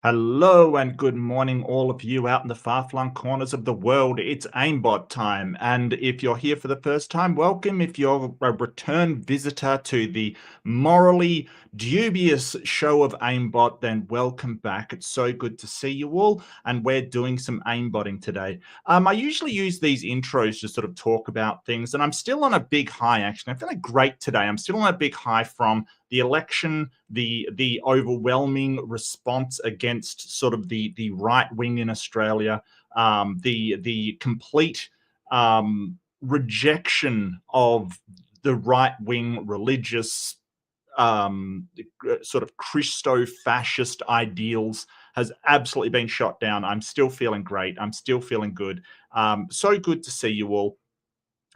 Hello and good morning, all of you out in the far-flung corners of the world. It's AIMBOT time, and if you're here for the first time, welcome. If you're a return visitor to the morally dubious show of AIMBOT, then welcome back. It's so good to see you all, and we're doing some AIMBOTting today. I usually use these intros to sort of talk about things, and I'm still on a big high, actually. I'm feeling great today. I'm still on a big high from the election, the overwhelming response against sort of the right wing in Australia, the complete rejection of the right wing religious sort of Christo-fascist ideals has absolutely been shot down. I'm still feeling great. I'm still feeling good. So good to see you all.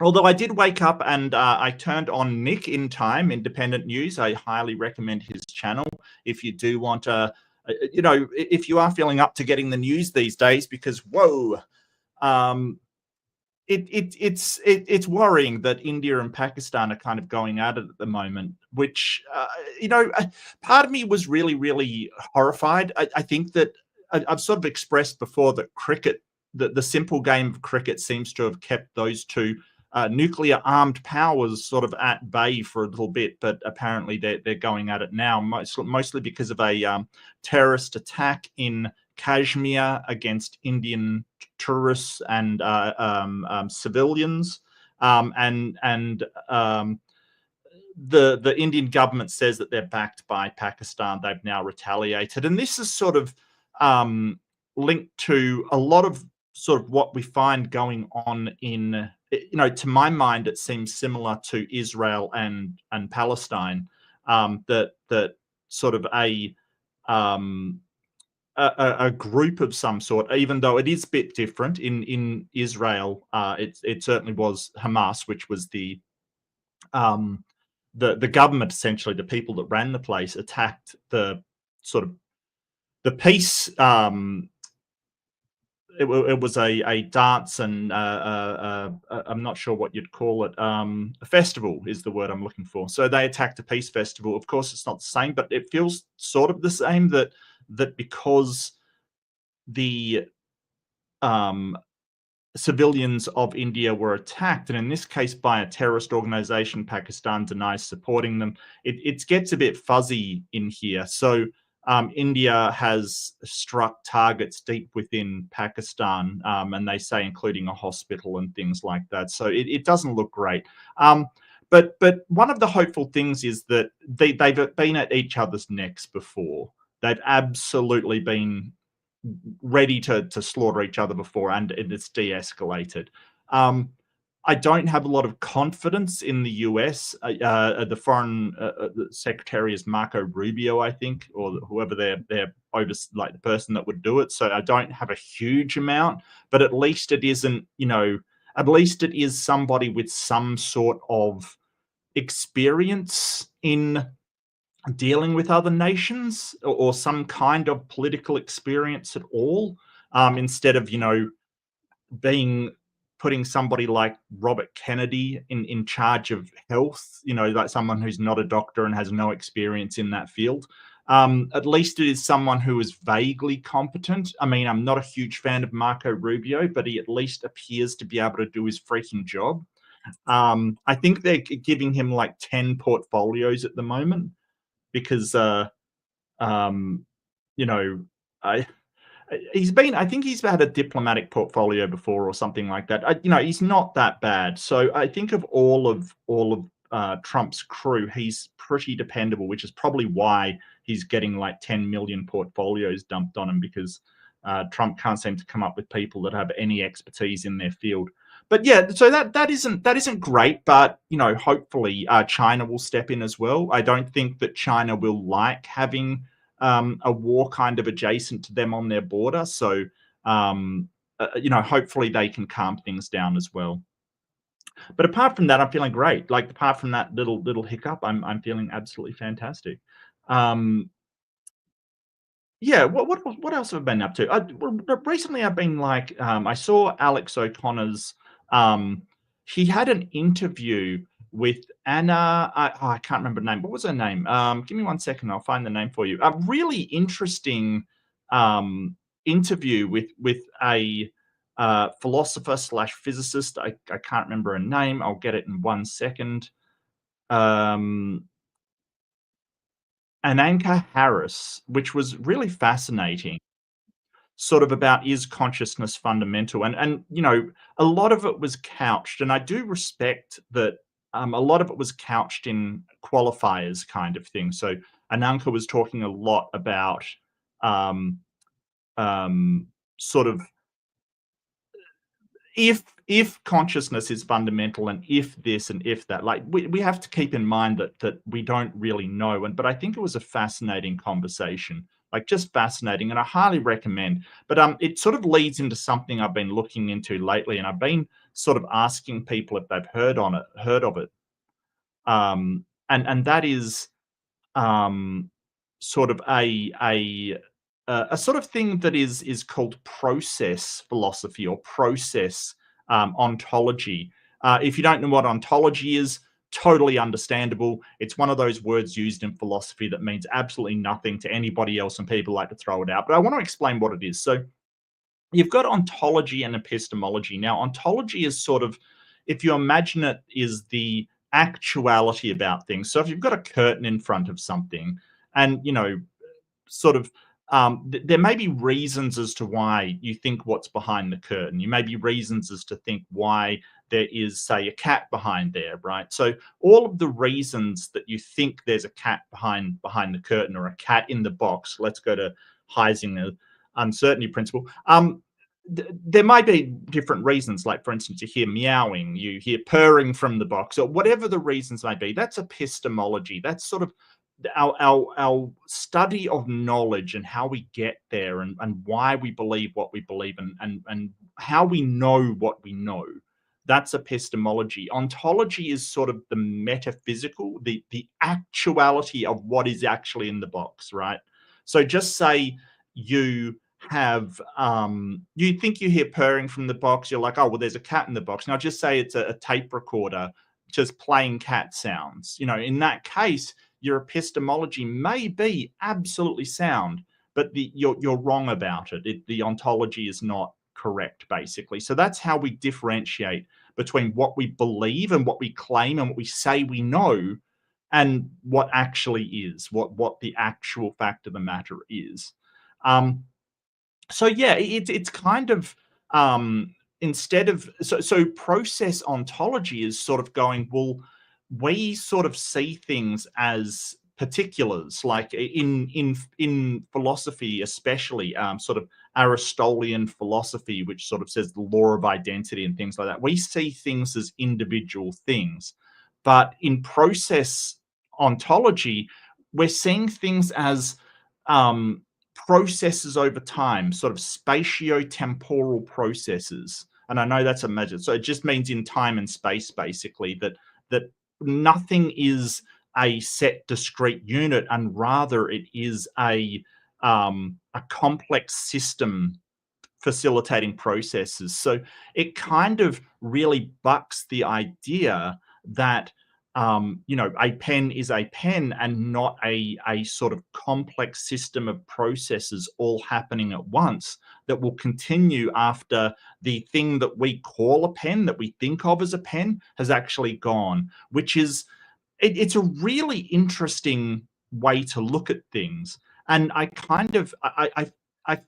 Although I did wake up and I turned on Nick in Time, Independent News. I highly recommend his channel if you do want to, if you are feeling up to getting the news these days, because whoa, it's worrying that India and Pakistan are kind of going at it at the moment, which, part of me was really, really horrified. I think that I've sort of expressed before that cricket, the simple game of cricket seems to have kept those two nuclear armed powers sort of at bay for a little bit, but apparently they're going at it now, mostly because of a terrorist attack in Kashmir against Indian tourists and civilians, and the Indian government says that they're backed by Pakistan. They've now retaliated, and this is sort of linked to a lot of sort of what we find going on in, to my mind, it seems similar to Israel and Palestine, that sort of a group of some sort, even though it is a bit different. In Israel, it certainly was Hamas, which was the government, essentially the people that ran the place, attacked the sort of the peace. It was a dance, and I'm not sure what you'd call it. A festival is the word I'm looking for. So they attacked a peace festival. Of course, it's not the same, but it feels sort of the same, that because the civilians of India were attacked, and in this case by a terrorist organization, Pakistan denies supporting them. It gets a bit fuzzy in here. So India has struck targets deep within Pakistan, and they say including a hospital and things like that. So it doesn't look great. But one of the hopeful things is that they've been at each other's necks before. They've absolutely been ready to slaughter each other before, and it's de-escalated. I don't have a lot of confidence in the US. The foreign secretary is Marco Rubio, I think, or whoever they're over, like the person that would do it. So I don't have a huge amount, but at least it isn't, at least it is somebody with some sort of experience in dealing with other nations, or some kind of political experience at all, instead of, putting somebody like Robert Kennedy in charge of health, like someone who's not a doctor and has no experience in that field. At least it is someone who is vaguely competent. I mean, I'm not a huge fan of Marco Rubio, but he at least appears to be able to do his freaking job. I think they're giving him like 10 portfolios at the moment, because I think he's had a diplomatic portfolio before or something like that. He's not that bad. So I think of all of Trump's crew, he's pretty dependable, which is probably why he's getting like 10 million portfolios dumped on him, because Trump can't seem to come up with people that have any expertise in their field. But yeah, so that isn't great, but hopefully China will step in as well. I don't think that China will like having a war kind of adjacent to them on their border. So hopefully they can calm things down as well. But apart from that, I'm feeling great. Like, apart from that little hiccup, I'm feeling absolutely fantastic. Yeah, what else have I been up to? Recently, I've been like, I saw Alex O'Connor's. He had an interview with Anna. I can't remember the name. What was her name? Give me 1 second. I'll find the name for you. A really interesting interview with a philosopher slash physicist. I can't remember her name. I'll get it in 1 second. Ananka Harris, which was really fascinating, sort of about, is consciousness fundamental? And a lot of it was couched, and I do respect that. A lot of it was couched in qualifiers kind of thing. So Ananka was talking a lot about um, um, sort of, if consciousness is fundamental, and if this and if that, like, we have to keep in mind that we don't really know. And but I think it was a fascinating conversation, like, just fascinating, and I highly recommend. But it sort of leads into something I've been looking into lately, and I've been sort of asking people if they've heard of it. And that is um, sort of a sort of thing that is called process philosophy, or process ontology. If you don't know what ontology is, totally understandable. It's one of those words used in philosophy that means absolutely nothing to anybody else, and people like to throw it out. But I want to explain what it is. So you've got ontology and epistemology. Now, ontology is sort of, if you imagine it, is the actuality about things. So if you've got a curtain in front of something, and sort of there may be reasons as to why you think what's behind the curtain. You may be reasons as to think why there is, say, a cat behind there, right? So all of the reasons that you think there's a cat behind the curtain, or a cat in the box. Let's go to Heisinger's uncertainty principle. There might be different reasons. Like, for instance, you hear meowing, you hear purring from the box, or whatever the reasons may be. That's epistemology. That's sort of our study of knowledge, and how we get there, and why we believe what we believe, and how we know what we know. That's epistemology. Ontology is sort of the metaphysical, the actuality of what is actually in the box, right? So just say you have you think you hear purring from the box. You're like, oh well, there's a cat in the box. Now just say it's a tape recorder just playing cat sounds. In that case, your epistemology may be absolutely sound, but you're wrong about it. The ontology is not correct, basically. So that's how we differentiate between what we believe, and what we claim, and what we say we know, and what actually is, what the actual fact of the matter is. Um, so yeah, it's kind of instead of, so process ontology is sort of going, well, we sort of see things as particulars, like in philosophy, especially sort of Aristotelian philosophy, which sort of says the law of identity and things like that. We see things as individual things, but in process ontology, we're seeing things as um, processes over time, sort of spatio-temporal processes. And I know that's a measure. So it just means in time and space, basically, that nothing is a set discrete unit, and rather it is a complex system facilitating processes. So it kind of really bucks the idea that a pen is a pen, and not a sort of complex system of processes all happening at once, that will continue after the thing that we call a pen, that we think of as a pen, has actually gone. Which is, it's a really interesting way to look at things. And I kind of I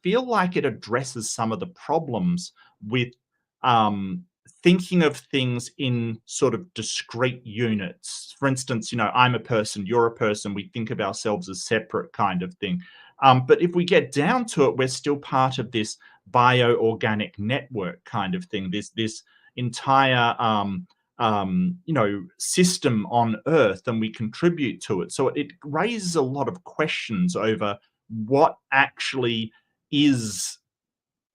feel like it addresses some of the problems with um, thinking of things in sort of discrete units. For instance, I'm a person, you're a person. We think of ourselves as separate, kind of thing. But if we get down to it, we're still part of this bioorganic network kind of thing. This entire system on Earth, and we contribute to it. So it raises a lot of questions over what actually is,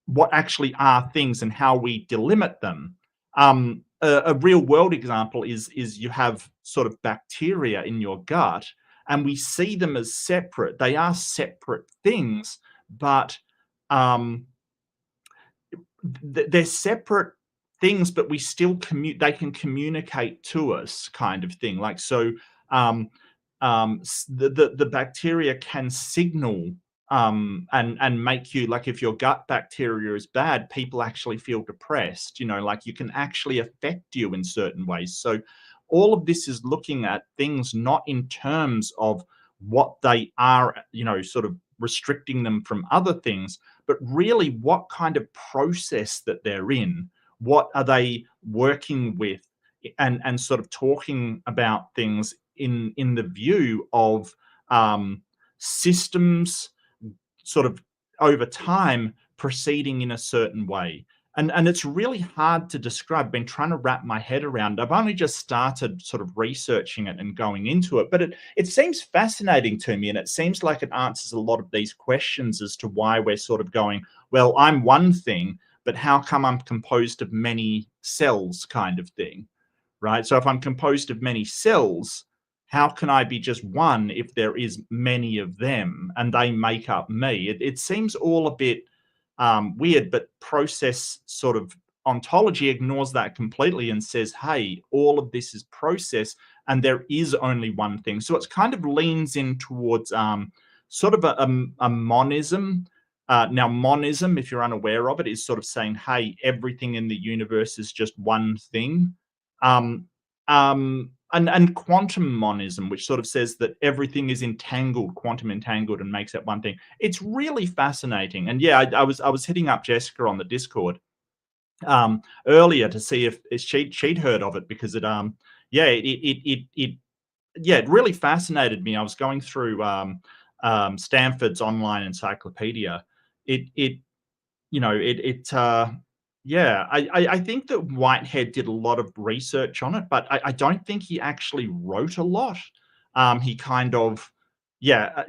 what actually are things, and how we delimit them. A real world example is you have sort of bacteria in your gut, and we see them as separate. They are separate things, but um, they're separate things, but we still they can communicate to us, kind of thing. Like, so the bacteria can signal and make you, like, if your gut bacteria is bad, people actually feel depressed, like you can actually affect you in certain ways. So all of this is looking at things not in terms of what they are, sort of restricting them from other things, but really what kind of process that they're in, what are they working with, and sort of talking about things in the view of systems sort of over time proceeding in a certain way. And it's really hard to describe. I've been trying to wrap my head around. I've only just started sort of researching it and going into it, but it seems fascinating to me, and it seems like it answers a lot of these questions as to why we're sort of going, well, I'm one thing, but how come I'm composed of many cells, kind of thing, right? So if I'm composed of many cells, how can I be just one if there is many of them and they make up me? It seems all a bit weird, but process sort of ontology ignores that completely and says, hey, all of this is process and there is only one thing. So it's kind of leans in towards sort of a monism. Now, monism, if you're unaware of it, is sort of saying, hey, everything in the universe is just one thing. Um, and quantum monism, which sort of says that everything is entangled, quantum entangled, and makes that one thing. It's really fascinating. And yeah, I was hitting up Jessica on the Discord earlier to see if she'd heard of it, because yeah, it really fascinated me. I was going through Stanford's online encyclopedia. It yeah, I think that Whitehead did a lot of research on it, but I don't think he actually wrote a lot. He kind of, yeah,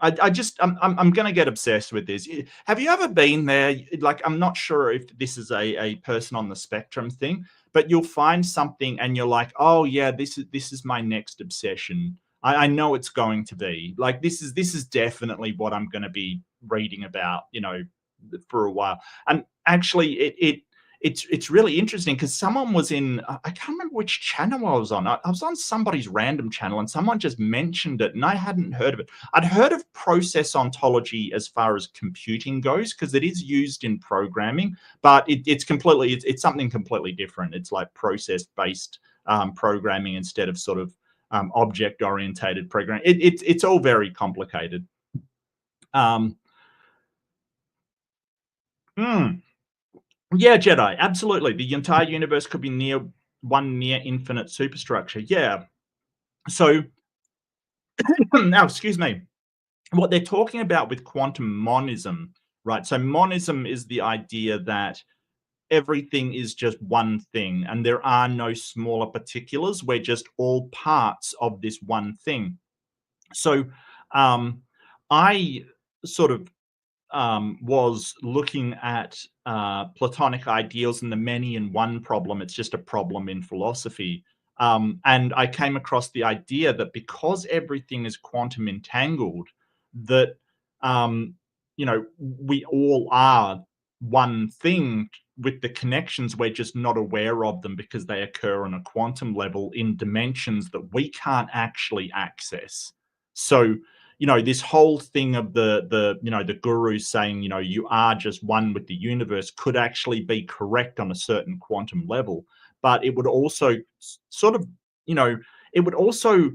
I just, I'm gonna get obsessed with this. Have you ever been there? Like, I'm not sure if this is a person on the spectrum thing, but you'll find something and you're like, oh yeah, this is my next obsession. I know it's going to be like, this is definitely what I'm going to be reading about, for a while. And actually, it's really interesting because someone was in, I can't remember which channel I was on. I was on somebody's random channel and someone just mentioned it and I hadn't heard of it. I'd heard of process ontology as far as computing goes because it is used in programming, but it's something completely different. It's like process based programming instead of sort of object orientated programming. It's all very complicated. Um, mm, Yeah, Jedi, absolutely. The entire universe could be near infinite superstructure. Yeah. So now, excuse me. What they're talking about with quantum monism, right? So monism is the idea that everything is just one thing and there are no smaller particulars. We're just all parts of this one thing. So um, I sort of was looking at Platonic ideals and the many in one problem. It's just a problem in philosophy. And I came across the idea that because everything is quantum entangled, that, we all are one thing with the connections. We're just not aware of them because they occur on a quantum level in dimensions that we can't actually access. So, this whole thing of the guru saying, you are just one with the universe could actually be correct on a certain quantum level, but it would also sort of, you know it would also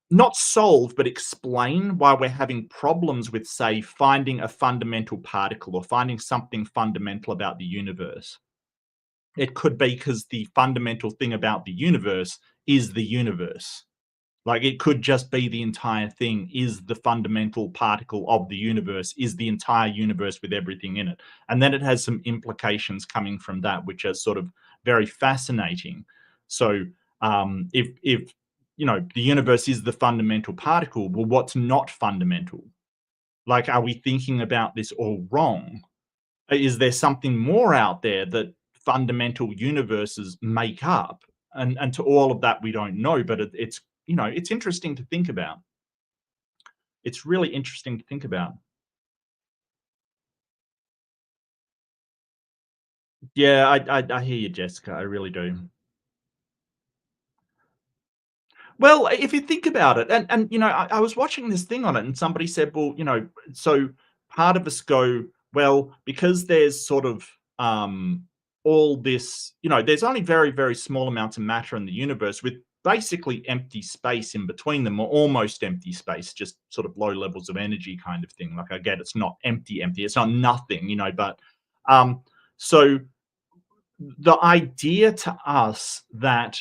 not solve but explain why we're having problems with, say, finding a fundamental particle or finding something fundamental about the universe. It could be because the fundamental thing about the universe is the universe. Like, it could just be the entire thing is the fundamental particle of the universe, is the entire universe with everything in it. And then it has some implications coming from that, which are sort of very fascinating. So, if the universe is the fundamental particle, well, what's not fundamental? Like, are we thinking about this all wrong? Is there something more out there that fundamental universes make up? And to all of that, we don't know, but it's interesting to think about. It's really interesting to think about. Yeah, I hear you, Jessica. I really do. Well, if you think about it, and I was watching this thing on it, and somebody said, well, so part of us go, well, because there's sort of all this, there's only very, very small amounts of matter in the universe with basically empty space in between them, or almost empty space, just sort of low levels of energy kind of thing. Like I get it's not empty, empty, it's not nothing, but so the idea to us that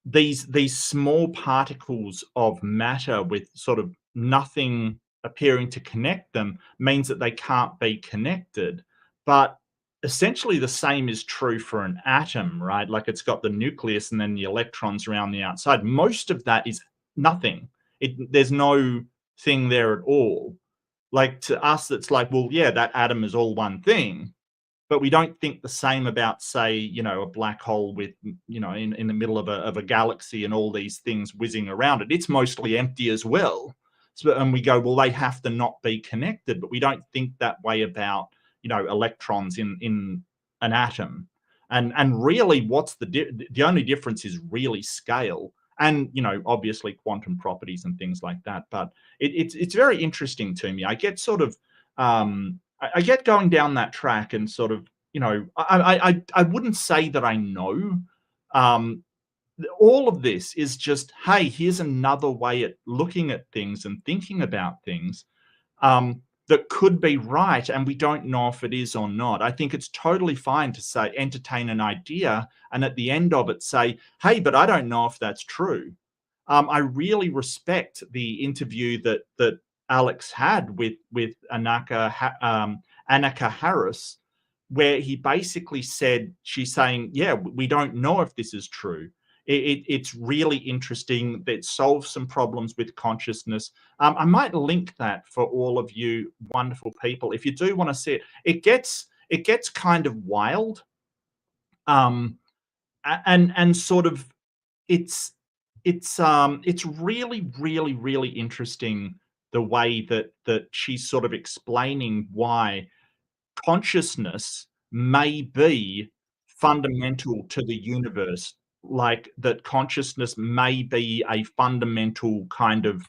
these small particles of matter with sort of nothing appearing to connect them means that they can't be connected. But essentially the same is true for an atom, right? Like it's got the nucleus and then the electrons around the outside. Most of that is nothing. There's no thing there at all. Like to us, it's like, well, yeah, that atom is all one thing, but we don't think the same about, say, a black hole with, in the middle of a galaxy and all these things whizzing around it. It's mostly empty as well. So, and we go, well, they have to not be connected, but we don't think that way about, electrons in an atom. And really, what's the only difference is really scale, and obviously quantum properties and things like that. But it's very interesting to me. I get sort of I get going down that track and sort of, I wouldn't say that I know. Um, all of this is just, hey, here's another way at looking at things and thinking about things that could be right, and we don't know if it is or not. I think it's totally fine to say, entertain an idea, and at the end of it say, hey, but I don't know if that's true. I really respect the interview that Alex had with Annika Harris, where he basically said, she's saying, yeah, we don't know if this is true. It's really interesting. That solves some problems with consciousness. I might link that for all of you wonderful people if you do want to see it. It gets kind of wild, and sort of it's it's really, really, really interesting the way that she's sort of explaining why consciousness may be fundamental to the universe, like that consciousness may be a fundamental kind of,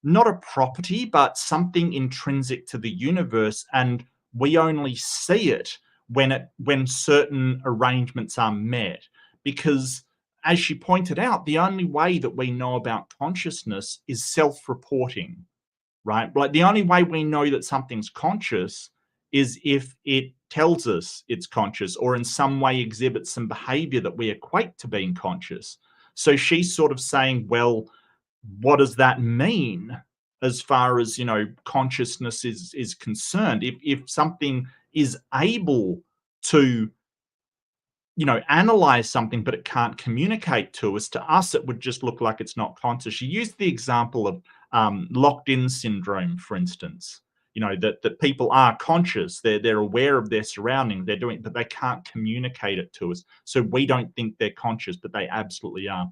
not a property, but something intrinsic to the universe, and we only see it when certain arrangements are met. Because as she pointed out, the only way that we know about consciousness is self-reporting, right? Like the only way we know that something's conscious is if it tells us it's conscious, or in some way exhibits some behavior that we equate to being conscious. So she's sort of saying, well, what does that mean as far as, consciousness is concerned? If something is able to, analyze something, but it can't communicate to us, it would just look like it's not conscious. She used the example of locked in syndrome, for instance. That people are conscious, they're aware of their surroundings, they're doing, but they can't communicate it to us. So we don't think they're conscious, but they absolutely are.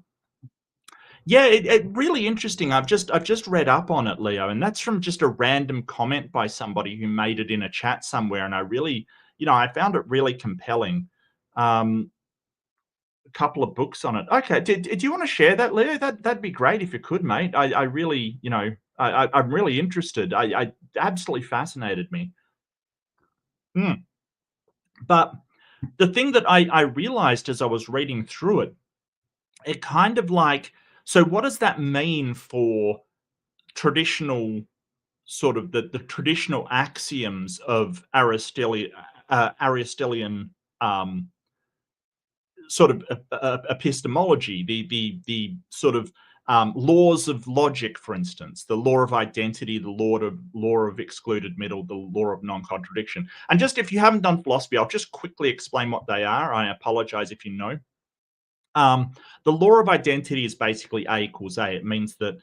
Yeah, it really interesting. I've just read up on it, Leo, and that's from just a random comment by somebody who made it in a chat somewhere, and I really, I found it really compelling. Um, a couple of books on it. Okay, do you want to share that, Leo? That'd be great if you could, mate. I really, I'm really interested. I absolutely fascinated me. Hmm. But the thing that I realized as I was reading through it, it kind of like, so what does that mean for traditional sort of the traditional axioms of Aristotelian sort of epistemology, the sort of laws of logic, for instance, the law of identity, the law of excluded middle, the law of non-contradiction. And just if you haven't done philosophy, I'll just quickly explain what they are. I apologize if you know. The law of identity is basically A equals A. It means that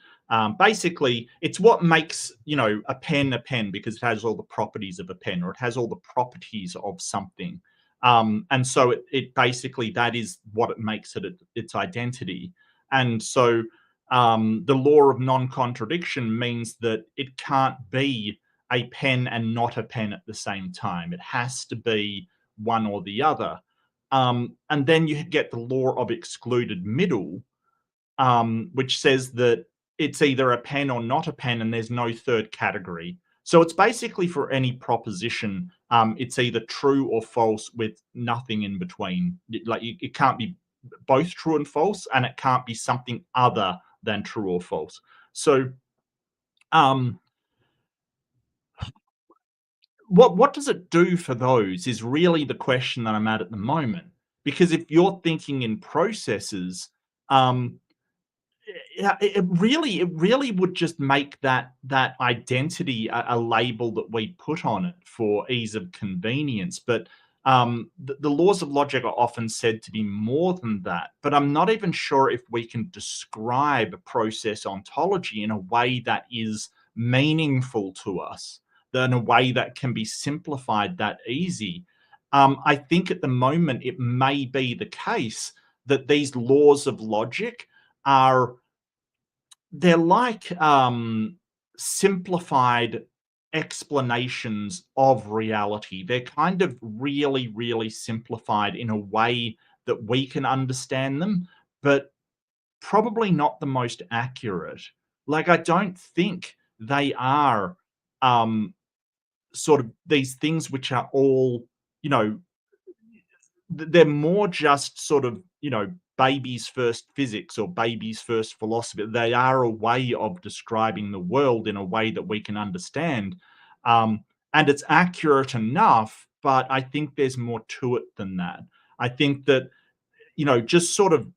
basically it's what makes, a pen, because it has all the properties of a pen, or it has all the properties of something. And so it basically, that is what it makes it its identity. And so the law of non-contradiction means that it can't be a pen and not a pen at the same time. It has to be one or the other. And then you get the law of excluded middle, which says that it's either a pen or not a pen, and there's no third category. So it's basically for any proposition, it's either true or false with nothing in between. Like it can't be both true and false, and it can't be something other than true or false. So um, what does it do for those is really the question that I'm at the moment. Because if you're thinking in processes, um, yeah, it really would just make that identity a label that we put on it for ease of convenience. But the laws of logic are often said to be more than that. But I'm not even sure if we can describe process ontology in a way that is meaningful to us, that in a way that can be simplified that easy. I think at the moment it may be the case that these laws of logic are they're like simplified explanations of reality. They're kind of really, really simplified in a way that we can understand them, but probably not the most accurate. Like, I don't think they are sort of these things which are all, you know, they're more just sort of, baby's first physics or baby's first philosophy. They are a way of describing the world in a way that we can understand. Um, and it's accurate enough, but I think there's more to it than that. I think that, just sort of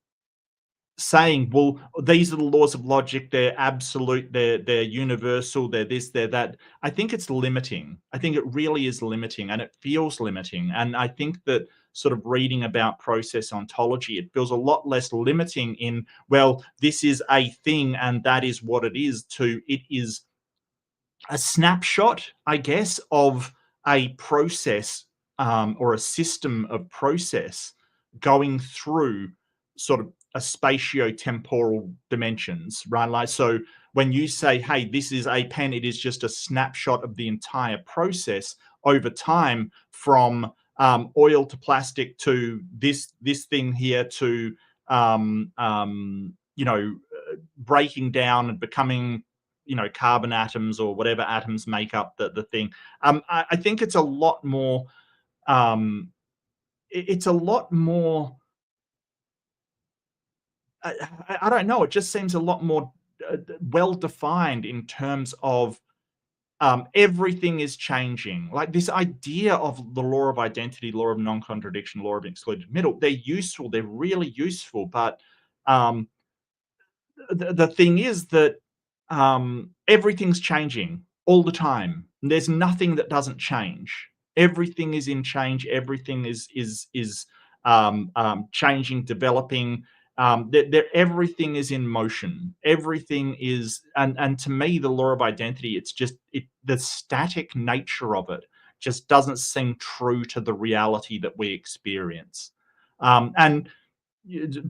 saying, well, these are the laws of logic, they're absolute, they're universal, they're this, they're that. I think it's limiting. I think it really is limiting, and it feels limiting. And I think that sort of reading about process ontology, it feels a lot less limiting in, well, this is a thing and that is what it is, to it is a snapshot, I guess, of a process, or a system of process going through sort of a spatio-temporal dimensions, right? Like, so when you say, hey, this is a pen, it is just a snapshot of the entire process over time, from oil to plastic to this thing here to breaking down and becoming, carbon atoms or whatever atoms make up the thing. I think it's a lot more, it's a lot more, I don't know, it just seems a lot more well defined in terms of everything is changing. Like, this idea of the law of identity, law of non-contradiction, law of excluded middle, they're useful, they're really useful, but um, the thing is that everything's changing all the time. There's nothing that doesn't change. Everything is in change. Everything is changing, developing. Everything is in motion. Everything is, and to me, the law of identity, it's just the static nature of it just doesn't seem true to the reality that we experience. And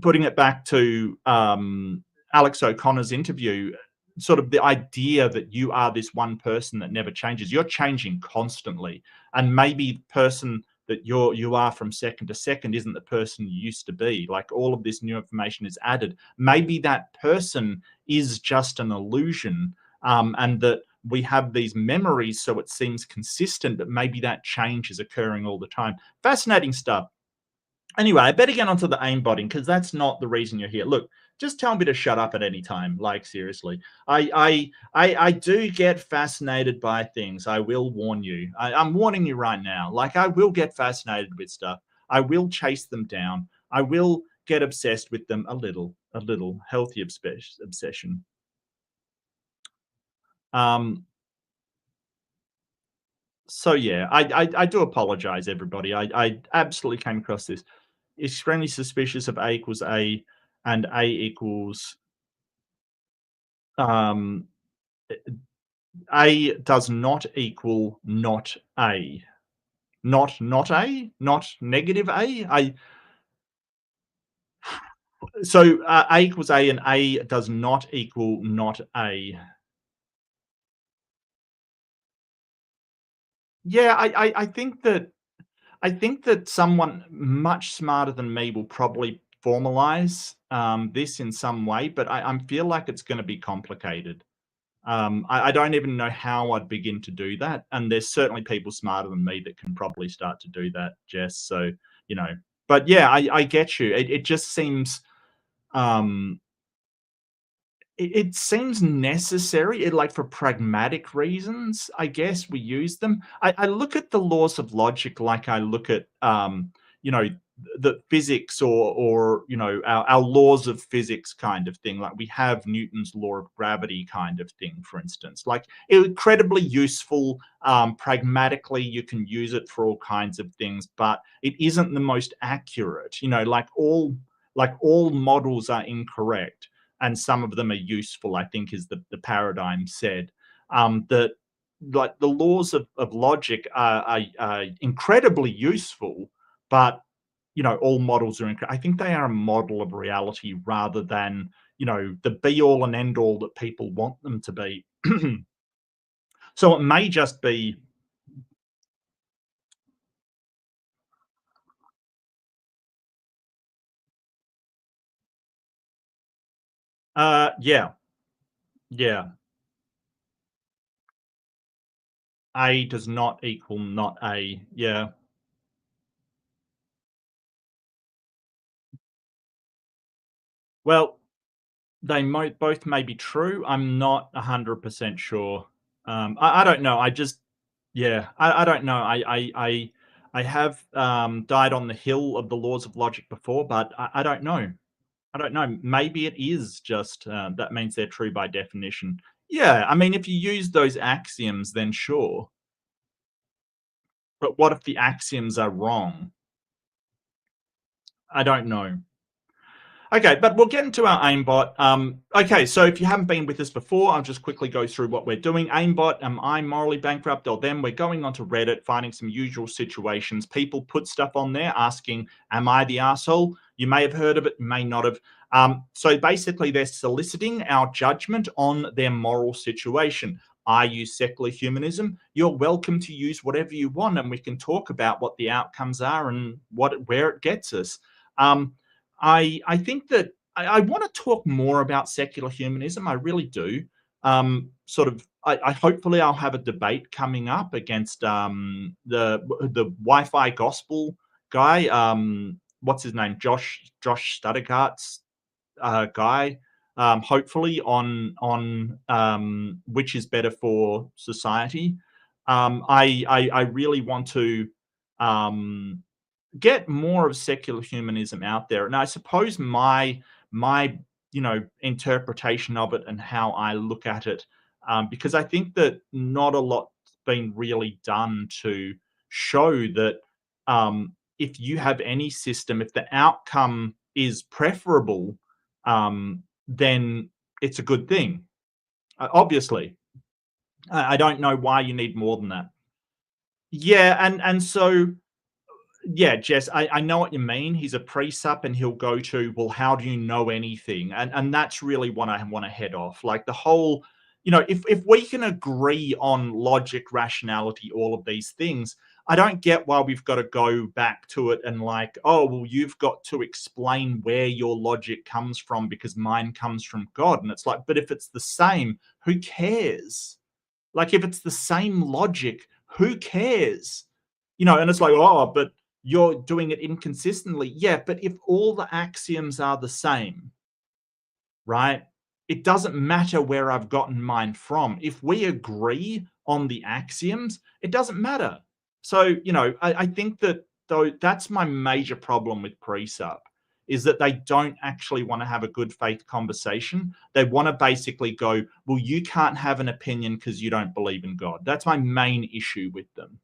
putting it back to Alex O'Connor's interview, sort of the idea that you are this one person that never changes. You're changing constantly, and maybe the person that you are from second to second isn't the person you used to be. Like, all of this new information is added. Maybe that person is just an illusion, and that we have these memories, so it seems consistent, but maybe that change is occurring all the time. Fascinating stuff. Anyway, I better get onto the aimbotting, because that's not the reason you're here. Look, just tell me to shut up at any time. Like, seriously, I do get fascinated by things. I will warn you. I'm warning you right now. Like, I will get fascinated with stuff. I will chase them down. I will get obsessed with them a little healthy obsession. Um, so yeah, I do apologize, everybody. I absolutely came across this extremely suspicious of A equals A and A equals um, A does not equal not A. Not A? Not negative A? So A equals A and A does not equal not A. Yeah, I think that someone much smarter than me will probably formalize this in some way, but I feel like it's going to be complicated. I don't even know how I'd begin to do that. And there's certainly people smarter than me that can probably start to do that, Jess. So, you know, but yeah, I get you. It just seems um, it seems necessary, like for pragmatic reasons, I guess we use them. I look at the laws of logic like I look at, you know, the physics or you know, our laws of physics kind of thing. Like we have Newton's law of gravity kind of thing, for instance. Like incredibly useful. Pragmatically, you can use it for all kinds of things, but it isn't the most accurate. You know, like all models are incorrect and some of them are useful, I think is the paradigm said. That like the laws of logic are incredibly useful, but you know, all models are I think they are a model of reality rather than, you know, the be all and end all that people want them to be. So it may just be yeah, yeah. A does not equal not A. Yeah. Well, they might both may be true. I'm not 100% sure. I don't know. I just yeah, I don't know. I have died on the hill of the laws of logic before, but I don't know. I don't know. Maybe it is just that means they're true by definition. Yeah, I mean, if you use those axioms, then sure. But what if the axioms are wrong? I don't know. Okay, but we'll get into our aimbot. Okay, so if you haven't been with us before, I'll just quickly go through what we're doing. Aimbot, am I morally bankrupt or them? We're going onto Reddit, finding some usual situations. People put stuff on there asking, am I the asshole? You may have heard of it, you may not have. So basically, they're soliciting our judgment on their moral situation. I use secular humanism. You're welcome to use whatever you want, and we can talk about what the outcomes are and where it gets us. Um, I think that I want to talk more about secular humanism. I really do. Sort of. I hopefully I'll have a debate coming up against the Wi-Fi gospel guy. What's his name? Josh Studdegart's guy. Hopefully on which is better for society. I really want to um, get more of secular humanism out there. And I suppose my you know interpretation of it and how I look at it, because I think that not a lot's been really done to show that if you have any system, if the outcome is preferable, then it's a good thing. Obviously, I don't know why you need more than that. Yeah, and so yeah, Jess, I know what you mean. He's a presup and he'll go to, well, how do you know anything? And that's really what I want to head off. Like the whole, you know, if we can agree on logic, rationality, all of these things, I don't get why we've got to go back to it and like, oh, well, you've got to explain where your logic comes from because mine comes from God. And it's like, but if it's the same, who cares? Like if it's the same logic, who cares? You know, and it's like, oh, but you're doing it inconsistently. Yeah, but if all the axioms are the same, right? It doesn't matter where I've gotten mine from. If we agree on the axioms, it doesn't matter. So, you know, I think that though that's my major problem with Presup is that they don't actually want to have a good faith conversation. They want to basically go, well, you can't have an opinion because you don't believe in God. That's my main issue with them.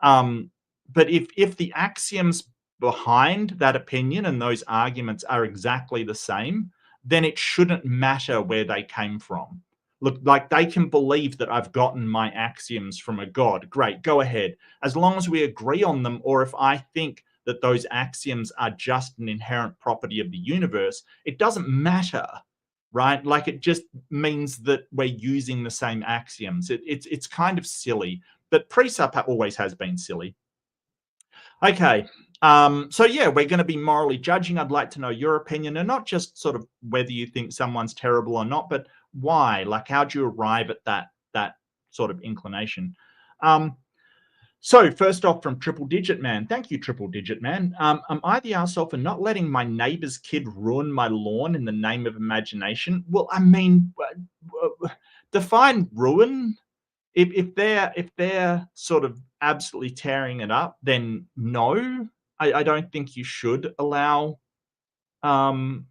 Um, but if the axioms behind that opinion and those arguments are exactly the same, then it shouldn't matter where they came from. Look, like they can believe that I've gotten my axioms from a god. Great, go ahead. As long as we agree on them, or if I think that those axioms are just an inherent property of the universe, it doesn't matter, right? Like it just means that we're using the same axioms. It's kind of silly, but Presup always has been silly. Okay. So yeah, we're going to be morally judging. I'd like to know your opinion, and not just sort of whether you think someone's terrible or not, but why. Like, how'd you arrive at that sort of inclination? So first off, from Triple Digit Man, thank you, Triple Digit Man. Am I the arsehole for not letting my neighbor's kid ruin my lawn in the name of imagination? Well, I mean, define ruin. If they're sort of absolutely tearing it up, then no, I don't think you should allow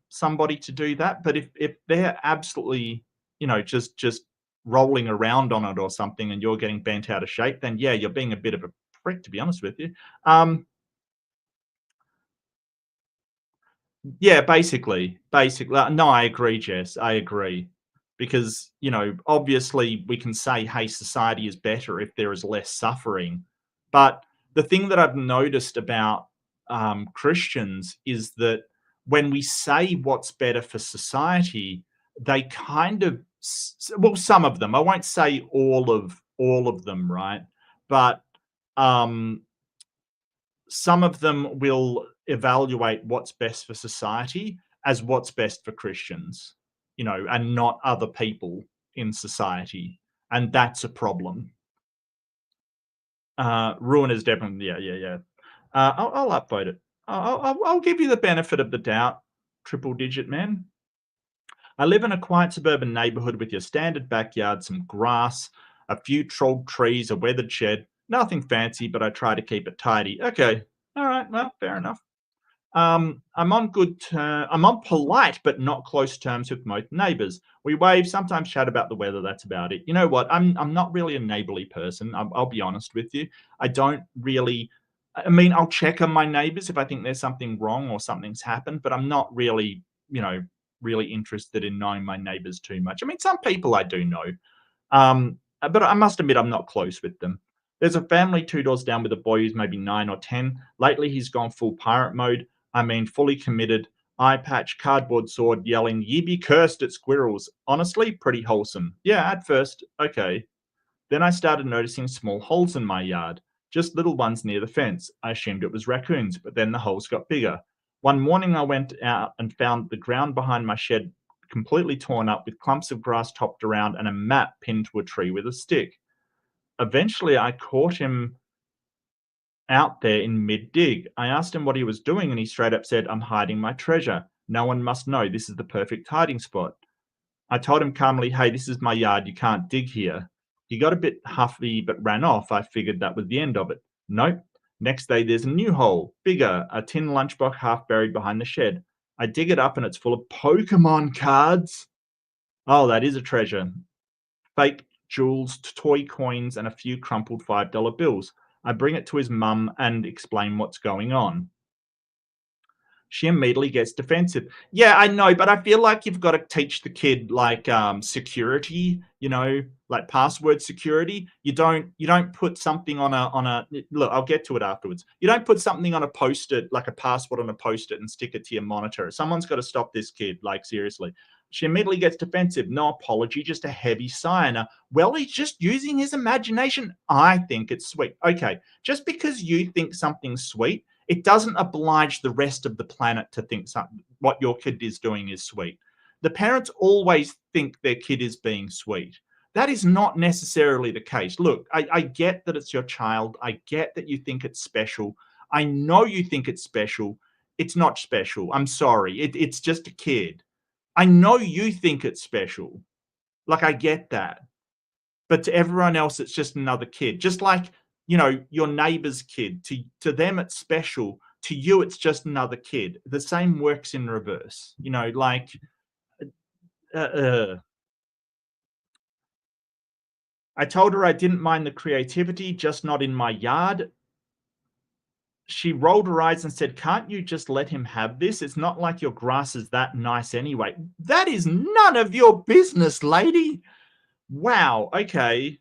somebody to do that. But if they're absolutely, just rolling around on it or something, and you're getting bent out of shape, then yeah, you're being a bit of a prick, to be honest with you. Yeah, basically. No, I agree, Jess. I agree. Because, obviously we can say, hey, society is better if there is less suffering. But the thing that I've noticed about Christians is that when we say what's better for society, they kind of, well, some of them, I won't say all of them, right? But um, some of them will evaluate what's best for society as what's best for Christians, and not other people in society. And that's a problem. Ruin is definitely, yeah, yeah, yeah. I'll upvote it. I'll give you the benefit of the doubt, Triple Digit Man. I live in a quiet suburban neighborhood with your standard backyard, some grass, a few trolled trees, a weathered shed. Nothing fancy, but I try to keep it tidy. Okay. All right. Well, fair enough. I'm on polite but not close terms with most neighbors. We wave, sometimes chat about the weather. That's about it. You know what? I'm not really a neighborly person. I'll be honest with you. I don't really. I mean, I'll check on my neighbors if I think there's something wrong or something's happened, but I'm not really, really interested in knowing my neighbors too much. I mean, some people I do know, but I must admit I'm not close with them. There's a family 2 doors down with a boy who's maybe 9 or 10. Lately, he's gone full pirate mode. I mean, fully committed, eye patch, cardboard sword, yelling, "Ye be cursed at squirrels." Honestly, pretty wholesome. Yeah, at first, okay. Then I started noticing small holes in my yard, just little ones near the fence. I assumed it was raccoons, but then the holes got bigger. One morning, I went out and found the ground behind my shed completely torn up with clumps of grass topped around and a map pinned to a tree with a stick. Eventually, I caught him out there in mid dig. I asked him what he was doing, and he straight up said, "I'm hiding my treasure. No one must know. This is the perfect hiding spot." I told him calmly, "Hey, this is my yard. You can't dig here." He got a bit huffy but ran off. I figured that was the end of it. Nope. Next day, there's a new hole, bigger, a tin lunchbox half buried behind the shed. I dig it up, and it's full of Pokemon cards. Oh, that is a treasure. Fake jewels, toy coins, and a few crumpled $5 bills. I bring it to his mum and explain what's going on. She immediately gets defensive. Yeah, I know, but I feel like you've got to teach the kid like security, like password security. You don't put something on a look, I'll get to it afterwards. You don't put something on a post-it, like a password on a post-it, and stick it to your monitor. Someone's got to stop this kid, like seriously. She immediately gets defensive. No apology, just a heavy sigh. Well, he's just using his imagination. I think it's sweet. Okay, just because you think something's sweet, it doesn't oblige the rest of the planet to think something, what your kid is doing is sweet. The parents always think their kid is being sweet. That is not necessarily the case. Look, I get that it's your child. I get that you think it's special. I know you think it's special. It's not special. I'm sorry. It's just a kid. I know you think it's special. Like, I get that. But to everyone else, it's just another kid. Just like, your neighbor's kid. To them, it's special. To you, it's just another kid. The same works in reverse. Like, uh, uh. I told her I didn't mind the creativity, just not in my yard. She rolled her eyes and said, "Can't you just let him have this? It's not like your grass is that nice anyway." That is none of your business, lady. Wow. Okay.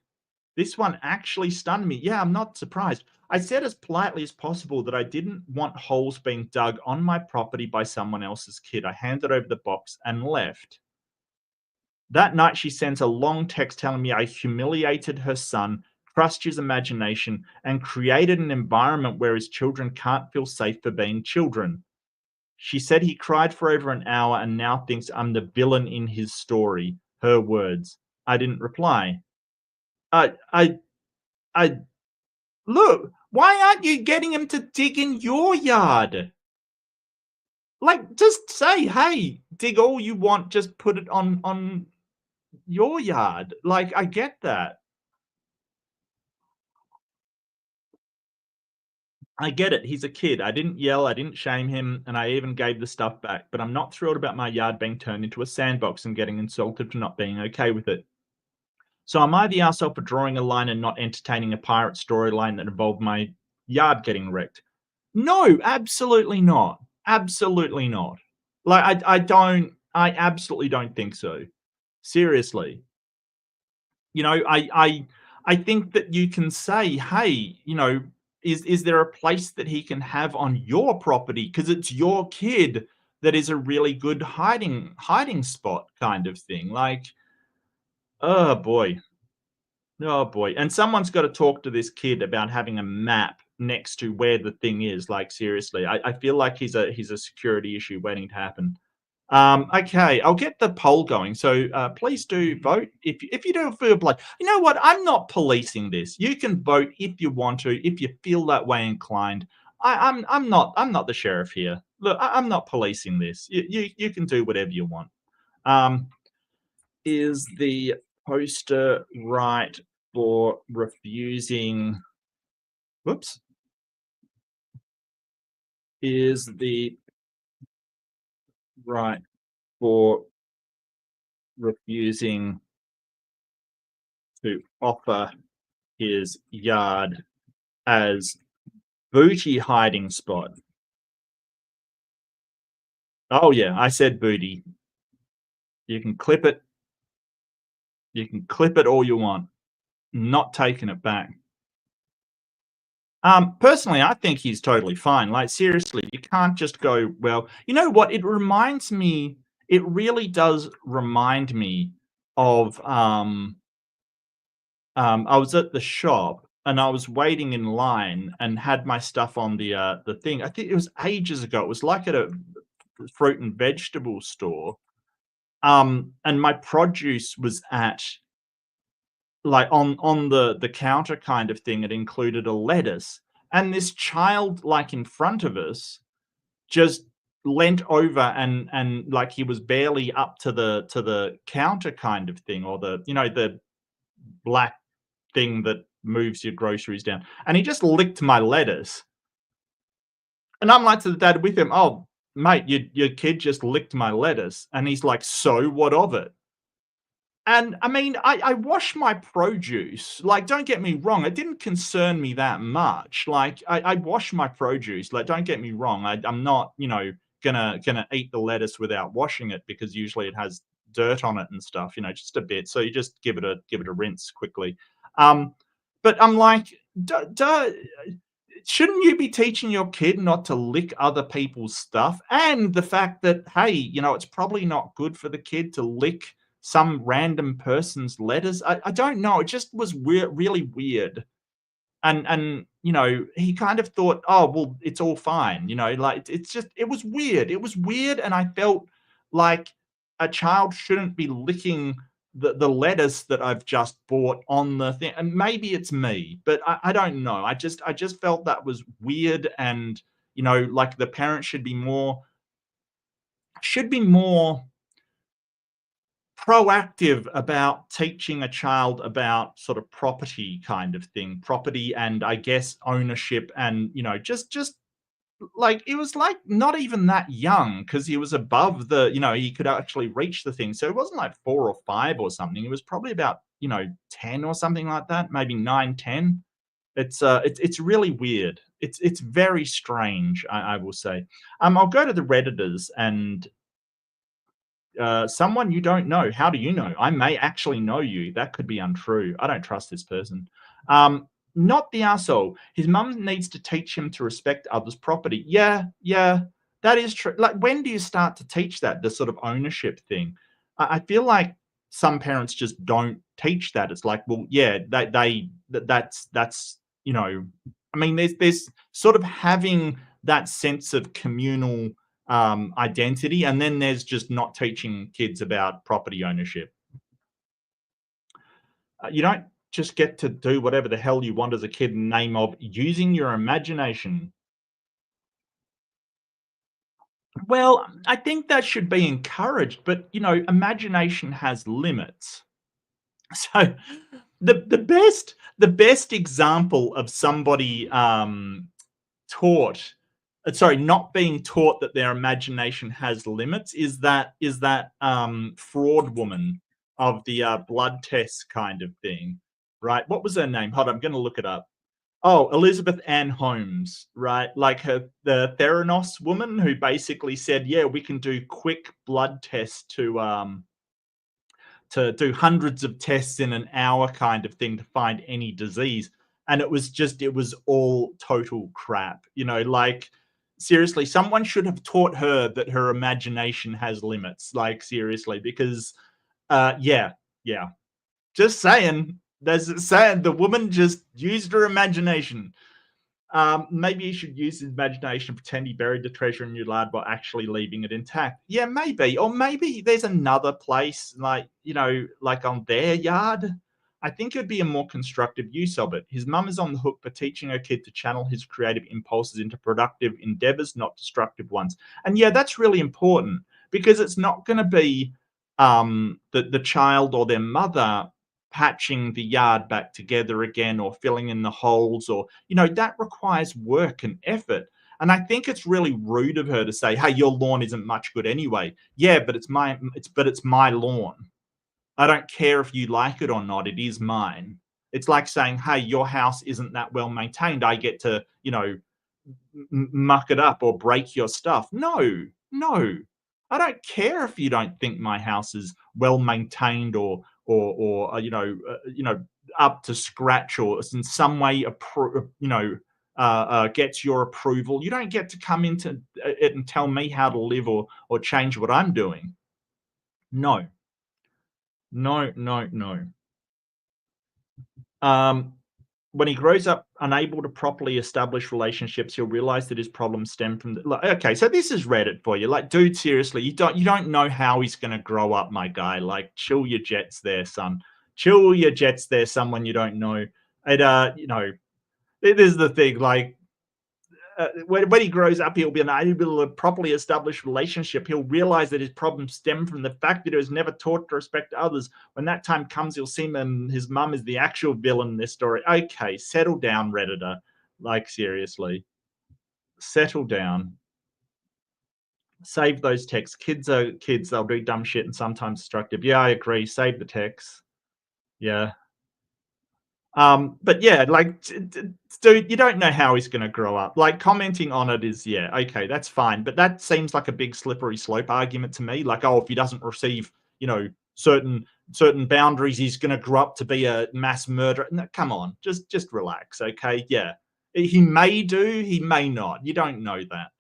This one actually stunned me. Yeah, I'm not surprised. I said as politely as possible that I didn't want holes being dug on my property by someone else's kid. I handed over the box and left. That night, she sends a long text telling me I humiliated her son, crushed his imagination, and created an environment where his children can't feel safe for being children. She said he cried for over an hour and now thinks I'm the villain in his story. Her words. I didn't reply. I, I, I, look, why aren't you getting him to dig in your yard? Like, just say, hey, dig all you want, just put it on your yard. Like, I get that. I get it. He's a kid. I didn't yell, I didn't shame him, and I even gave the stuff back. But I'm not thrilled about my yard being turned into a sandbox and getting insulted for not being okay with it. So am I the arsehole for drawing a line and not entertaining a pirate storyline that involved my yard getting wrecked? No, absolutely not. Absolutely not. Like I absolutely don't think so. Seriously. You know, I think that you can say, hey, you know, is there a place that he can have on your property? Because it's your kid that is a really good hiding spot kind of thing. Like, oh boy. Oh boy. And someone's got to talk to this kid about having a map next to where the thing is. Like, seriously. I feel like he's a security issue waiting to happen. Okay, I'll get the poll going. So please do vote if you do feel like, you know what, I'm not policing this. You can vote if you want to, if you feel that way inclined. I'm not the sheriff here. Look, I'm not policing this. You can do whatever you want. Um, is the poster right for refusing? Whoops. Is the right for refusing to offer his yard as booty hiding spot? Oh yeah, I said booty. You can clip it. You can clip it all you want. Not taking it back. Personally, I think he's totally fine. Like, seriously, you can't just go, well, you know what? It really does remind me of I was at the shop and I was waiting in line and had my stuff on the thing. I think it was ages ago. It was like at a fruit and vegetable store. And my produce was at like on the counter kind of thing. It included a lettuce. And this child, like in front of us, just leant over and like he was barely up to the counter kind of thing, or the, you know, the black thing that moves your groceries down. And he just licked my lettuce. And I'm like to the dad with him, oh, mate, your kid just licked my lettuce. And he's like, so what of it? And I mean, I wash my produce. Like, don't get me wrong, it didn't concern me that much. Like, I wash my produce. Like, don't get me wrong, I'm not, you know, gonna eat the lettuce without washing it, because usually it has dirt on it and stuff. You know, just a bit. So you just give it a rinse quickly. Um, but I'm like, shouldn't you be teaching your kid not to lick other people's stuff? And the fact that, hey, you know, it's probably not good for the kid to lick some random person's letters. I don't know. It just was weird, really weird. And you know, he kind of thought, oh well, it's all fine. You know, like it's just, it was weird. It was weird, and I felt like a child shouldn't be licking the lettuce that I've just bought on the thing. And maybe it's me, but I don't know. I just felt that was weird, and you know, like the parents should be more proactive about teaching a child about sort of property kind of thing, property and I guess ownership. And you know, just like, it was like not even that young, because he was above the, you know, he could actually reach the thing. So it wasn't like 4 or 5 or something. It was probably about, you know, 10 or something like that, maybe 9, 10. It's really weird. It's very strange, I will say. I'll go to the Redditors and someone you don't know. How do you know? I may actually know you. That could be untrue. I don't trust this person. Not the asshole. His mum needs to teach him to respect others' property. Yeah, yeah, that is true. Like, when do you start to teach that, the sort of ownership thing? I feel like some parents just don't teach that. It's like, well, yeah, that's I mean, there's sort of having that sense of communal identity, and then there's just not teaching kids about property ownership. You don't just get to do whatever the hell you want as a kid in the name of using your imagination. Well, I think that should be encouraged, but imagination has limits. So the best example of somebody taught sorry, not being taught that their imagination has limits is that fraud woman of the blood test kind of thing, right? What was her name? Hold on, I'm gonna look it up. Oh, Elizabeth Ann Holmes, right? Like the Theranos woman who basically said, "Yeah, we can do quick blood tests to do hundreds of tests in an hour kind of thing to find any disease." And it was all total crap. Like seriously, someone should have taught her that her imagination has limits. Like seriously, because yeah, yeah. Just saying. There's saying the woman just used her imagination. Maybe you should use his imagination and pretend he buried the treasure in your yard while actually leaving it intact. Yeah, maybe. Or maybe there's another place, like on their yard. I think it would be a more constructive use of it. His mum is on the hook for teaching her kid to channel his creative impulses into productive endeavors, not destructive ones. And yeah, that's really important because it's not going to be the child or their mother patching the yard back together again or filling in the holes, or that requires work and effort. And I think it's really rude of her to say, "Hey, your lawn isn't much good anyway." Yeah, but it's my lawn. I don't care if you like it or not, it is mine. It's like saying, "Hey, your house isn't that well maintained, I get to muck it up or break your stuff." No, no. I don't care if you don't think my house is well maintained or up to scratch or in some way gets your approval. You don't get to come into it and tell me how to live or change what I'm doing. No, no, no, no. Um, when he grows up unable to properly establish relationships, he'll realize that his problems stem from okay, so this is Reddit for you. Like, dude, seriously, you don't know how he's gonna grow up, my guy. Like, chill your jets there, son. Chill your jets there, someone you don't know. And this is the thing, like when he grows up, he'll be unable to properly establish relationship. He'll realize that his problems stem from the fact that he was never taught to respect others. When that time comes, he'll see his mum is the actual villain in this story. Okay, settle down, Redditor. Like seriously, settle down. Save those texts. Kids are kids. They'll do dumb shit and sometimes destructive. Yeah, I agree. Save the texts. Yeah. But yeah, like, dude, you don't know how he's going to grow up. Like, commenting on it is, yeah, okay, that's fine. But that seems like a big slippery slope argument to me. Like, oh, if he doesn't receive, certain boundaries, he's going to grow up to be a mass murderer. No, come on, just relax, okay? Yeah, he may do, he may not. You don't know that.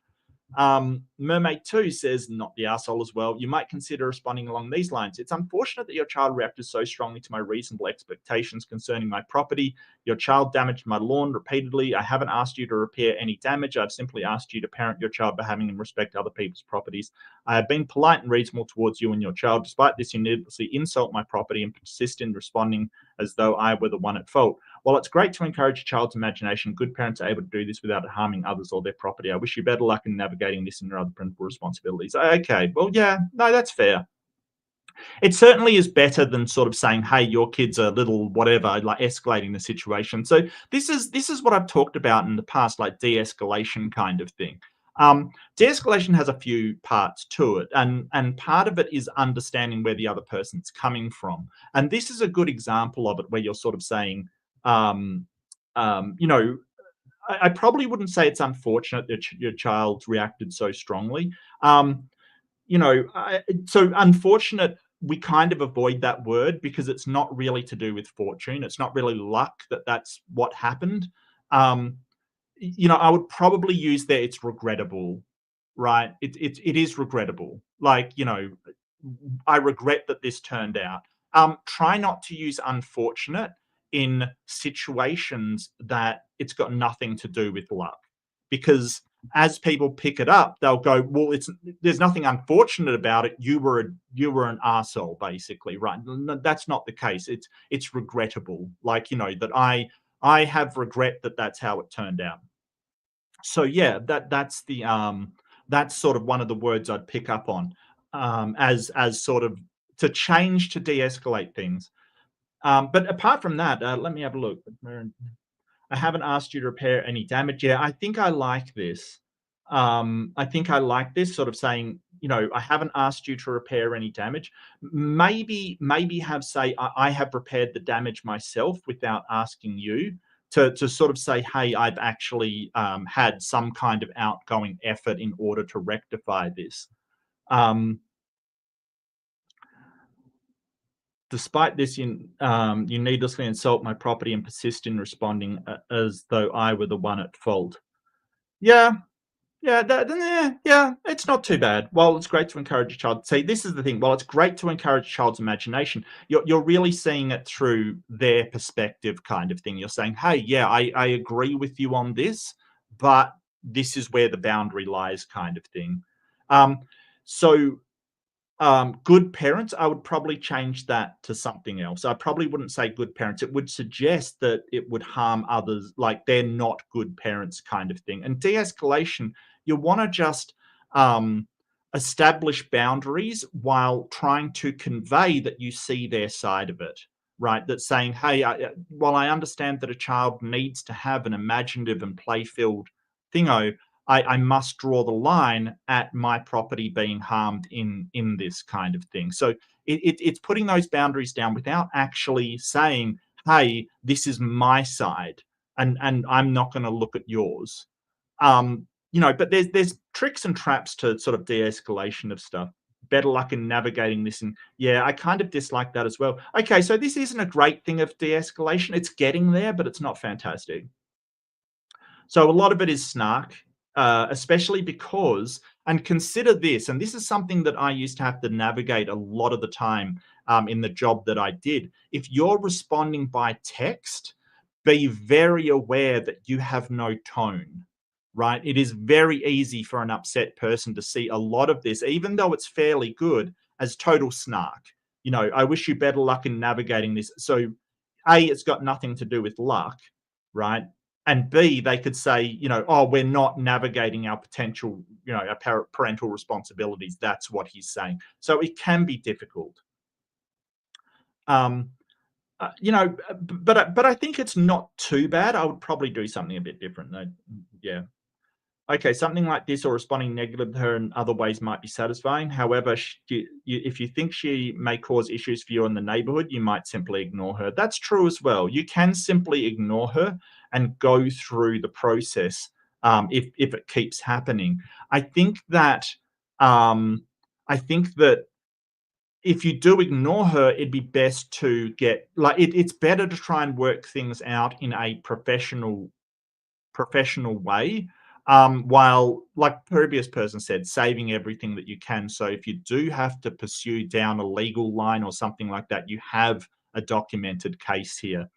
Mermaid 2 says, not the asshole as well. You might consider responding along these lines. It's unfortunate that your child reacted so strongly to my reasonable expectations concerning my property. Your child damaged my lawn repeatedly. I haven't asked you to repair any damage. I've simply asked you to parent your child behaving and respect other people's properties. I have been polite and reasonable towards you and your child. Despite this, you needlessly insult my property and persist in responding as though I were the one at fault. While it's great to encourage a child's imagination, good parents are able to do this without harming others or their property. I wish you better luck in navigating this and your other principal responsibilities. Okay, well, yeah, no, that's fair. It certainly is better than sort of saying, "Hey, your kid's a little whatever," like escalating the situation. So this is what I've talked about in the past, like de-escalation kind of thing. De-escalation has a few parts to it, and part of it is understanding where the other person's coming from. And this is a good example of it, where you're sort of saying, um, you know, I probably wouldn't say it's unfortunate that your child reacted so strongly. Um, so unfortunate, we kind of avoid that word because it's not really to do with fortune. It's not really luck that's what happened. Um, I would probably use there, it's regrettable, right? It is regrettable. Like, I regret that this turned out. try not to use unfortunate in situations that it's got nothing to do with luck, because as people pick it up, they'll go, well, there's nothing unfortunate about it. You were an arsehole, basically, right? No, that's not the case. It's regrettable. Like, that I have regret that that's how it turned out. So yeah, that's sort of one of the words I'd pick up on, as sort of to change, to de-escalate things. But apart from that, let me have a look. I haven't asked you to repair any damage. Yeah, I think I like this. I think I like this sort of saying, I haven't asked you to repair any damage. Maybe have say, I have repaired the damage myself without asking you, to sort of say, hey, I've actually had some kind of outgoing effort in order to rectify this. Despite this, you needlessly insult my property and persist in responding as though I were the one at fault. Yeah, yeah, it's not too bad. Well, it's great to encourage a child. See, this is the thing. While it's great to encourage a child's imagination, you're really seeing it through their perspective, kind of thing. You're saying, hey, yeah, I agree with you on this, but this is where the boundary lies, kind of thing. So good parents, I would probably change that to something else. I probably wouldn't say good parents. It would suggest that it would harm others, like they're not good parents, kind of thing. And de-escalation, you want to just establish boundaries while trying to convey that you see their side of it, right? That's saying, hey, while I understand that a child needs to have an imaginative and play-filled thingo, I must draw the line at my property being harmed in this kind of thing. So it's putting those boundaries down without actually saying, hey, this is my side, and I'm not going to look at yours. But there's tricks and traps to sort of de-escalation of stuff. Better luck in navigating this. And yeah, I kind of dislike that as well. Okay, so this isn't a great thing of de-escalation. It's getting there, but it's not fantastic. So a lot of it is snark, especially because, and consider this, and this is something that I used to have to navigate a lot of the time in the job that I did. If you're responding by text, be very aware that you have no tone, right? It is very easy for an upset person to see a lot of this, even though it's fairly good, as total snark. I wish you better luck in navigating this. So A, it's got nothing to do with luck, right? And B, they could say, oh, we're not navigating our potential, our parental responsibilities. That's what he's saying. So it can be difficult. But I think it's not too bad. I would probably do something a bit different, though. Yeah. Okay, something like this, or responding negatively to her in other ways, might be satisfying. However, if you think she may cause issues for you in the neighborhood, you might simply ignore her. That's true as well. You can simply ignore her and go through the process if it keeps happening. I think that if you do ignore her, it'd be best to get, like, it's better to try and work things out in a professional way, while, like previous person said, saving everything that you can. So if you do have to pursue down a legal line or something like that, you have a documented case here.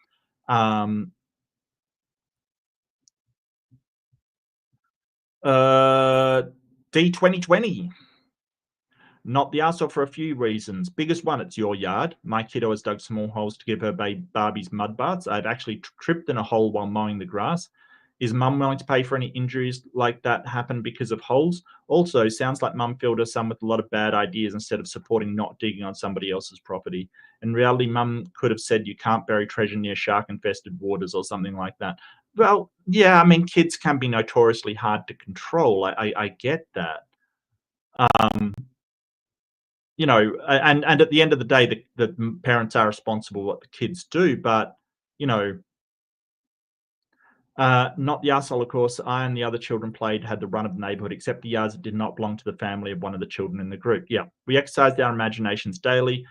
D2020. Not the arsehole for a few reasons. Biggest one, it's your yard. My kiddo has dug small holes to give her Barbie's mud baths. I've actually tripped in a hole while mowing the grass. Is mum willing to pay for any injuries like that happen because of holes? Also, sounds like mum filled her son with a lot of bad ideas instead of supporting not digging on somebody else's property. In reality, mum could have said you can't bury treasure near shark-infested waters or something like that. Well, yeah, I mean, kids can be notoriously hard to control. I get that. And at the end of the day, the parents are responsible for what the kids do, but, not the arsehole, of course. I and the other children had the run of the neighborhood, except the yards that did not belong to the family of one of the children in the group. Yeah, we exercised our imaginations daily.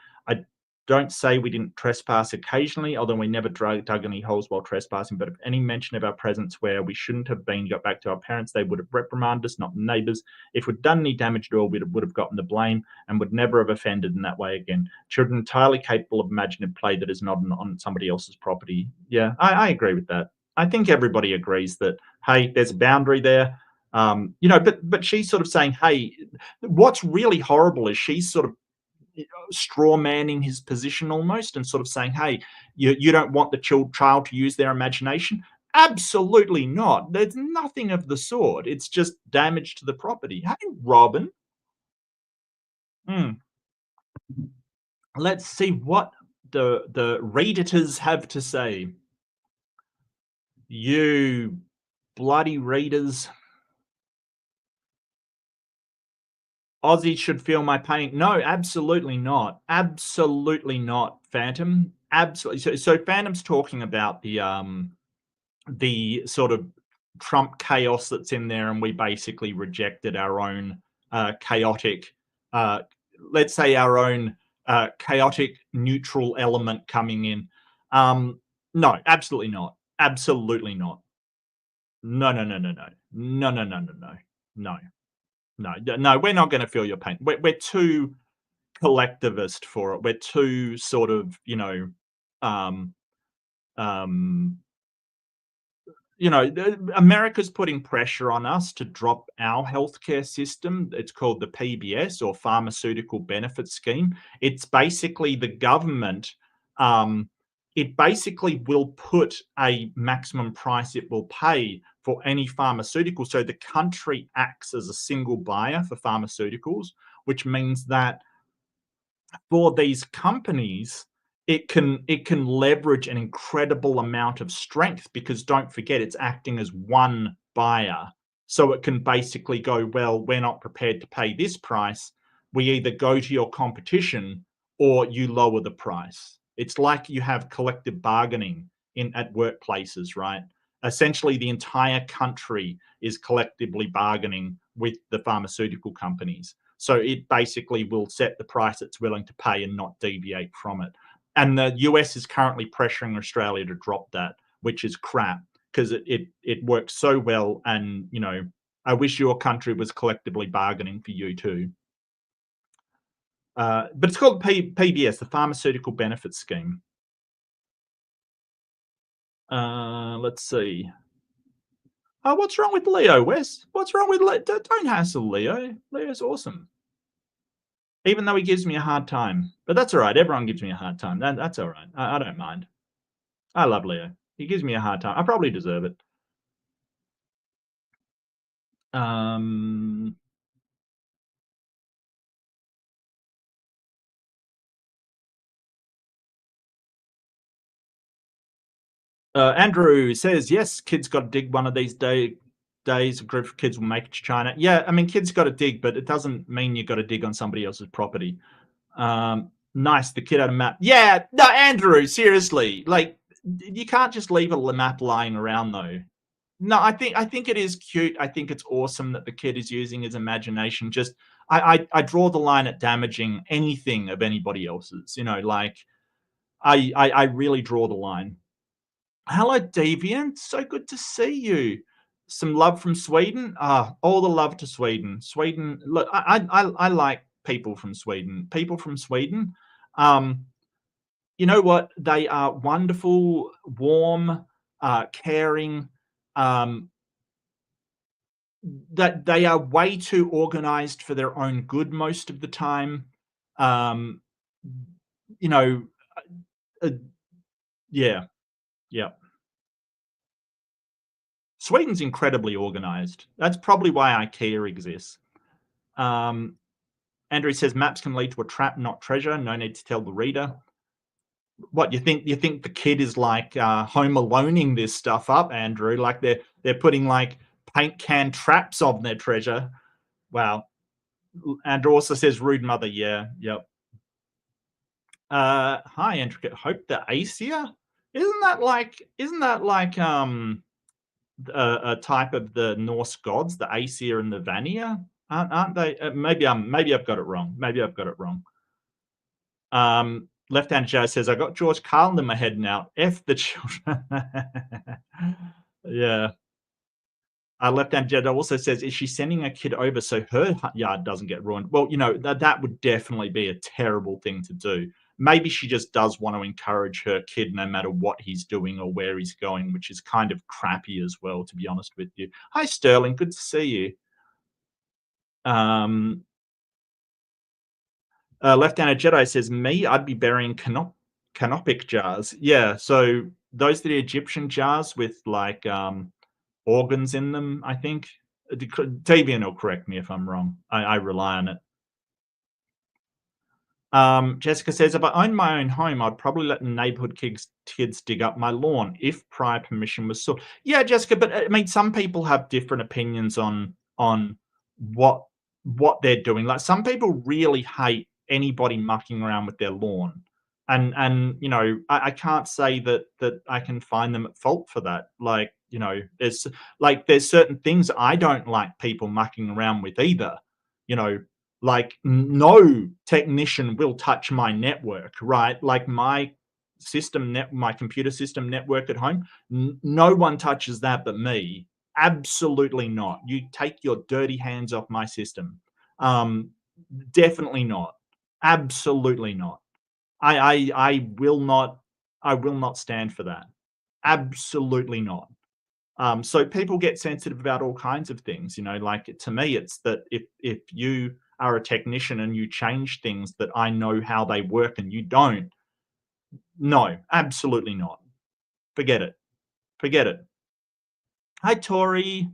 Don't say we didn't trespass occasionally, although we never dug any holes while trespassing. But if any mention of our presence where we shouldn't have been got back to our parents, they would have reprimanded us, not the neighbours. If we'd done any damage at all, we would have gotten the blame and would never have offended in that way again. Children entirely capable of imaginative play that is not on somebody else's property. Yeah, I agree with that. I think everybody agrees that, hey, there's a boundary there. But she's sort of saying, hey, what's really horrible is she's sort of straw manning his position almost and sort of saying, hey, you don't want the child to use their imagination. Absolutely not. There's nothing of the sort. It's just damage to the property. Hey, Robin. Let's see what the Redditors have to say. You bloody readers. Aussie should feel my pain. No, absolutely not. Absolutely not, Phantom. Absolutely. So Phantom's talking about the sort of Trump chaos that's in there, and we basically rejected our own chaotic, let's say our own chaotic neutral element coming in. No, absolutely not. Absolutely not. No, no, no, no, no. No, no, no, no, no. No. No, we're not going to feel your pain. We're too collectivist for it. We're too sort of, um, um, America's putting pressure on us to drop our healthcare system. It's called the PBS, or Pharmaceutical Benefit Scheme. It's basically the government. It basically will put a maximum price it will pay for any pharmaceutical. So the country acts as a single buyer for pharmaceuticals, which means that for these companies, it can leverage an incredible amount of strength, because don't forget, it's acting as one buyer. So it can basically go, well, we're not prepared to pay this price. We either go to your competition or you lower the price. It's like you have collective bargaining at workplaces, right? Essentially, the entire country is collectively bargaining with the pharmaceutical companies. So it basically will set the price it's willing to pay and not deviate from it. And the US is currently pressuring Australia to drop that, which is crap, because it works so well. And, I wish your country was collectively bargaining for you too. But it's called PBS, the Pharmaceutical Benefits Scheme. Let's see. Oh, what's wrong with Leo, Wes? What's wrong with Leo? Don't hassle Leo. Leo's awesome. Even though he gives me a hard time. But that's all right. Everyone gives me a hard time. That's all right. I don't mind. I love Leo. He gives me a hard time. I probably deserve it. Andrew says, yes, kids got to dig one of these days. A group of kids will make it to China. Yeah, I mean, kids got to dig, but it doesn't mean you got to dig on somebody else's property. Nice, the kid had a map. Yeah, no, Andrew, seriously, like, you can't just leave a map lying around, though. No, I think it is cute. I think it's awesome that the kid is using his imagination. Just I draw the line at damaging anything of anybody else's. Like I really draw the line. Hello, Deviant. So good to see you. Some love from Sweden. All the love to Sweden. Sweden. Look, I like people from Sweden. People from Sweden. You know what? They are wonderful, warm, caring. That they are way too organized for their own good most of the time. You know, yeah, yeah. Sweden's incredibly organized. That's probably why IKEA exists. Andrew says maps can lead to a trap, not treasure. No need to tell the reader. What you think? You think the kid is like Home Aloneing this stuff up, Andrew? Like they're putting like paint can traps on their treasure. Wow. Andrew also says rude mother. Yeah, yep. Hi, intricate hope. The Asia, isn't that like a type of the Norse gods, the Aesir and the Vanir? Aren't they? Maybe I've got it wrong. Maybe I've got it wrong. Left-handed Joe says, "I got George Carlin in my head now. F the children." Yeah. Left-handed Jedi also says, "Is she sending a kid over so her yard doesn't get ruined?" Well, that would definitely be a terrible thing to do. Maybe she just does want to encourage her kid no matter what he's doing or where he's going, which is kind of crappy as well, to be honest with you. Hi, Sterling. Good to see you. Um, Left-handed Jedi says, "Me, I'd be burying canopic jars." Yeah, so those are the Egyptian jars with like organs in them, I think. Davian will correct me if I'm wrong. I rely on it. Jessica says, if I owned my own home, I'd probably let the neighborhood kids dig up my lawn if prior permission was sought. Yeah, Jessica, but I mean, some people have different opinions on what what they're doing. Like some people really hate anybody mucking around with their lawn. And I can't say that I can find them at fault for that. Like, there's certain things I don't like people mucking around with either. You know, like no technician will touch my network, right? Like my computer system network at home, no one touches that but me. Absolutely not. You take your dirty hands off my system. um Definitely not. Absolutely not. I will not. I will not stand for that. Absolutely not. So people get sensitive about all kinds of things. Like to me, it's that if you are a technician and you change things that I know how they work and you don't, no, absolutely not. Forget it. Forget it. Hi, Tori.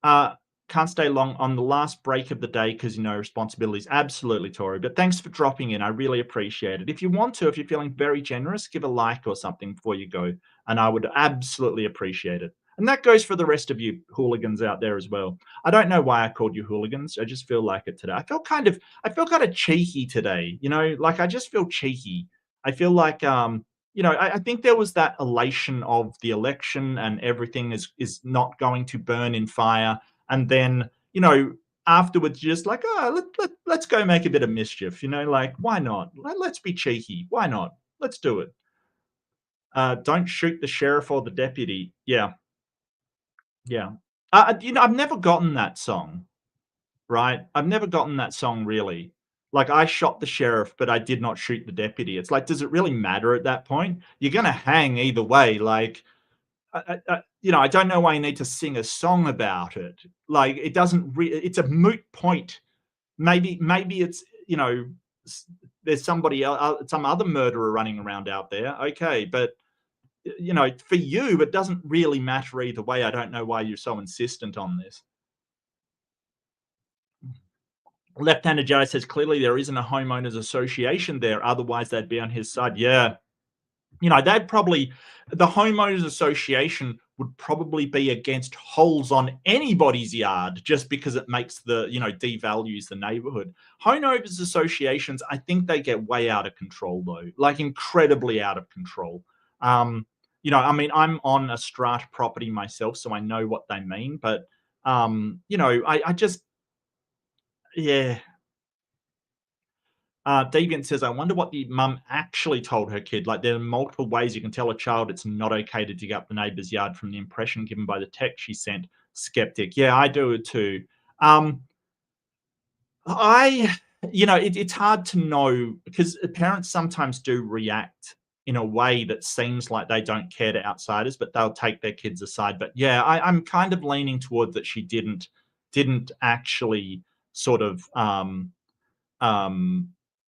Uh, can't stay long on the last break of the day because responsibilities. Absolutely, Tori. But thanks for dropping in. I really appreciate it. If you want to, if you're feeling very generous, give a like or something before you go, and I would absolutely appreciate it. And that goes for the rest of you hooligans out there as well. I don't know why I called you hooligans. I just feel like it today. I feel kind of cheeky today. Like I just feel cheeky. I feel like I think there was that elation of the election and everything is not going to burn in fire. And then, afterwards, just like, oh, let's go make a bit of mischief, like, why not? Let's be cheeky. Why not? Let's do it. Don't shoot the sheriff or the deputy. Yeah. Yeah. I've never gotten that song, right? I've never gotten that song really. Like I shot the sheriff, but I did not shoot the deputy. It's like, does it really matter at that point? You're gonna hang either way. Like, I don't know why you need to sing a song about it. Like, it doesn't. It's a moot point. Maybe it's there's somebody else, some other murderer running around out there. Okay, but for you, it doesn't really matter either way. I don't know why you're so insistent on this. Left-handed Joe says clearly there isn't a homeowners association there. Otherwise, they'd be on his side. Yeah, they'd probably the homeowners association would probably be against holes on anybody's yard just because it makes devalues the neighborhood. Homeowners associations, I think they get way out of control though, like incredibly out of control. I mean, I'm on a strata property myself, so I know what they mean, but I just, yeah. Deviant says, I wonder what the mum actually told her kid. Like, there are multiple ways you can tell a child it's not okay to dig up the neighbor's yard from the impression given by the text she sent. Skeptic. Yeah, I do it too. Um, I, it's hard to know because parents sometimes do react in a way that seems like they don't care to outsiders, but they'll take their kids aside. But yeah, I'm kind of leaning toward that she didn't actually sort of um,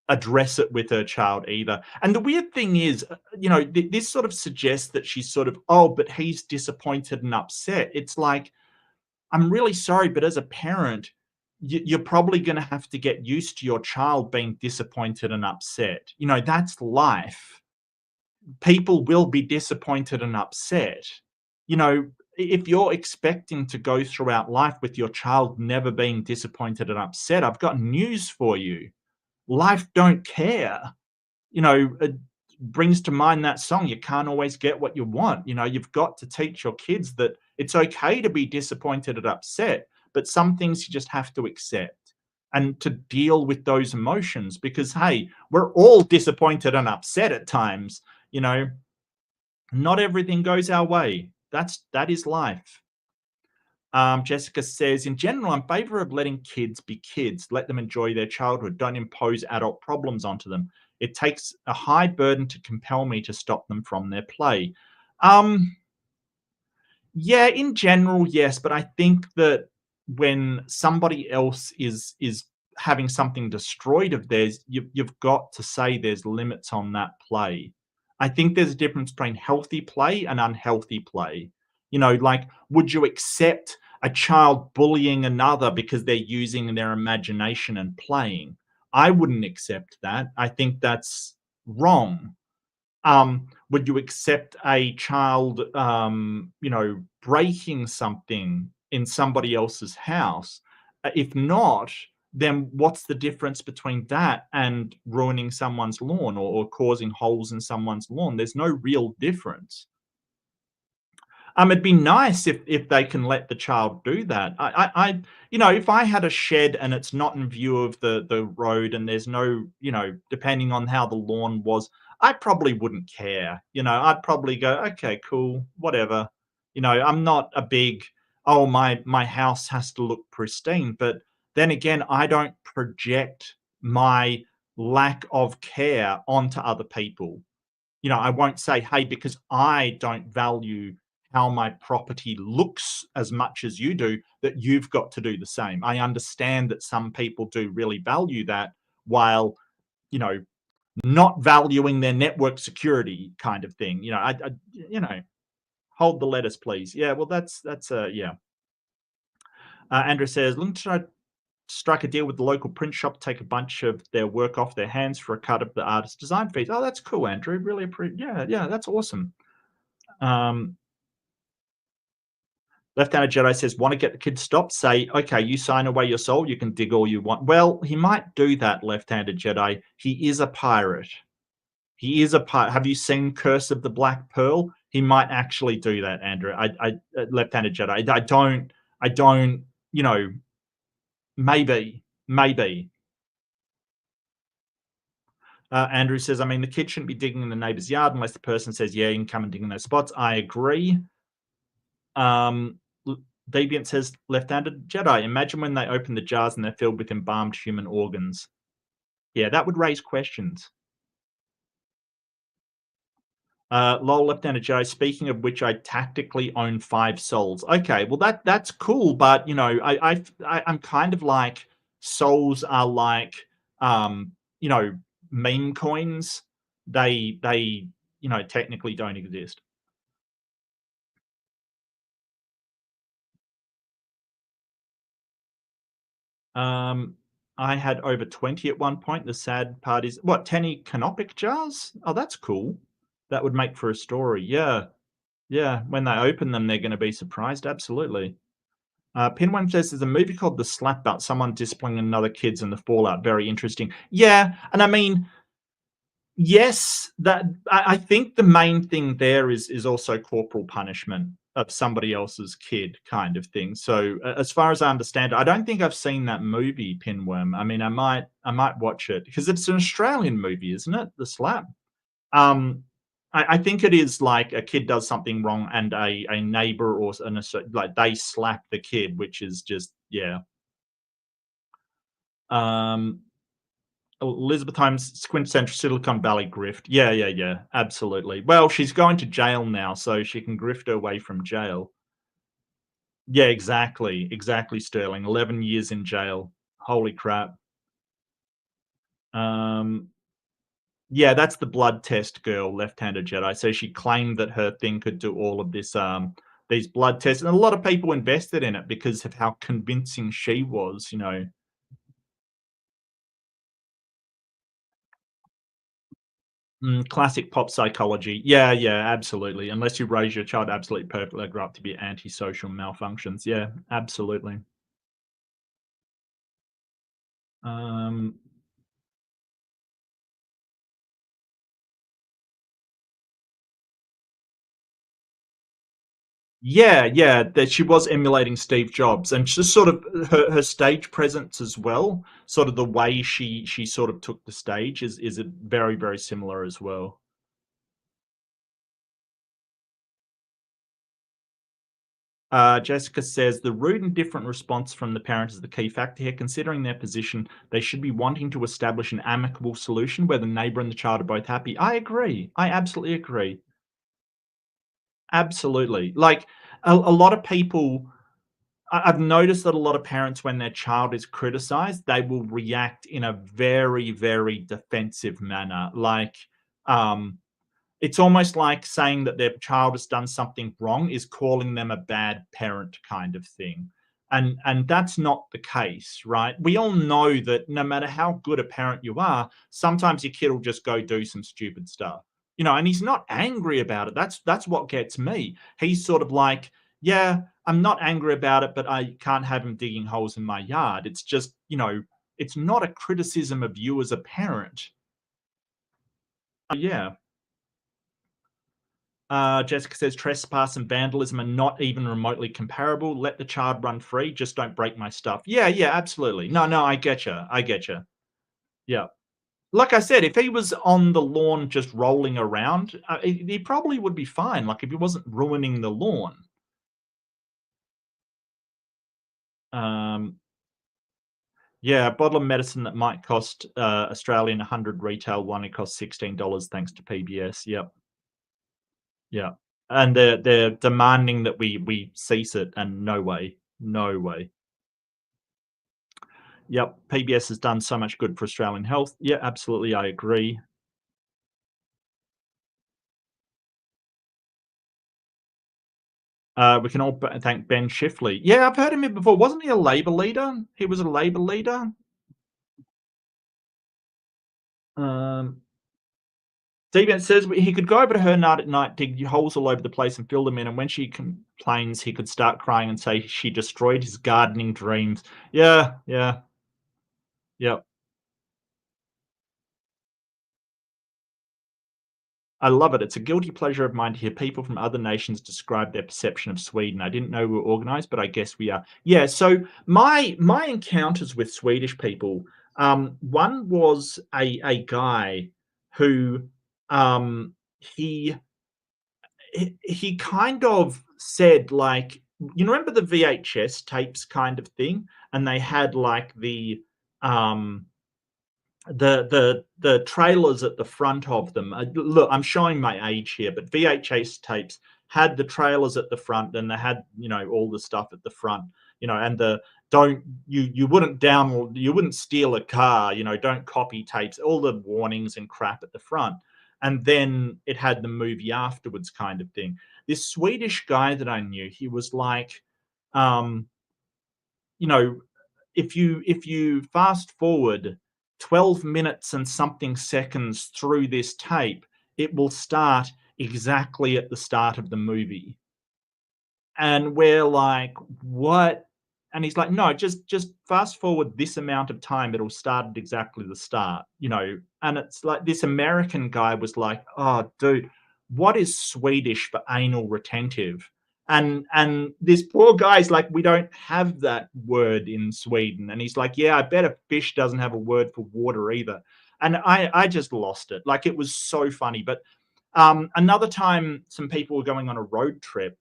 address it with her child either. And the weird thing is, this sort of suggests that she's sort of, oh, but he's disappointed and upset. It's like, I'm really sorry, but as a parent, you're probably going to have to get used to your child being disappointed and upset. That's life. People will be disappointed and upset. If you're expecting to go throughout life with your child never being disappointed and upset, I've got news for you. Life don't care. It brings to mind that song, you can't always get what you want. You've got to teach your kids that it's okay to be disappointed and upset, but some things you just have to accept. and to deal with those emotions, because hey, we're all disappointed and upset at times. You know, not everything goes our way. That is life. Jessica says, in general, I'm in favor of letting kids be kids. Let them enjoy their childhood. Don't impose adult problems onto them. It takes a high burden to compel me to stop them from their play. Um, yeah, in general, yes, but I think that when somebody else is having something destroyed of theirs, you've got to say there's limits on that play. I think there's a difference between healthy play and unhealthy play. You know, like, would you accept a child bullying another because they're using their imagination and playing? I wouldn't accept that. I think that's wrong. Would you accept a child, breaking something in somebody else's house? If not, then what's the difference between that and ruining someone's lawn, or causing holes in someone's lawn? There's no real difference. It'd be nice if they can let the child do that. If I had a shed and it's not in view of the road, and there's no, depending on how the lawn was, I probably wouldn't care. I'd probably go, okay, cool, whatever. I'm not a big, oh, my house has to look pristine. But then again, I don't project my lack of care onto other people. I won't say, hey, because I don't value how my property looks as much as you do, that you've got to do the same. I understand that some people do really value that, while, you know, not valuing their network security kind of thing. Hold the letters, please. Yeah, well, yeah. Andrew says, looking to try to strike a deal with the local print shop, take a bunch of their work off their hands for a cut of the artist's design fees. Oh, that's cool, Andrew. Really appreciate. Yeah, yeah, that's awesome. Um, Left-handed Jedi says, want to get the kid stopped? Say, okay, you sign away your soul. You can dig all you want. Well, he might do that, left-handed Jedi. He is a pirate. He is a pirate. Have you seen Curse of the Black Pearl? He might actually do that, Andrew. Left-handed Jedi. I don't, you know, maybe. Andrew says, I mean, the kid shouldn't be digging in the neighbor's yard unless the person says, yeah, you can come and dig in those spots. I agree. Um, Deviant says, left-handed Jedi. Imagine when they open the jars and they're filled with embalmed human organs. Yeah, that would raise questions. Lol, left-handed Jedi. Speaking of which, I tactically own 5 souls. Okay, well that's cool, but I'm kind of like, souls are like, um, you know, meme coins. They technically don't exist. Um, I had over 20 at one point. The sad part is, what, 10 canopic jars? Oh, that's cool. That would make for a story. Yeah. Yeah. When they open them, they're going to be surprised. Absolutely. Pinwham says there's a movie called The Slap about someone disciplining another kids and the fallout. Very interesting. Yeah. And I mean, yes, that I think the main thing there is also corporal punishment of somebody else's kid, kind of thing. So as far as I understand, I don't think I've seen that movie, Pinworm. I mean, I might watch it because it's an Australian movie, isn't it? The Slap. Um, I think it is like a kid does something wrong and a neighbor or like they slap the kid, which is just, yeah. Um, Elizabeth Holmes, quintessential Silicon Valley grift. Yeah, yeah, yeah, absolutely. Well, she's going to jail now, so she can grift her way from jail. Yeah, exactly, Sterling. 11 years in jail. Holy crap. Um, yeah, that's the blood test girl, left-handed Jedi. So she claimed that her thing could do all of this, these blood tests, and a lot of people invested in it because of how convincing she was. Classic pop psychology. Yeah, yeah, absolutely. Unless you raise your child absolutely perfect, they grow up to be antisocial malfunctions. Yeah, absolutely. Um, Yeah, yeah, that she was emulating Steve Jobs, and just sort of her stage presence as well. Sort of the way she sort of took the stage is very very similar as well. Jessica says the rude and different response from the parent is the key factor here. Considering their position, they should be wanting to establish an amicable solution where the neighbor and the child are both happy. I agree. I absolutely agree. Absolutely. Like a lot of people, I've noticed that a lot of parents, when their child is criticized, they will react in a very, very defensive manner. Like, um, it's almost like saying that their child has done something wrong is calling them a bad parent kind of thing. And that's not the case, right? We all know that no matter how good a parent you are, sometimes your kid will just go do some stupid stuff. And he's not angry about it. That's what gets me. He's sort of like, yeah, I'm not angry about it, but I can't have him digging holes in my yard. It's just, it's not a criticism of you as a parent. Yeah. Jessica says trespass and vandalism are not even remotely comparable. Let the child run free. Just don't break my stuff. Yeah, yeah, absolutely. No, no, I get you. I get you. Yeah. Like I said, if he was on the lawn just rolling around, he probably would be fine. Like if he wasn't ruining the lawn. Um, yeah, a bottle of medicine that might cost Australian 100 retail one, it costs $16 thanks to PBS. Yep. Yeah. And they're demanding that we cease it, and no way. No way. Yep, PBS has done so much good for Australian health. Yeah, absolutely, I agree. We can all thank Ben Shifley. Yeah, I've heard him before. Wasn't he a Labor leader? He was a Labor leader. Um, Deviant says he could go over to her night at night, dig holes all over the place, and fill them in. And when she complains, he could start crying and say she destroyed his gardening dreams. Yeah, yeah, yeah. I love it. It's a guilty pleasure of mine to hear people from other nations describe their perception of Sweden. I didn't know we were organized, but I guess we are. Yeah, so my encounters with Swedish people, one was a guy who he he kind of said like, remember the VHS tapes kind of thing, and they had like um the trailers at the front of them. Look, I'm showing my age here, but VHS tapes had the trailers at the front, and they had all the stuff at the front. And the don't you wouldn't download, you wouldn't steal a car. Don't copy tapes. All the warnings and crap at the front, and then it had the movie afterwards, kind of thing. This Swedish guy that I knew, he was like, um, you know, if you fast forward 12 minutes and something seconds through this tape, it will start exactly at the start of the movie. And we're like, what? And he's like, no, just fast forward this amount of time, it'll start at exactly the start. And it's like this American guy was like, oh dude, what is Swedish for anal retentive? And this poor guy's like, we don't have that word in Sweden. And he's like, yeah, I bet a fish doesn't have a word for water either. And I just lost it. Like, it was so funny. But another time, some people were going on a road trip,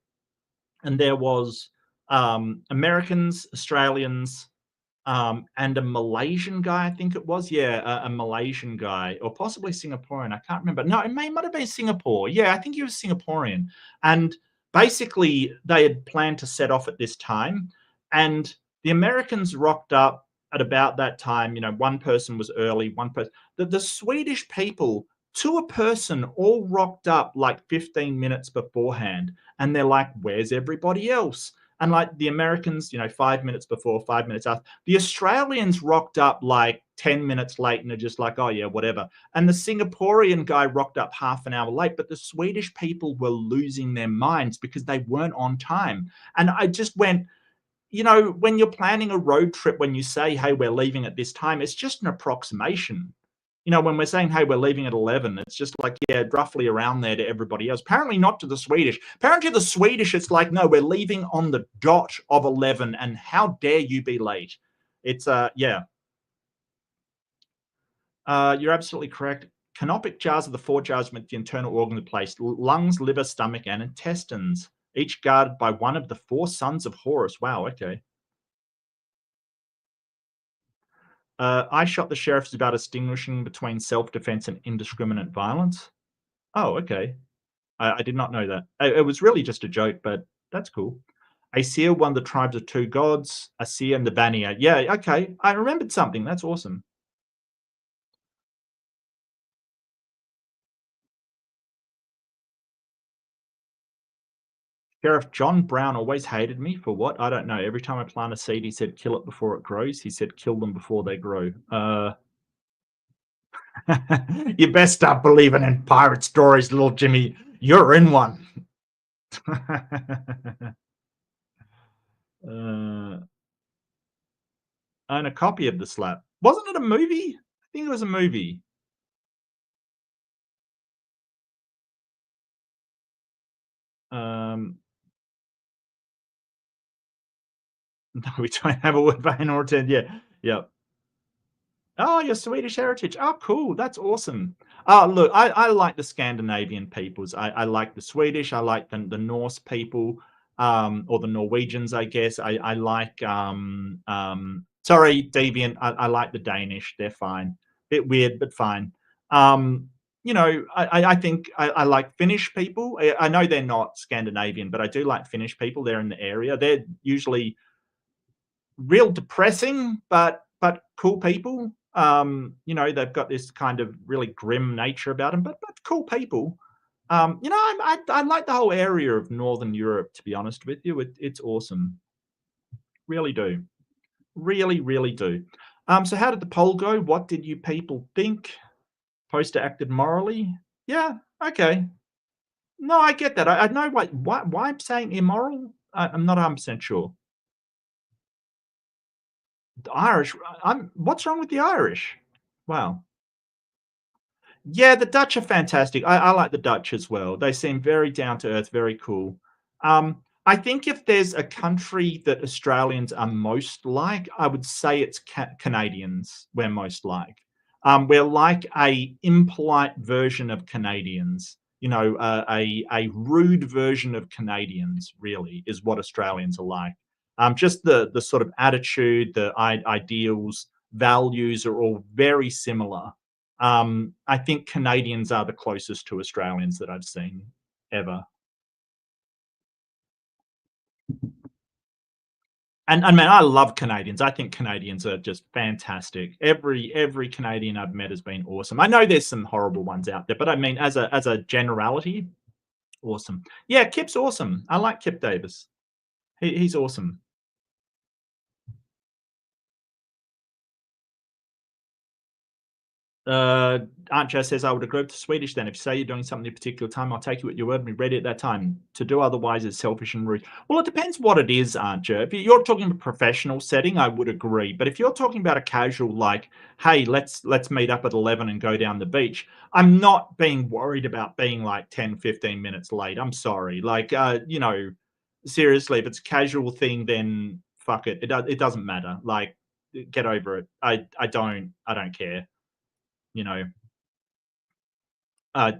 and there was Americans, Australians, and a Malaysian guy, I think it was. Yeah, a Malaysian guy, or possibly Singaporean. I can't remember. No, might have been Singapore. Yeah, I think he was Singaporean. And basically, they had planned to set off at this time, and the Americans rocked up at about that time. One person was early, one person. The Swedish people, to a person, all rocked up like 15 minutes beforehand, and they're like, "Where's everybody else?" And like the Americans, 5 minutes before, 5 minutes after. The Australians rocked up like 10 minutes late, and they're just like, oh, yeah, whatever. And the Singaporean guy rocked up half an hour late, but the Swedish people were losing their minds because they weren't on time. And I just went, when you're planning a road trip, when you say, hey, we're leaving at this time, it's just an approximation. when we're saying, hey, we're leaving at 11, it's just like, yeah, roughly around there to everybody else. Apparently not to the Swedish. Apparently to the Swedish, it's like, no, we're leaving on the dot of 11, and how dare you be late? It's, yeah. You're absolutely correct. Canopic jars are the four jars with the internal organs placed: lungs, liver, stomach, and intestines, each guarded by one of the four sons of Horus. Wow, okay. I shot the sheriff is about distinguishing between self-defense and indiscriminate violence. Oh, okay. I did not know that. It was really just a joke, but that's cool. Aesir won the tribes of two gods, Aesir and the Vanir. Yeah, okay. I remembered something. That's awesome. Sheriff John Brown always hated me for what? I don't know. Every time I plant a seed, he said, kill it before it grows. He said, kill them before they grow. You best stop believing in pirate stories, little Jimmy. You're in one. uh, own a copy of the slap. Wasn't it a movie? I think it was a movie. No, we don't have a wood vein or a tin. Yeah, yeah. Oh, your Swedish heritage. Oh, cool. That's awesome. Oh, look, I like the Scandinavian peoples. I like the Swedish. I like the Norse people, or the Norwegians, I guess. I like, sorry, deviant. I like the Danish. They're fine. Bit weird, but fine. I think I like Finnish people. I know they're not Scandinavian, but I do like Finnish people. They're in the area. They're usually real depressing, but cool people. They've got this kind of really grim nature about them, but cool people. I like the whole area of Northern Europe. To be honest with you, it's awesome. Really do, really, really do. So how did the poll go? What did you people think? Poster acted morally. Yeah, okay. No, I get that. I know why I'm saying immoral. I'm not 100% sure. The Irish. What's wrong with the Irish? Wow. Yeah, the Dutch are fantastic. I like the Dutch as well. They seem very down to earth, very cool. I think if there's a country that Australians are most like, I would say it's Canadians. We're most like. We're like a impolite version of Canadians. A rude version of Canadians. Really, is what Australians are like. Just the sort of attitude, the ideals, values are all very similar. I think Canadians are the closest to Australians that I've seen ever. And man, I love Canadians. I think Canadians are just fantastic. Every Canadian I've met has been awesome. I know there's some horrible ones out there, but I mean, as a generality, awesome. Yeah, Kip's awesome. I like Kip Davis. He's awesome. Aunt Jo says, I would agree with the Swedish then. If you say you're doing something at a particular time, I'll take you at your word and be ready at that time. To do otherwise is selfish and rude. Well, it depends what it is, Aunt Jo. If you're talking about a professional setting, I would agree. But if you're talking about a casual, like, hey, let's meet up at 11 and go down the beach, I'm not being worried about being like 10, 15 minutes late. I'm sorry. Like, seriously, if it's a casual thing, then fuck it. It doesn't matter. Like, get over it. I don't care. You know, uh,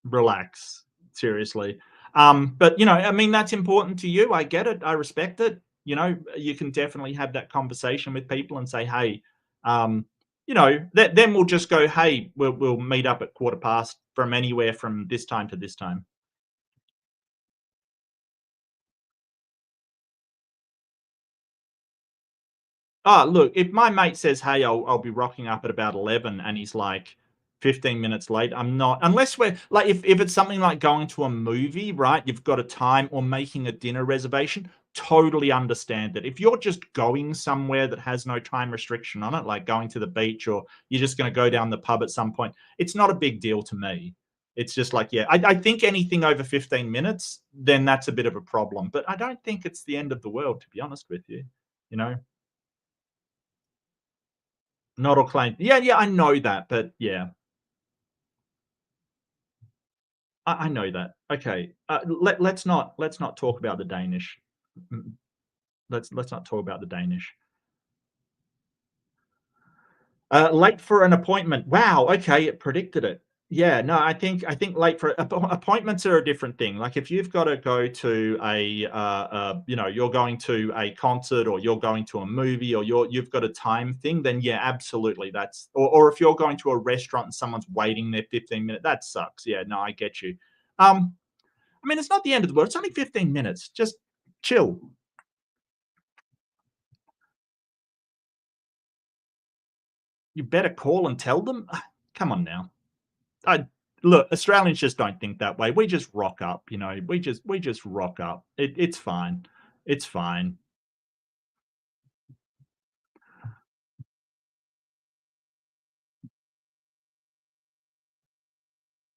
relax. Seriously. But I mean, that's important to you. I get it. I respect it. You can definitely have that conversation with people and say, hey, then we'll just go, hey, we'll meet up at 1:15 from anywhere from this time to this time. Oh, look, if my mate says, "Hey, I'll be rocking up at about 11," and he's like 15 minutes late, I'm not, unless we're like, if it's something like going to a movie, right? You've got a time, or making a dinner reservation, totally understand that. If you're just going somewhere that has no time restriction on it, like going to the beach, or you're just going to go down the pub at some point, it's not a big deal to me. It's just like, yeah, I think anything over 15 minutes, then that's a bit of a problem. But I don't think it's the end of the world, to be honest with you. You know? Not all claim. Yeah, yeah, I know that, but yeah, I know that. Okay, let's not talk about the Danish. Mm, let's not talk about the Danish. Late for an appointment. Wow, okay, it predicted it. Yeah, no, I think late for appointments are a different thing. Like if you've got to go to you're going to a concert or you're going to a movie or you've got a time thing, then yeah, absolutely, that's or if you're going to a restaurant and someone's waiting there 15 minutes, that sucks. Yeah, no, I get you. Um, I mean, it's not the end of the world. It's only 15 minutes. Just chill. You better call and tell them. Come on now. I look, Australians just don't think that way. We just rock up, we just rock up. It's fine. It's fine.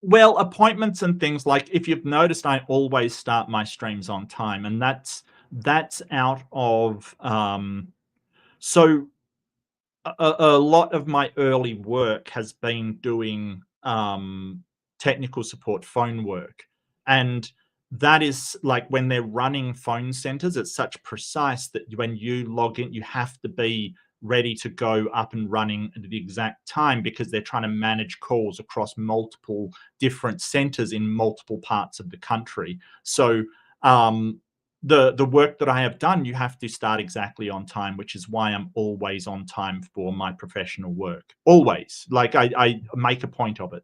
Well, appointments and things like if you've noticed, I always start my streams on time, and that's out of so a lot of my early work has been doing technical support phone work. And that is like when they're running phone centers, it's such precise that when you log in, you have to be ready to go up and running at the exact time because they're trying to manage calls across multiple different centers in multiple parts of the country. So um, the work that I have done, you have to start exactly on time, which is why I'm always on time for my professional work. Always, like I make a point of it.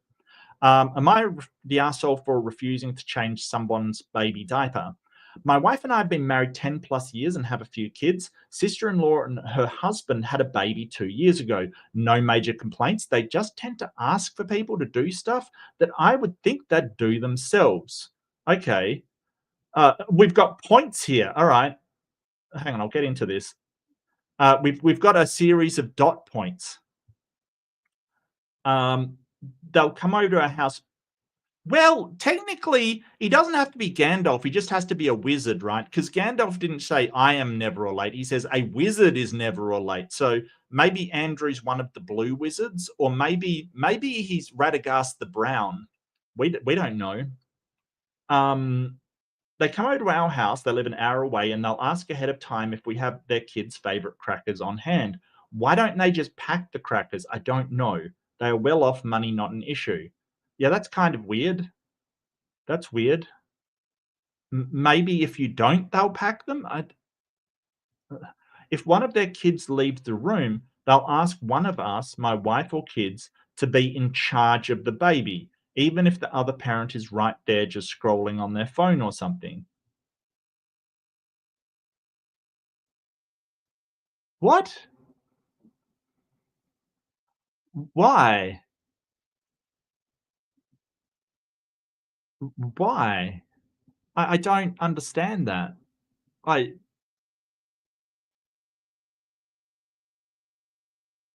Am I the asshole for refusing to change someone's baby diaper? My wife and I have been married 10 plus years and have a few kids. Sister in law and her husband had a baby 2 years ago. No major complaints. They just tend to ask for people to do stuff that I would think they'd do themselves. Okay. We've got points here. All right. Hang on. I'll get into this. We've got a series of dot points. Um, they'll come over to our house. Well, technically, he doesn't have to be Gandalf. He just has to be a wizard, right? Because Gandalf didn't say, I am never or late. He says, a wizard is never or late. So maybe Andrew's one of the blue wizards, or maybe he's Radagast the Brown. We don't know. Um, they come over to our house. They live an hour away, and they'll ask ahead of time if we have their kids' favorite crackers on hand. Why don't they just pack the crackers? I don't know. They are well off, money not an issue. Yeah, that's kind of weird. That's weird. Maybe if you don't, they'll pack them. If one of their kids leaves the room, they'll ask one of us, my wife or kids, to be in charge of the baby, even if the other parent is right there just scrolling on their phone or something. What? Why? Why? I don't understand that. I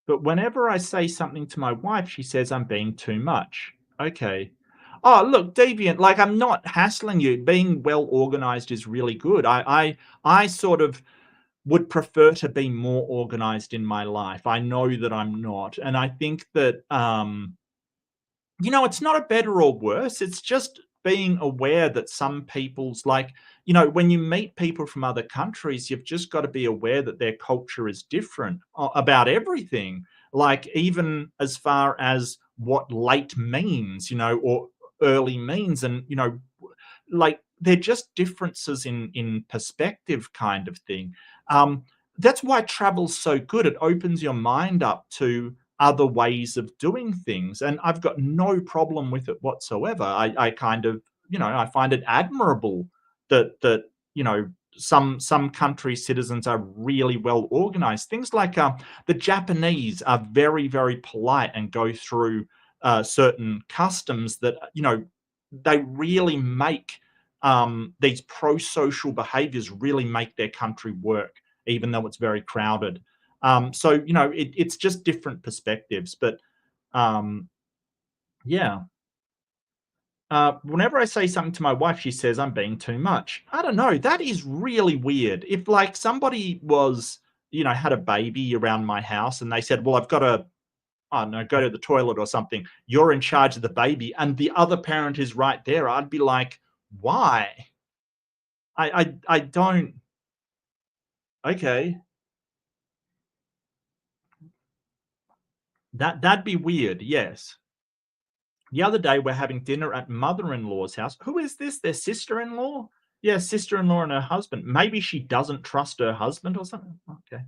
But whenever I say something to my wife, she says I'm being too much. Okay. Oh, look, deviant. Like I'm not hassling you. Being well organized is really good. I sort of would prefer to be more organized in my life. I know that I'm not, and I think that it's not a better or worse. It's just being aware that some people's like, when you meet people from other countries, you've just got to be aware that their culture is different about everything. Like, even as far as what late means, or early means. And, like, they're just differences in perspective kind of thing. Um, that's why travel's so good. It opens your mind up to other ways of doing things, and I've got no problem with it whatsoever. I kind of, I find it admirable that some country citizens are really well organized. Things like the Japanese are very, very polite and go through certain customs that they really make these pro-social behaviors really make their country work, even though it's very crowded. So it's just different perspectives, but um, yeah. Whenever I say something to my wife, she says I'm being too much. I don't know. That is really weird. If like somebody was, had a baby around my house and they said, "Well, I've got to I don't know, go to the toilet or something. You're in charge of the baby, and the other parent is right there. I'd be like, why? I don't. Okay, that'd be weird. Yes. The other day, we're having dinner at mother-in-law's house. Who is this? Their sister-in-law? Yeah, sister-in-law and her husband. Maybe she doesn't trust her husband or something. Okay.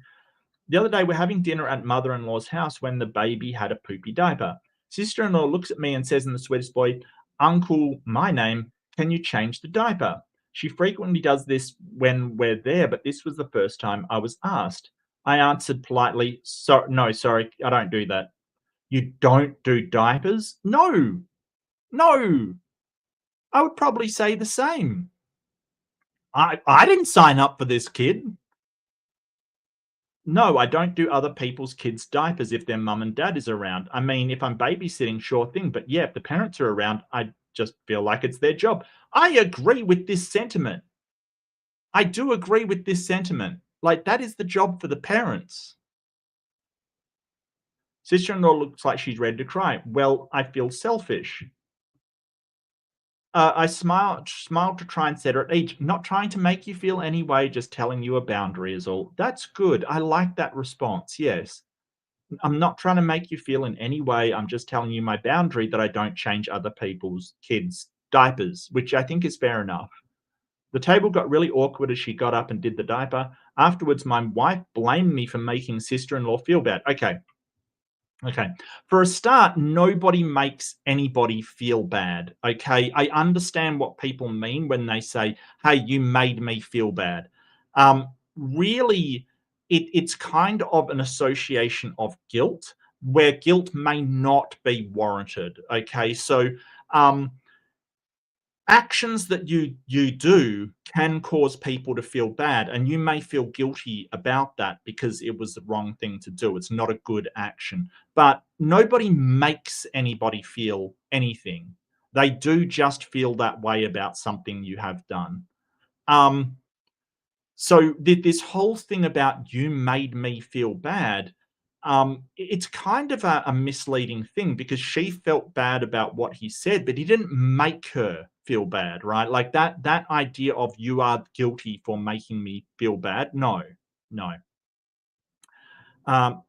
The other day, we're having dinner at mother-in-law's house when the baby had a poopy diaper. Sister-in-law looks at me and says in the sweetest voice, "Uncle, my name, can you change the diaper?" She frequently does this when we're there, but this was the first time I was asked. I answered politely, "So, no, sorry, I don't do that." "You don't do diapers?" No, no. I would probably say the same. I didn't sign up for this kid. No, I don't do other people's kids' diapers if their mum and dad is around. I mean, if I'm babysitting, sure thing. But yeah, if the parents are around, I just feel like it's their job. I agree with this sentiment. I do agree with this sentiment. Like, that is the job for the parents. Sister in law looks like she's ready to cry. Well, I feel selfish. I smiled to try and set her at ease, not trying to make you feel any way, just telling you a boundary is all. That's good. I like that response. Yes. I'm not trying to make you feel in any way. I'm just telling you my boundary that I don't change other people's kids' diapers, which I think is fair enough. The table got really awkward as she got up and did the diaper. Afterwards, my wife blamed me for making sister in law feel bad. Okay. Okay. For a start, nobody makes anybody feel bad. Okay. I understand what people mean when they say, "Hey, you made me feel bad." Really, it's kind of an association of guilt where guilt may not be warranted. Okay. So, um, actions that you do can cause people to feel bad, and you may feel guilty about that because it was the wrong thing to do. It's not a good action, but nobody makes anybody feel anything. They do just feel that way about something you have done. um so this whole thing about "you made me feel bad," it's kind of a misleading thing because she felt bad about what he said, but he didn't make her feel bad, right? Like that idea of "you are guilty for making me feel bad." No, no. Um,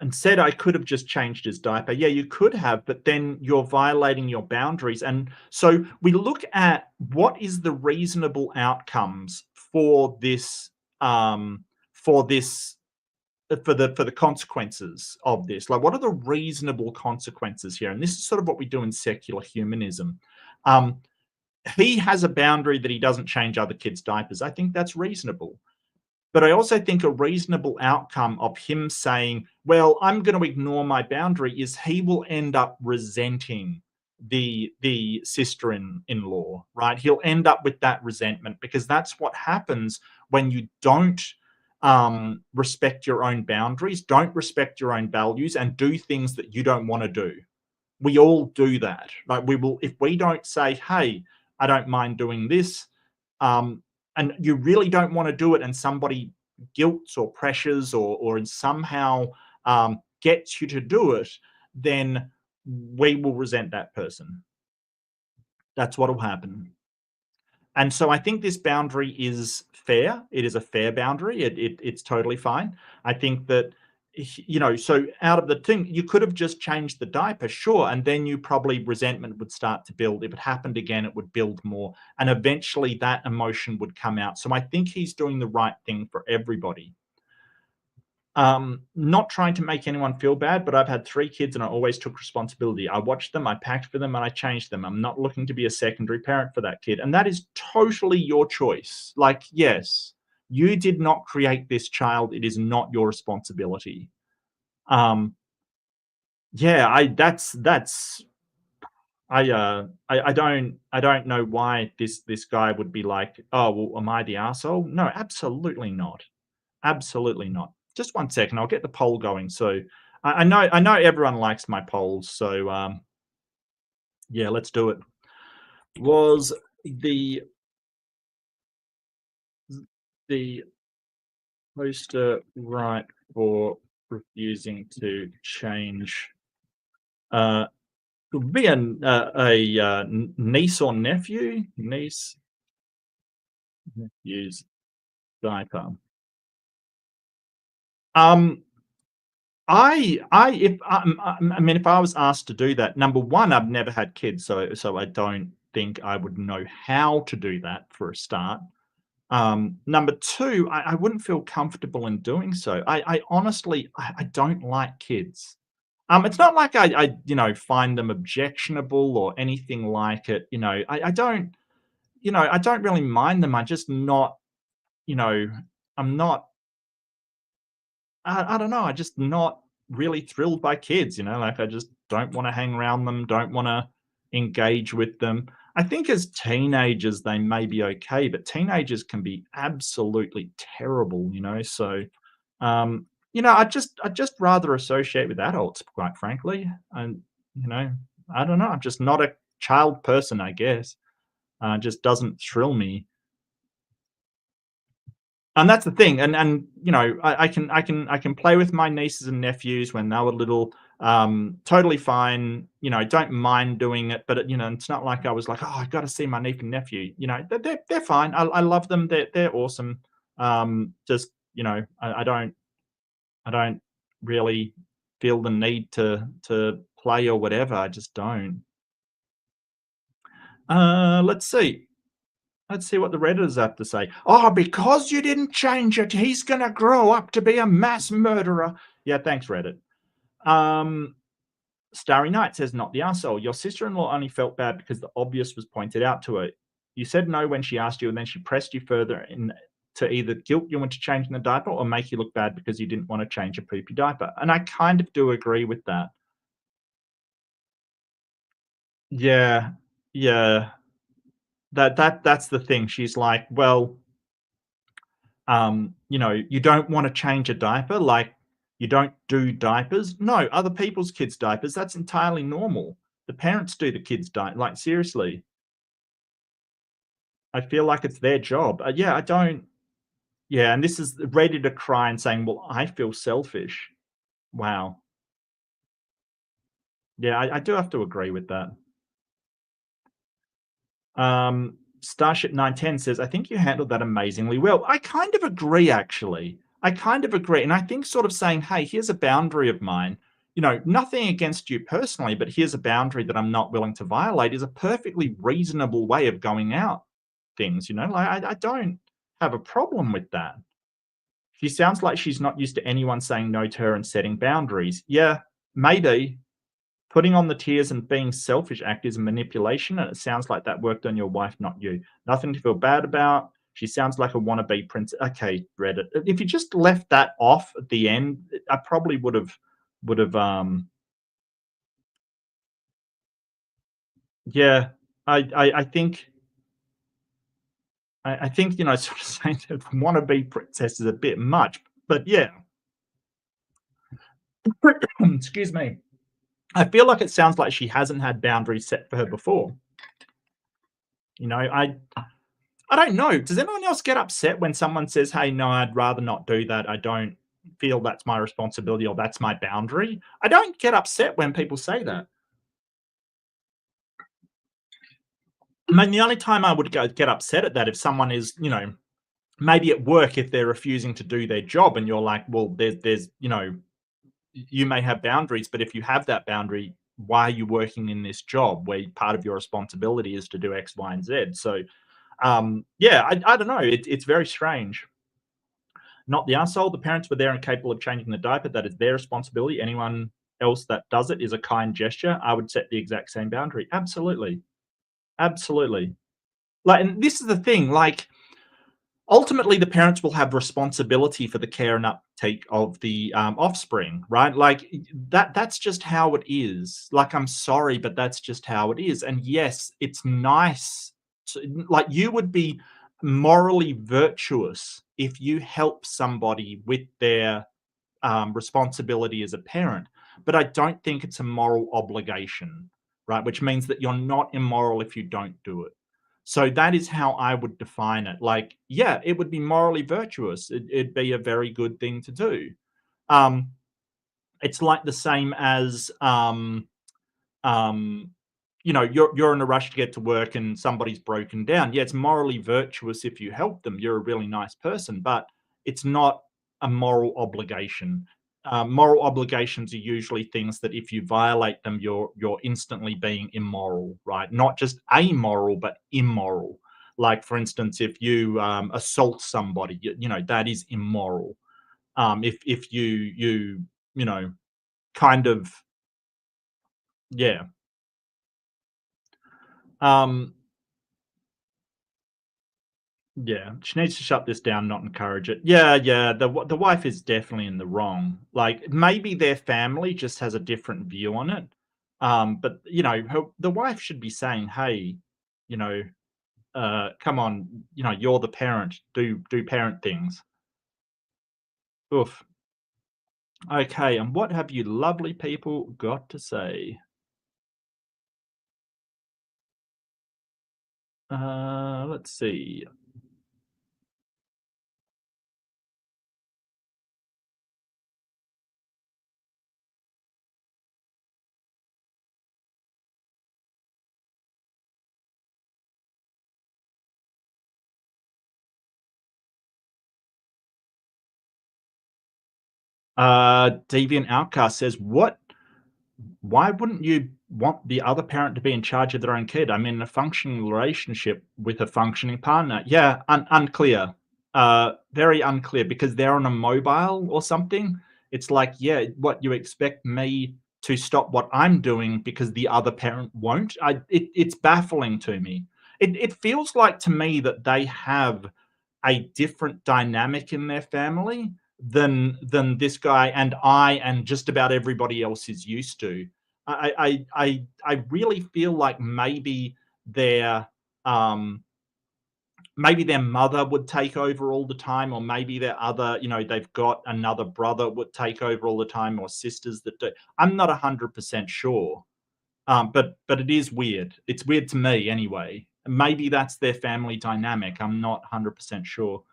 and said I could have just changed his diaper. Yeah, you could have, but then you're violating your boundaries. And so we look at what is the reasonable outcomes for this for this for the consequences of this. Like, what are the reasonable consequences here? And this is sort of what we do in secular humanism. Um, he has a boundary that he doesn't change other kids' diapers. I think that's reasonable. But I also think a reasonable outcome of him saying, "Well, I'm going to ignore my boundary," is he will end up resenting the sister in law, right? He'll end up with that resentment because that's what happens when you don't respect your own boundaries, don't respect your own values, and do things that you don't want to do. We all do that. Like, we will, if we don't say, "Hey, I don't mind doing this," um, and you really don't want to do it, and somebody guilts or pressures or somehow gets you to do it, then we will resent that person. That's what will happen. And so I think this boundary is fair. It is a fair boundary. It's totally fine. I think that, so out of the thing, you could have just changed the diaper, sure, and then you probably resentment would start to build. If it happened again, it would build more, and eventually that emotion would come out. So I think he's doing the right thing for everybody. Not trying to make anyone feel bad, but I've had 3 kids and I always took responsibility. I watched them, I packed for them, and I changed them. I'm not looking to be a secondary parent for that kid. And that is totally your choice. Like, yes, you did not create this child. It is not your responsibility. Um, yeah, that's I don't know why this guy would be like, "Oh, well, am I the asshole?" No, absolutely not. Absolutely not. Just one second, I'll get the poll going. So I know everyone likes my polls. So yeah, let's do it. Was the the poster right for refusing to change. Uh, could be a niece or nephew. Niece, nephew's diaper. Um, I mean, if I was asked to do that, number one, I've never had kids, so I don't think I would know how to do that for a start. Number two, I wouldn't feel comfortable in doing so. I honestly, I don't like kids. It's not like I find them objectionable or anything like it. I don't, I don't really mind them. I just not, you know, I'm not I don't know, I'm just not really thrilled by kids, like I just don't wanna hang around them, don't wanna engage with them. I think as teenagers, they may be okay, but teenagers can be absolutely terrible, so, I'd just rather associate with adults, quite frankly, and, you know, I don't know, I'm just not a child person, I guess. It just doesn't thrill me. And that's the thing, and I can play with my nieces and nephews when they were little, totally fine. Don't mind doing it, but it's not like I was like, oh, I got to see my niece and nephew. They're fine. I love them. They're awesome. Just I don't really feel the need to play or whatever. I just don't. Let's see. Let's see what the Redditors have to say. Oh, because you didn't change it, he's going to grow up to be a mass murderer. Yeah, thanks, Reddit. Um, Starry Night says, not the arsehole. Your sister in law only felt bad because the obvious was pointed out to her. You said no when she asked you, and then she pressed you further to either guilt you into changing the diaper or make you look bad because you didn't want to change a poopy diaper. And I kind of do agree with that. Yeah, yeah. That's the thing. She's like, well, you don't want to change a diaper, like you don't do diapers. No, other people's kids' diapers, that's entirely normal. The parents do the kids' diaper. Like, seriously, I feel like it's their job. Yeah, I don't. Yeah, and this is ready to cry and saying, well, I feel selfish. Wow. Yeah, I do have to agree with that. Starship 910 says, I think you handled that amazingly well. I kind of agree, actually. I kind of agree. And I think sort of saying, hey, here's a boundary of mine. Nothing against you personally, but here's a boundary that I'm not willing to violate is a perfectly reasonable way of going out things. Like I don't have a problem with that. She sounds like she's not used to anyone saying no to her and setting boundaries. Yeah, maybe, putting on the tears and being selfish act is manipulation, and it sounds like that worked on your wife, not you. Nothing to feel bad about. She sounds like a wannabe princess. Okay, Reddit. If you just left that off at the end, I probably would have. Yeah, I think I think sort of saying that wannabe princess is a bit much, but yeah. Excuse me. I feel like it sounds like she hasn't had boundaries set for her before. I don't know. Does anyone else get upset when someone says, "Hey, no, I'd rather not do that. I don't feel that's my responsibility or that's my boundary." I don't get upset when people say that. I mean, the only time I would get upset at that if someone is, maybe at work if they're refusing to do their job and you're like, "Well, there's, you may have boundaries, but if you have that boundary, why are you working in this job where part of your responsibility is to do X, Y, and Z?" So, yeah, I don't know. It's very strange. Not the asshole. The parents were there and capable of changing the diaper. That is their responsibility. Anyone else that does it is a kind gesture. I would set the exact same boundary. Absolutely. Absolutely. Like, and this is the thing, like, ultimately the parents will have responsibility for the care and uptake of the offspring, right? Like that's just how it is. Like, I'm sorry, but that's just how it is. And yes, it's nice like, you would be morally virtuous if you help somebody with their responsibility as a parent, but I don't think it's a moral obligation, right? Which means that you're not immoral if you don't do it. So that is how I would define it. Like, yeah, it would be morally virtuous. It'd be a very good thing to do. Um, It's like the same as um, you're in a rush to get to work and somebody's broken down. Yeah, it's morally virtuous if you help them. You're a really nice person, but it's not a moral obligation. Moral obligations are usually things that if you violate them, you're instantly being immoral, right? Not just amoral, but immoral. Like for instance, if you assault somebody, that is immoral. If you know kind of yeah. Um, Yeah, she needs to shut this down, not encourage it. Yeah, yeah, the wife is definitely in the wrong. Like maybe their family just has a different view on it. But the wife should be saying, "Hey, you know, come on, you're the parent. Do parent things." Oof. Okay, and what have you lovely people got to say? Let's see. Deviant Outcast says, "What why wouldn't you want the other parent to be in charge of their own kid? I'm in a functioning relationship with a functioning partner." Yeah, unclear. Very unclear because they're on a mobile or something. It's like, yeah, what you expect me to stop what I'm doing because the other parent won't? It's baffling to me. It feels like to me that they have a different dynamic in their family than this guy and I and just about everybody else is used to. I really feel like um maybe their mother would take over all the time, or maybe their other, they've got another brother would take over all the time, or sisters that do. I'm not 100% sure. But it is weird. It's weird to me anyway. Maybe that's their family dynamic. I'm not 100% sure.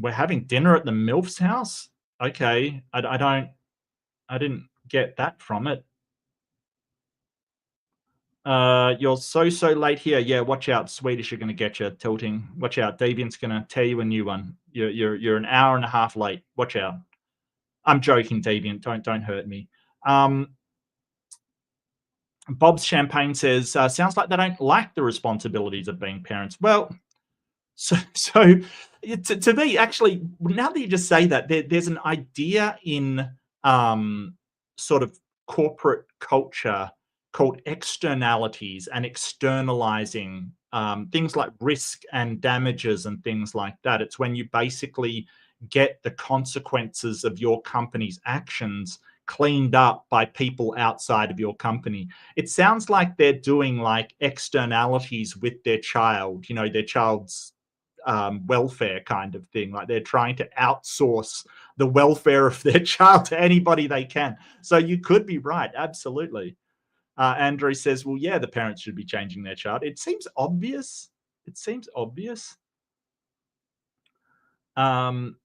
We're having dinner at the MILF's house? Okay. I didn't get that from it. You're so late here. Yeah, watch out. Swedish are gonna get you tilting. Watch out. Deviant's gonna tear you a new one. You're an hour and a half late. Watch out. I'm joking, Deviant. Don't hurt me. Um, Bob's Champagne says, sounds like they don't like the responsibilities of being parents. Well, so to me, actually, now that you just say that, there's an idea in sort of corporate culture called externalities and externalizing things like risk and damages and things like that. It's when you basically get the consequences of your company's actions cleaned up by people outside of your company. It sounds like they're doing like externalities with their child, their child's welfare kind of thing. Like they're trying to outsource the welfare of their child to anybody they can. So you could be right. Absolutely. Andrew says, well, yeah, the parents should be changing their child. It seems obvious. It seems obvious. Um,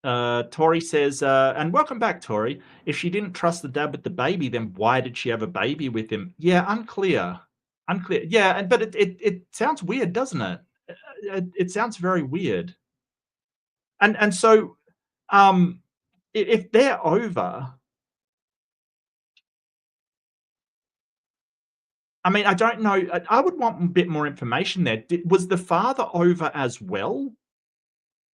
Tori says, and welcome back, Tori. If she didn't trust the dad with the baby, then why did she have a baby with him? Yeah, unclear. Unclear. Yeah, but it sounds weird, doesn't it? It sounds very weird. And so if they're over, I mean, I don't know. I would want a bit more information there. Was the father over as well?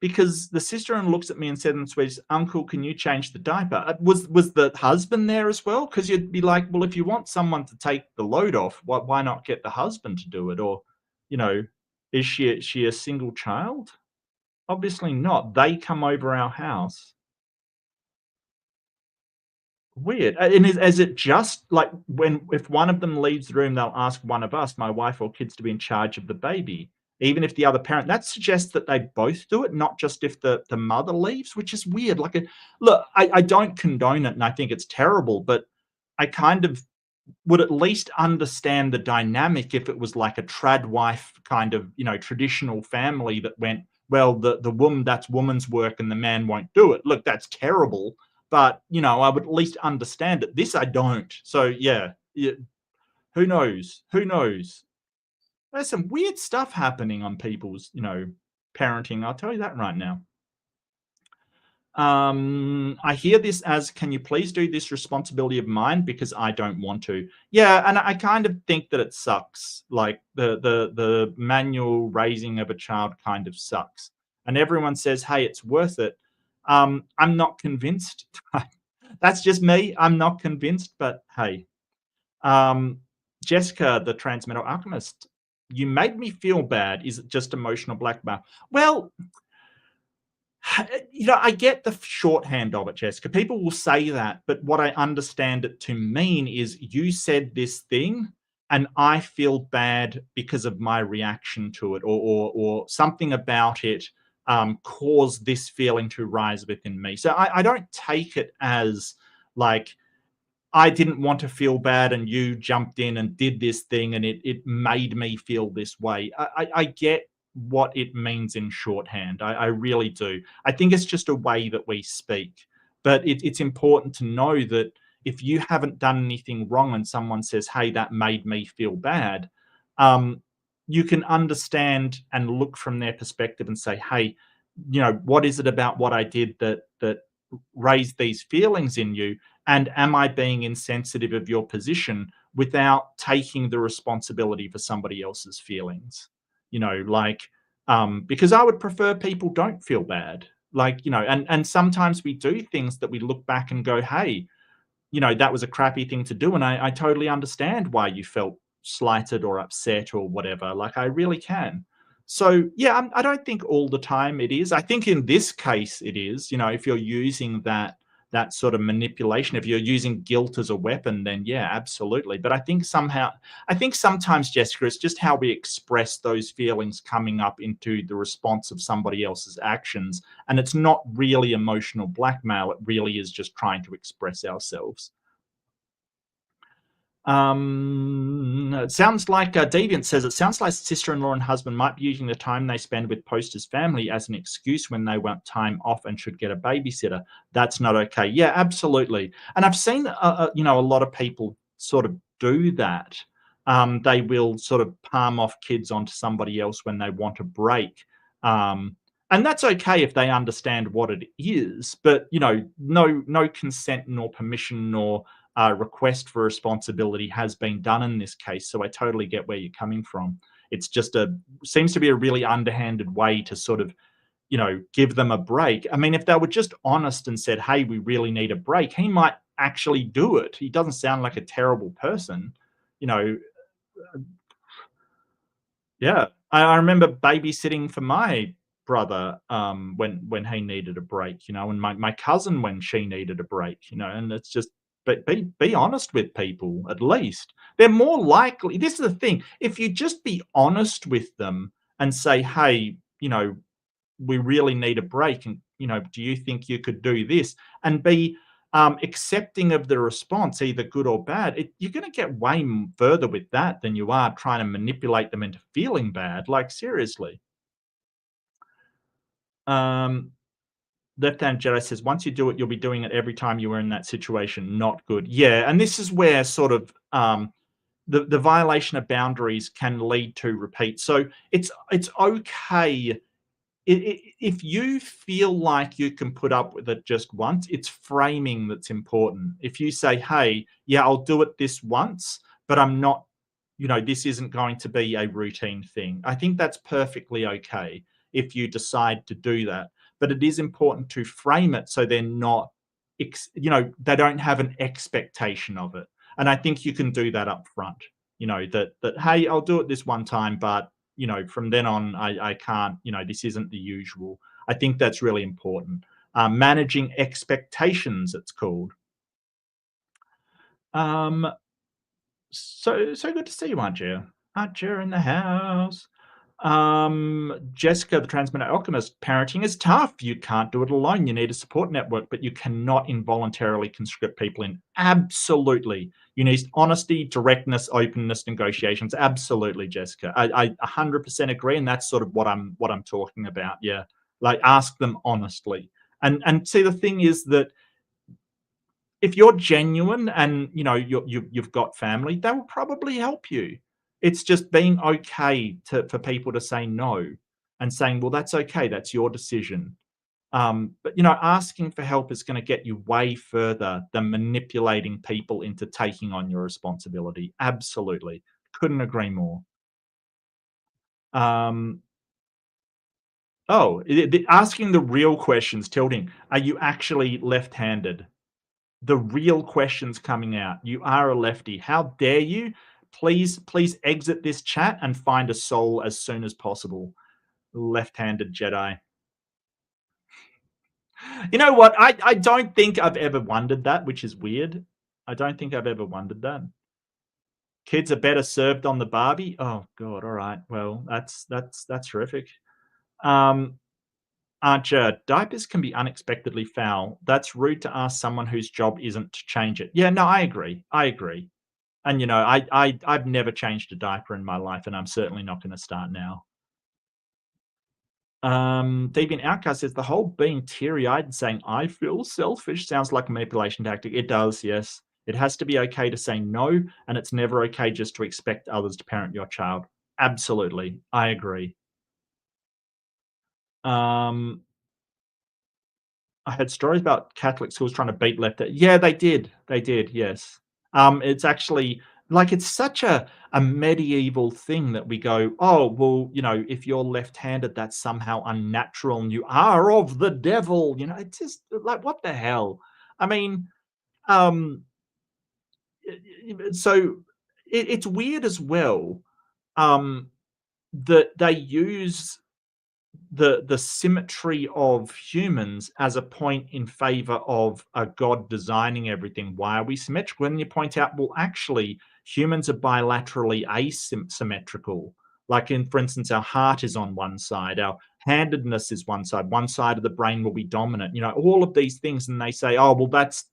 Because the sister-in-law looks at me and said in Swedish, "Uncle, can you change the diaper?" Was the husband there as well? Because you'd be like, well, if you want someone to take the load off, why not get the husband to do it? Or, you know, is she a single child? Obviously not. They come over our house. Weird. And is it just like when if one of them leaves the room, they'll ask one of us, my wife or kids, to be in charge of the baby, even if the other parent. That suggests that they both do it, not just if the mother leaves, which is weird. Look, I don't condone it, and I think it's terrible, but I kind of would at least understand the dynamic if it was like a trad wife kind of, traditional family that went, well, the woman, that's woman's work and the man won't do it. Look, that's terrible, but I would at least understand it. This I don't. So yeah, who knows? Who knows? There's some weird stuff happening on people's, parenting. I'll tell you that right now. I hear this as, can you please do this responsibility of mine because I don't want to. Yeah, and I kind of think that it sucks. Like the manual raising of a child kind of sucks. And everyone says, hey, it's worth it. I'm not convinced. That's just me. I'm not convinced, but hey. Jessica, the Transmetal Alchemist, you made me feel bad. Is it just emotional blackmail? Well, I get the shorthand of it, Jessica. People will say that, but what I understand it to mean is you said this thing and I feel bad because of my reaction to it, or something about it caused this feeling to rise within me. So I don't take it as like, I didn't want to feel bad and you jumped in and did this thing and it made me feel this way. I get what it means in shorthand. I really do. I think it's just a way that we speak. But it's important to know that if you haven't done anything wrong and someone says, hey, that made me feel bad, you can understand and look from their perspective and say, hey, what is it about what I did that raised these feelings in you? And am I being insensitive of your position without taking the responsibility for somebody else's feelings? Because I would prefer people don't feel bad. And sometimes we do things that we look back and go, hey, that was a crappy thing to do. And I totally understand why you felt slighted or upset or whatever. Like, I really can. So, yeah, I don't think all the time it is. I think in this case it is, if you're using that sort of manipulation, if you're using guilt as a weapon, then yeah, absolutely. But I think sometimes, Jessica, it's just how we express those feelings coming up into the response of somebody else's actions. And it's not really emotional blackmail. It really is just trying to express ourselves. It sounds like Deviant says, it sounds like sister-in-law and husband might be using the time they spend with Poster's family as an excuse when they want time off and should get a babysitter. That's not okay. Yeah, absolutely. And I've seen, a lot of people sort of do that. They will sort of palm off kids onto somebody else when they want a break. And that's okay if they understand what it is, but no consent nor permission nor request for responsibility has been done in this case. So I totally get where you're coming from. It's just seems to be a really underhanded way to sort of, give them a break. I mean, if they were just honest and said, hey, we really need a break, he might actually do it. He doesn't sound like a terrible person, Yeah. I remember babysitting for my brother when he needed a break, and my cousin when she needed a break, and it's just, but be honest with people. At least they're more likely. This is the thing. If you just be honest with them and say, hey, we really need a break, and do you think you could do this, and be accepting of the response, either good or bad, you're going to get way further with that than you are trying to manipulate them into feeling bad. Like, seriously. Left Hand Jedi says, once you do it, you'll be doing it every time you were in that situation. Not good. Yeah, and this is where sort of the violation of boundaries can lead to repeat. So it's okay. If you feel like you can put up with it just once, it's framing that's important. If you say, hey, yeah, I'll do it this once, but I'm not, this isn't going to be a routine thing. I think that's perfectly okay if you decide to do that. But it is important to frame it so they're not, they don't have an expectation of it. And I think you can do that up front, that, hey, I'll do it this one time, but from then on, I can't, this isn't the usual. I think that's really important. Managing expectations, it's called. So good to see you, Archer. Archer in the house. Jessica, the Transmitter Alchemist, parenting is tough. You can't do it alone. You need a support network, but you cannot involuntarily conscript people in. Absolutely. You need honesty, directness, openness, negotiations. Absolutely, Jessica. I 100% agree, and that's sort of what I'm talking about. Yeah, like ask them honestly. And see, the thing is that if you're genuine and you've got family, they will probably help you. It's just being okay for people to say no and saying, well, that's okay, that's your decision. But asking for help is going to get you way further than manipulating people into taking on your responsibility. Absolutely. Couldn't agree more. Um, asking the real questions, tilting. Are you actually left-handed? The real questions coming out. You are a lefty. How dare you? Please exit this chat and find a soul as soon as possible. Left-handed Jedi. You know what? I don't think I've ever wondered that, which is weird. I don't think I've ever wondered that. Kids are better served on the Barbie. Oh god. All right. Well, that's horrific. Um, Archer, diapers can be unexpectedly foul. That's rude to ask someone whose job isn't to change it. Yeah, no, I agree. I agree. And I've never changed a diaper in my life, and I'm certainly not going to start now. Deviant Outcast says the whole being teary-eyed and saying "I feel selfish" sounds like a manipulation tactic. It does, yes. It has to be okay to say no, and it's never okay just to expect others to parent your child. Absolutely, I agree. Um, I had stories about Catholic schools trying to beat left. Yeah, they did. They did. Yes. It's actually like it's such a medieval thing that we go, oh well, if you're left-handed, that's somehow unnatural, and you are of the devil. It's just like what the hell. I mean, um, so it's weird as well um, that they use the symmetry of humans as a point in favor of a god designing everything. Why are we symmetrical? When you point out, well, actually, humans are bilaterally asymmetrical. Like for instance, our heart is on one side, our handedness is one side of the brain will be dominant. All of these things, and they say, oh, well, that's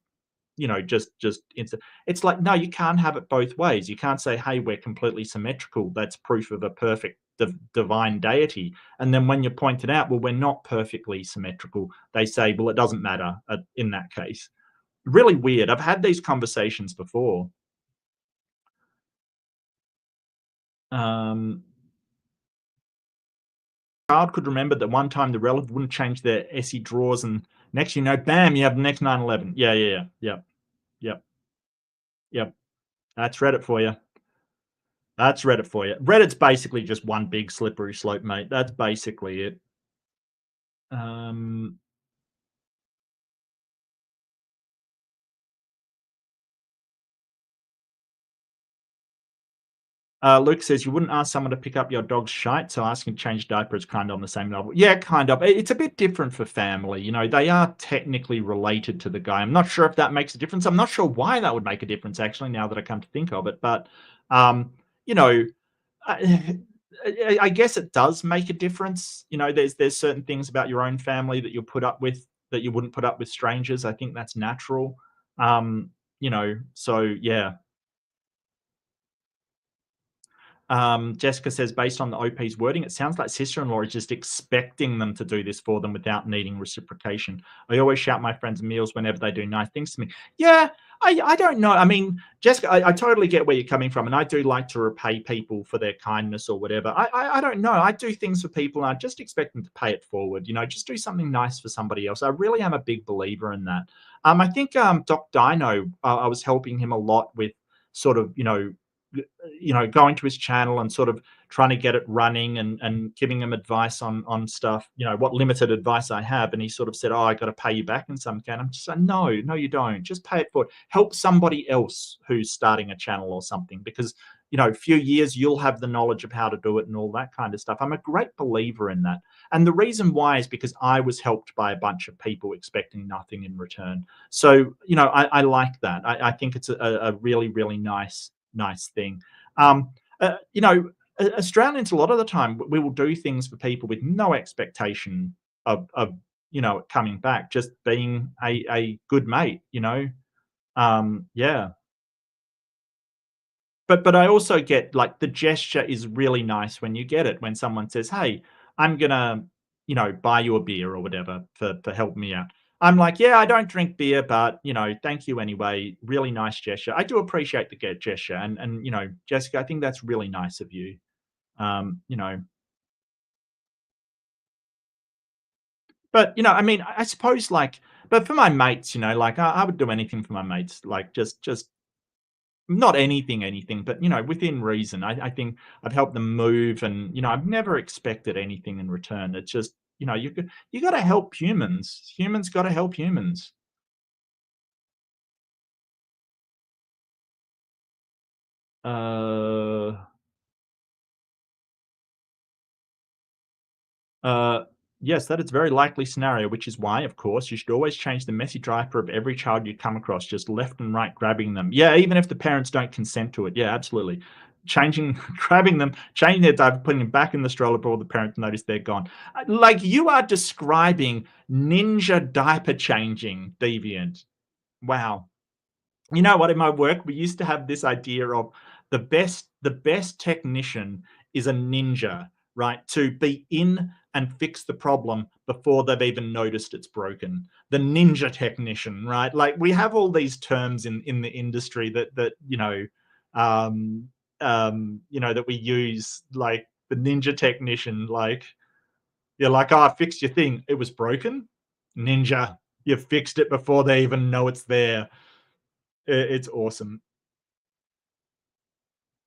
just instant. It's like, no, you can't have it both ways. You can't say, hey, we're completely symmetrical. That's proof of a perfect divine deity. And then when you point it out, well, we're not perfectly symmetrical, they say, well, it doesn't matter in that case. Really weird. I've had these conversations before. Um, Child could remember that one time the relative wouldn't change their SE drawers, and next bam, you have the next 9/11. Yeah. Yep. Yep. Yep. That's Reddit for you. That's Reddit for you. Reddit's basically just one big slippery slope, mate. That's basically it. Um, Luke says you wouldn't ask someone to pick up your dog's shite, so asking to change diaper is kind of on the same level. Yeah, kind of. It's a bit different for family. They are technically related to the guy. I'm not sure if that makes a difference. I'm not sure why that would make a difference, actually, now that I come to think of it. But, you know, I, I guess it does make a difference. There's certain things about your own family that you'll put up with that you wouldn't put up with strangers. I think that's natural. So yeah. Jessica says, based on the OP's wording, it sounds like sister-in-law is just expecting them to do this for them without needing reciprocation. I always shout my friends' meals whenever they do nice things to me. Yeah, I don't know. I mean, Jessica, I totally get where you're coming from, and I do like to repay people for their kindness or whatever. I don't know. I do things for people, and I just expect them to pay it forward. Just do something nice for somebody else. I really am a big believer in that. I think Doc Dino, I was helping him a lot with sort of going to his channel and sort of trying to get it running and giving him advice on stuff, what limited advice I have. And he sort of said, oh, I got to pay you back in some kind. I'm just like, no, you don't. Just pay it forward. Help somebody else who's starting a channel or something, because a few years you'll have the knowledge of how to do it and all that kind of stuff. I'm a great believer in that. And the reason why is because I was helped by a bunch of people expecting nothing in return. So, I like that. I think it's a really, really nice thing. Um, Australians, a lot of the time, we will do things for people with no expectation of coming back, just being a good mate. Yeah. but I also get like the gesture is really nice when you get it. When someone says, "Hey, I'm gonna, buy you a beer or whatever for helping me out." I'm like, "Yeah, I don't drink beer, but thank you anyway. Really nice gesture. I do appreciate the gesture." And Jessica, I think that's really nice of you. Um, you know, but I mean, I suppose like, but for my mates, like I would do anything for my mates, like just not anything, but within reason. I think I've helped them move, and I've never expected anything in return. It's just you got to help humans. Humans got to help humans. Uh, Uh, yes, that is a very likely scenario, which is why, of course, you should always change the messy diaper of every child you come across, just left and right grabbing them. Yeah, even if the parents don't consent to it. Yeah, absolutely. Changing, grabbing them, changing their diaper, putting them back in the stroller before the parents notice they're gone. Like you are describing ninja diaper changing, Deviant. Wow. You know what? In my work, we used to have this idea of the best technician is a ninja, right? To be in and fix the problem before they've even noticed it's broken. The ninja technician, right? Like we have all these terms in the industry um, that we use, like the ninja technician, like you're like, oh, I fixed your thing. It was broken. Ninja, you fixed it before they even know it's there. It's awesome.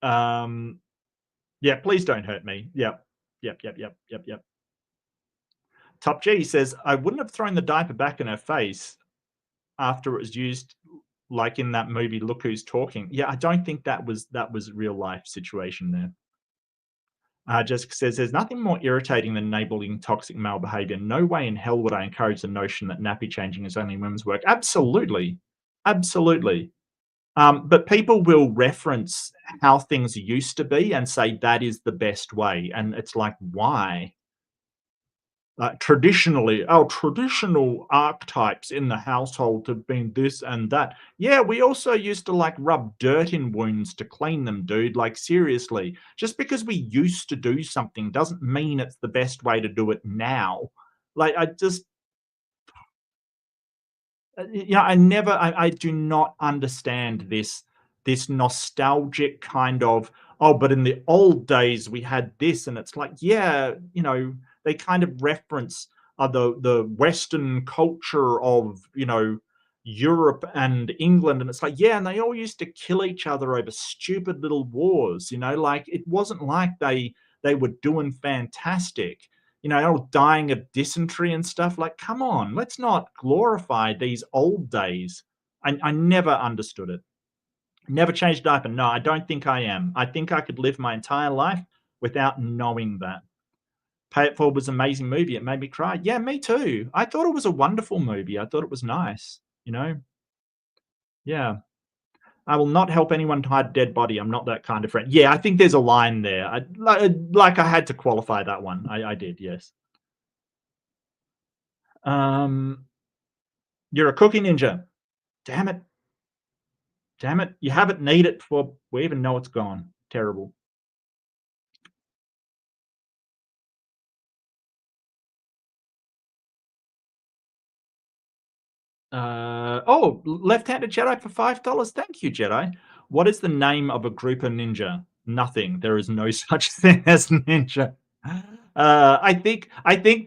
Um, yeah, please don't hurt me. Yep. Yep, yep, yep, yep, yep. Top G says, I wouldn't have thrown the diaper back in her face after it was used like in that movie Look Who's Talking. Yeah, I don't think that was real life situation there. Jessica says, there's nothing more irritating than enabling toxic male behavior. No way in hell would I encourage the notion that nappy changing is only women's work. Absolutely. Absolutely. But people will reference how things used to be and say that is the best way. And it's like, why? Traditionally, our traditional archetypes in the household have been this and that. Yeah, we also used to like rub dirt in wounds to clean them, dude. Like, seriously, just because we used to do something doesn't mean it's the best way to do it now. Like, I do not understand this nostalgic kind of, oh, but in the old days we had this, and it's like, yeah, they kind of reference the Western culture of Europe and England, and it's like, yeah, and they all used to kill each other over stupid little wars, like it wasn't like they were doing fantastic, all dying of dysentery and stuff. Like, come on, let's not glorify these old days. I never understood it. Never changed a diaper. No, I don't think I am. I think I could live my entire life without knowing that. Pay It Forward was an amazing movie. It made me cry. Yeah, me too. I thought it was a wonderful movie. I thought it was nice. Yeah. I will not help anyone to hide a dead body. I'm not that kind of friend. Yeah, I think there's a line there. Like I had to qualify that one. I did, yes. Um, you're a cookie ninja. Damn it. Damn it. You haven't need it before we even know it's gone. Terrible. Left-handed Jedi for $5. Thank you, Jedi. What is the name of a group of ninja? Nothing. There is no such thing as ninja. I think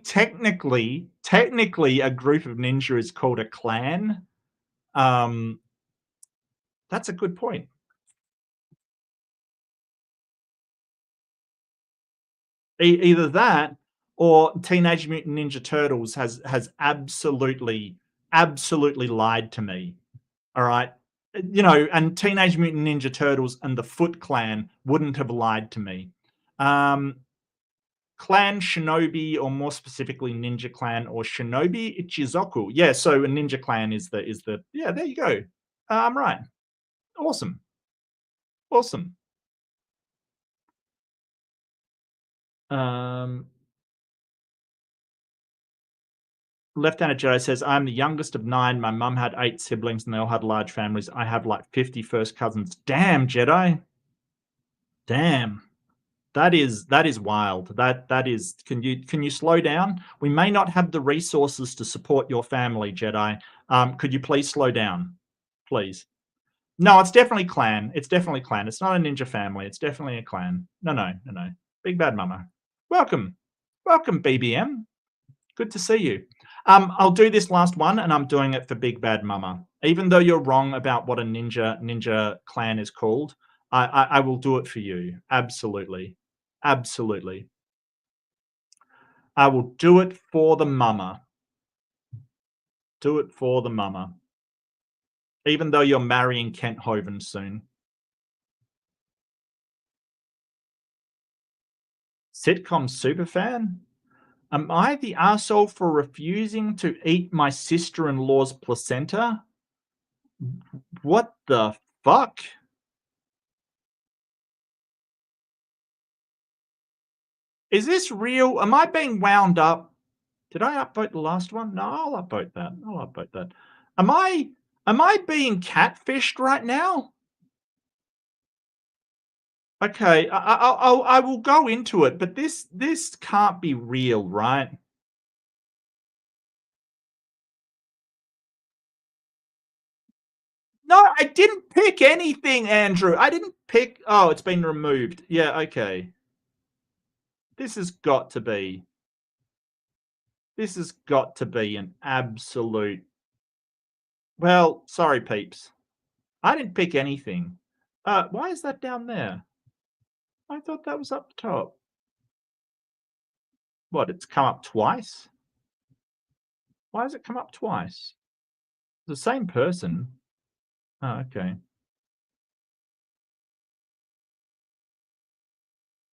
technically a group of ninja is called a clan. Um, that's a good point. Either that or Teenage Mutant Ninja Turtles has absolutely lied to me. All right. And Teenage Mutant Ninja Turtles and the Foot Clan wouldn't have lied to me. Clan Shinobi, or more specifically Ninja Clan or Shinobi Ichizoku. Yeah, so a Ninja Clan is the yeah, there you go. I'm right. Awesome. Awesome. Um Left-handed Joe says, I'm the youngest of 9. My mum had 8 siblings and they all had large families. I have like 50 first cousins. Damn, Jedi. Damn. That is wild. That is. Can you slow down? We may not have the resources to support your family, Jedi. Could you please slow down, please? No, it's definitely clan. It's definitely clan. It's not a ninja family. It's definitely a clan. No, no, no, no. Big bad mama. Welcome, welcome, BBM. Good to see you. I'll do this last one, and I'm doing it for Big Bad Mama. Even though you're wrong about what a ninja clan is called, I will do it for you. Absolutely, absolutely. I will do it for the mama. Do it for the mama. Even though you're marrying Kent Hovind soon. Sitcom superfan? Am I the asshole for refusing to eat my sister-in-law's placenta? What the fuck? Is this real? Am I being wound up? Did I upvote the last one? No, I'll upvote that. I'll upvote that. Am I being catfished right now? Okay, I will go into it, but this can't be real, right? No, I didn't pick anything, Andrew. I didn't pick. Oh, it's been removed. Yeah, okay. This has got to be. This has got to be an absolute. Well, sorry, peeps. I didn't pick anything. Why is that down there? I thought that was up top. What? It's come up twice? Why has it come up twice? The same person. Oh, okay.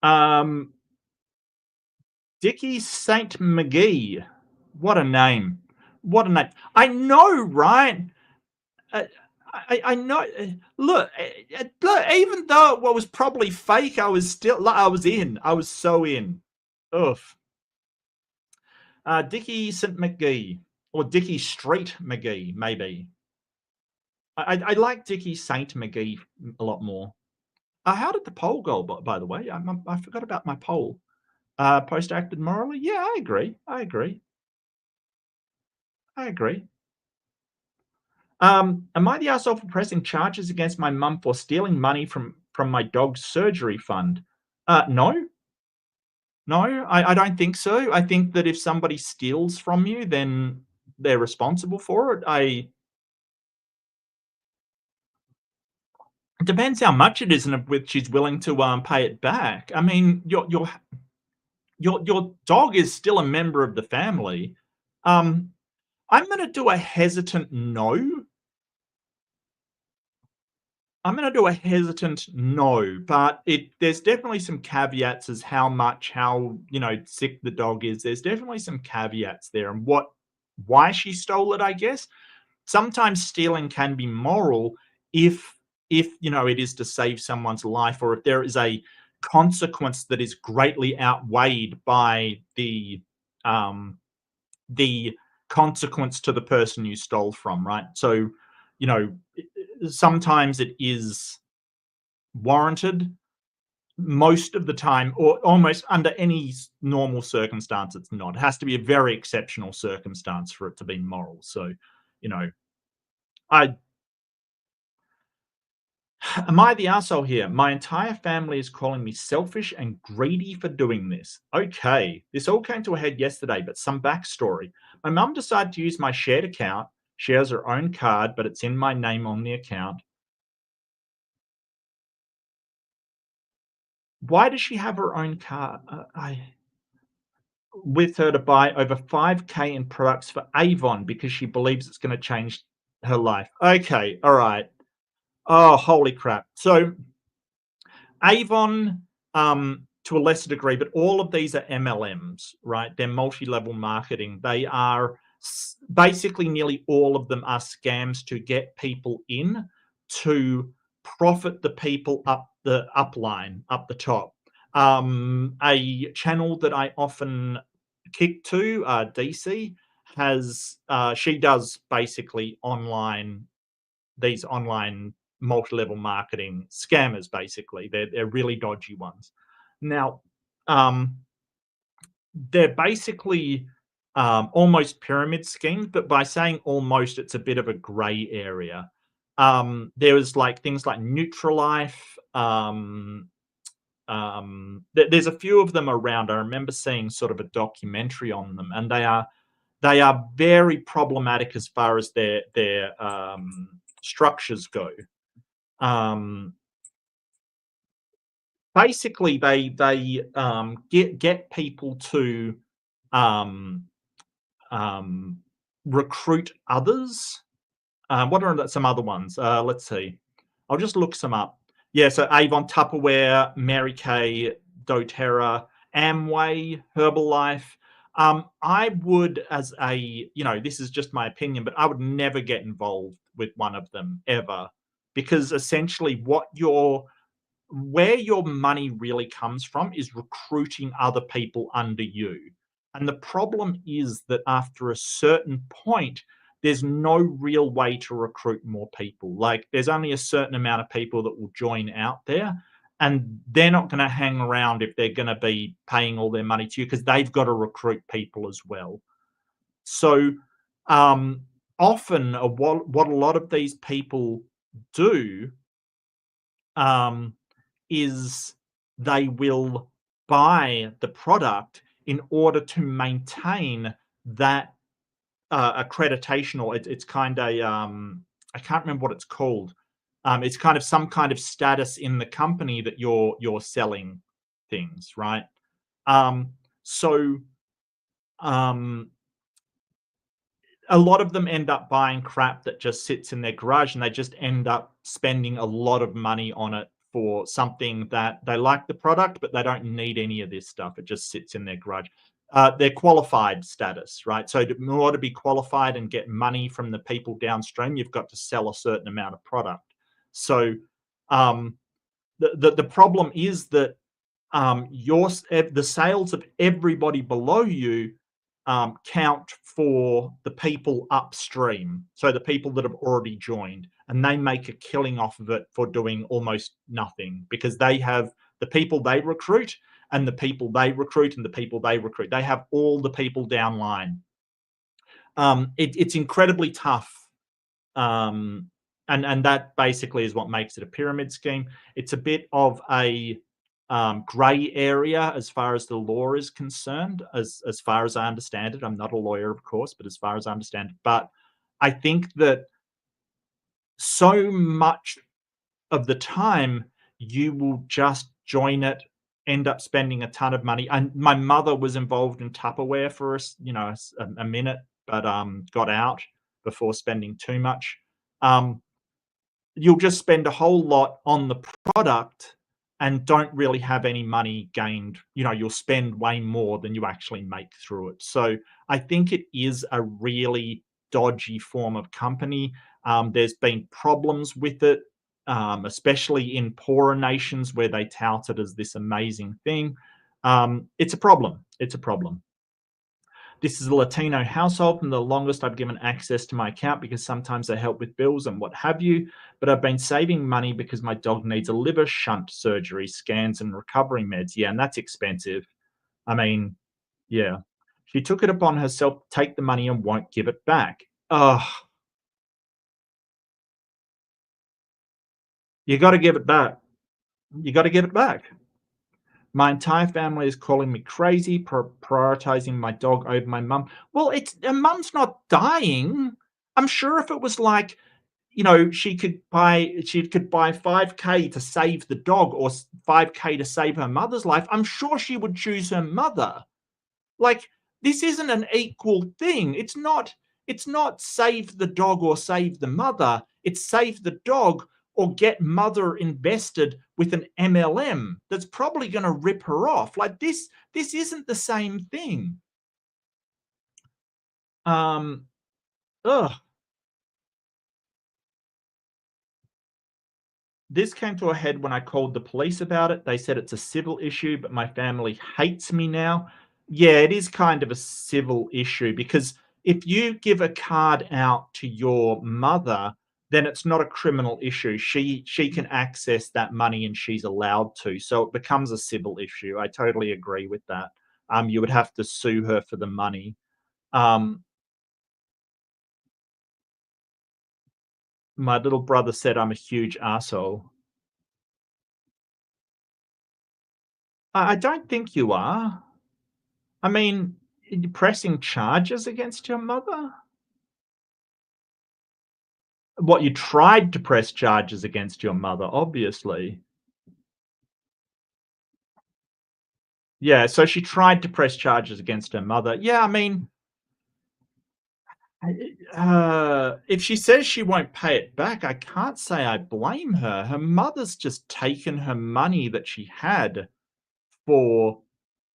Um, Dickie Saint McGee. What a name! What a name! I know, right? Uh, I know. Look. Even though it was probably fake, I was still. I was in. I was so in. Oof. Dickie St McGee or Dickie Street McGee, maybe. I like Dickie Saint McGee a lot more. How did the poll go? By the way, I forgot about my poll. Post acted morally? Yeah, I agree. I agree. I agree. Am I the asshole for pressing charges against my mum for stealing money from my dog's surgery fund? No, no, I don't think so. I think that if somebody steals from you, then they're responsible for it. It depends how much it is and which she's willing to pay it back. I mean, your dog is still a member of the family. Um, I'm going to do a hesitant no. I'm going to do a hesitant no, but there's definitely some caveats as how sick the dog is. There's definitely some caveats there, and why she stole it. I guess sometimes stealing can be moral if it is to save someone's life, or if there is a consequence that is greatly outweighed by the consequence to the person you stole from, right? So, you know, sometimes it is warranted. Most of the time, or almost under any normal circumstance, it's not. It has to be a very exceptional circumstance for it to be moral. So, you know, I am I the asshole here? My entire family is calling me selfish and greedy for doing this. Okay, this all came to a head yesterday, but some backstory. My mum decided to use my shared account. She has her own card, but it's in my name on the account. Why does she have her own card? With her to buy over 5K in products for Avon because she believes it's going to change her life. Okay, all right. Oh, holy crap. So Avon, to a lesser degree, but all of these are MLMs, right? They're multi-level marketing. They are basically nearly all of them are scams to get people in to profit the people up the upline, up the top. A channel that I often kick to, DC, has she does basically these online multi-level marketing scammers. Basically, they're really dodgy ones. Now, um, they're basically almost pyramid schemes, but by saying almost, it's a bit of a gray area. There was like things like Neutralife. There's a few of them around. I remember seeing sort of a documentary on them, and they are very problematic as far as their structures go. Um, Basically, they get people to um, um, recruit others. What are some other ones? Let's see. I'll just look some up. Yeah, so Avon, Tupperware, Mary Kay, doTERRA, Amway, Herbalife. I would, as this is just my opinion, but I would never get involved with one of them ever, because essentially where your money really comes from is recruiting other people under you. And the problem is that after a certain point, there's no real way to recruit more people. Like, there's only a certain amount of people that will join out there, and they're not going to hang around if they're going to be paying all their money to you, because they've got to recruit people as well. So often, what a lot of these people do is they will buy the product in order to maintain that accreditation, or it's kind of I can't remember what it's called. It's kind of some kind of status in the company that you're selling things, right? So a lot of them end up buying crap that just sits in their garage, and they just end up spending a lot of money on it for something that they like the product, but they don't need any of this stuff. It just sits in their garage. They're qualified status, right? So in order to be qualified and get money from the people downstream, you've got to sell a certain amount of product. So the problem is that the sales of everybody below you count for the people upstream, so the people that have already joined, and they make a killing off of it for doing almost nothing, because they have the people they recruit and the people they recruit and the people they recruit. They have all the people downline. It's incredibly tough, and that basically is what makes it a pyramid scheme. It's a bit of a gray area as far as the law is concerned, as far as I understand it. I'm not a lawyer, of course, but as far as I understand it. But I think that so much of the time you will just join it, end up spending a ton of money. And my mother was involved in Tupperware for a minute, but got out before spending too much. You'll just spend a whole lot on the product and don't really have any money gained. You'll spend way more than you actually make through it. So I think it is a really dodgy form of company. There's been problems with it, especially in poorer nations where they tout it as this amazing thing. It's a problem. It's a problem. This is a Latino household, and the longest I've given access to my account because sometimes they help with bills and what have you. But I've been saving money because my dog needs a liver shunt surgery, scans, and recovery meds. Yeah, and that's expensive. I mean, yeah. She took it upon herself to take the money and won't give it back. Oh, you got to give it back. You got to give it back. My entire family is calling me crazy, prioritizing my dog over my mum. Well, mum's not dying. I'm sure if it was like, she could buy 5K to save the dog, or 5K to save her mother's life, I'm sure she would choose her mother. Like, this isn't an equal thing. It's not save the dog or save the mother. It's save the dog or get mother invested with an MLM that's probably going to rip her off. Like, this isn't the same thing. This came to a head when I called the police about it. They said it's a civil issue, but my family hates me now. Yeah, it is kind of a civil issue, because if you give a card out to your mother, then it's not a criminal issue. She can access that money and she's allowed to. So it becomes a civil issue. I totally agree with that. You would have to sue her for the money. Um, my little brother said I'm a huge asshole. I don't think you are. I mean, you pressing charges against your mother? What, you tried to press charges against your mother, obviously. Yeah, so she tried to press charges against her mother. Yeah, I mean, if she says she won't pay it back, I can't say I blame her. Her mother's just taken her money that she had for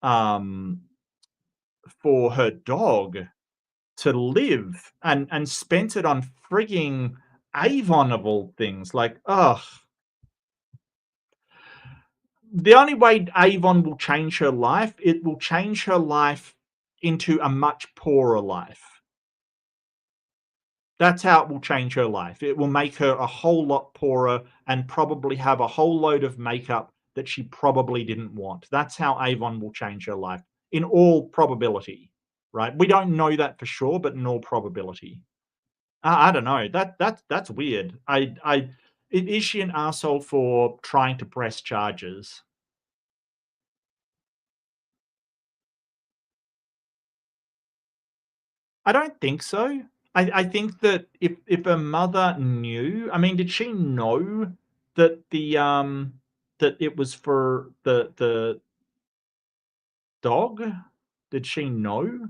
um for her dog to live and spent it on frigging Avon of all things. Like, ugh. The only way Avon will change her life, it will change her life into a much poorer life. That's how it will change her life. It will make her a whole lot poorer and probably have a whole load of makeup that she probably didn't want. That's how Avon will change her life in all probability, right? We don't know that for sure, but in all probability. I don't know. That's weird. Is she an asshole for trying to press charges? I don't think so. I think that if her mother knew, I mean, did she know that that it was for the dog? Did she know?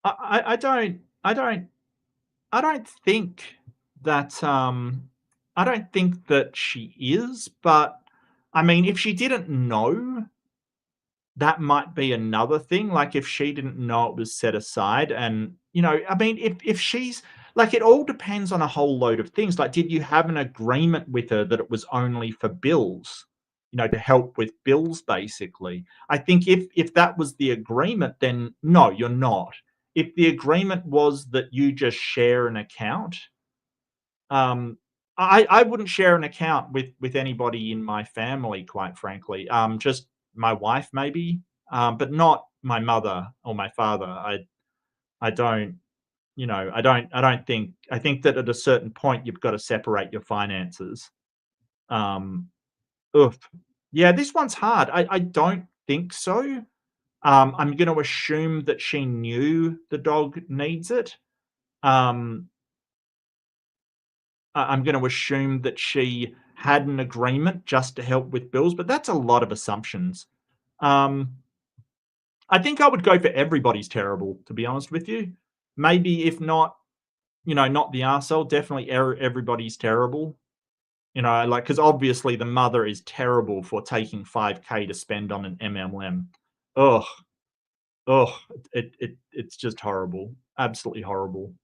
I don't think that I don't think that she is, but I mean, if she didn't know, that might be another thing. Like if she didn't know it was set aside, and I mean, if she's like, it all depends on a whole load of things. Like, did you have an agreement with her that it was only for bills? To help with bills, basically. I think if that was the agreement, then no, you're not. If the agreement was that you just share an account, um, I wouldn't share an account with anybody in my family, quite frankly. Just my wife, maybe, but not my mother or my father. I don't, I don't think. I think that at a certain point you've got to separate your finances. Um, Oof. Yeah, this one's hard. I don't think so. I'm going to assume that she knew the dog needs it. Um, I'm going to assume that she had an agreement just to help with bills, but that's a lot of assumptions. Um, I think I would go for everybody's terrible, to be honest with you. Maybe if not, not the arsehole, definitely everybody's terrible. Like, because obviously the mother is terrible for taking 5K to spend on an MLM. Ugh, ugh, it's just horrible, absolutely horrible.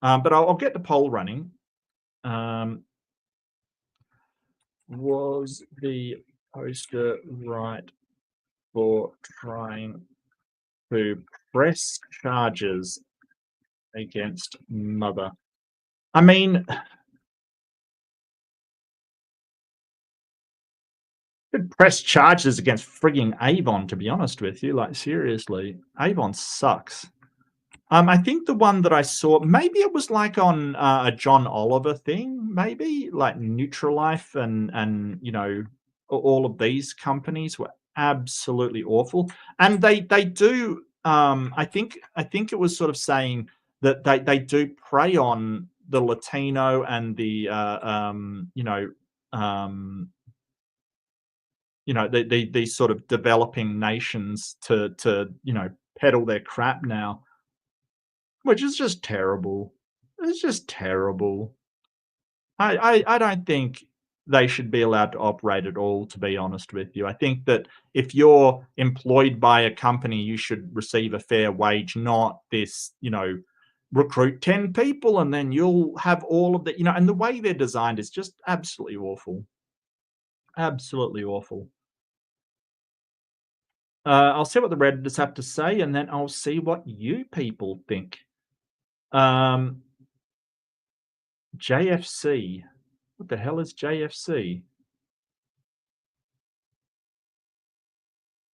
But I'll get the poll running. Um, Was the poster right for trying to press charges against mother? I mean, could press charges against frigging Avon, to be honest with you. Like, seriously, Avon sucks. I think the one that I saw, maybe it was like on a John Oliver thing, maybe like Neutralife and all of these companies were absolutely awful, and they do. I think it was sort of saying that they do prey on the Latino and the um, these sort of developing nations to peddle their crap now, which is just terrible. It's just terrible. I don't think they should be allowed to operate at all, to be honest with you. I think that if you're employed by a company, you should receive a fair wage, not this, recruit 10 people and then you'll have all of the, and the way they're designed is just absolutely awful. Absolutely awful. I'll see what the Redditors have to say, and then I'll see what you people think. Um, JFC. What the hell is JFC?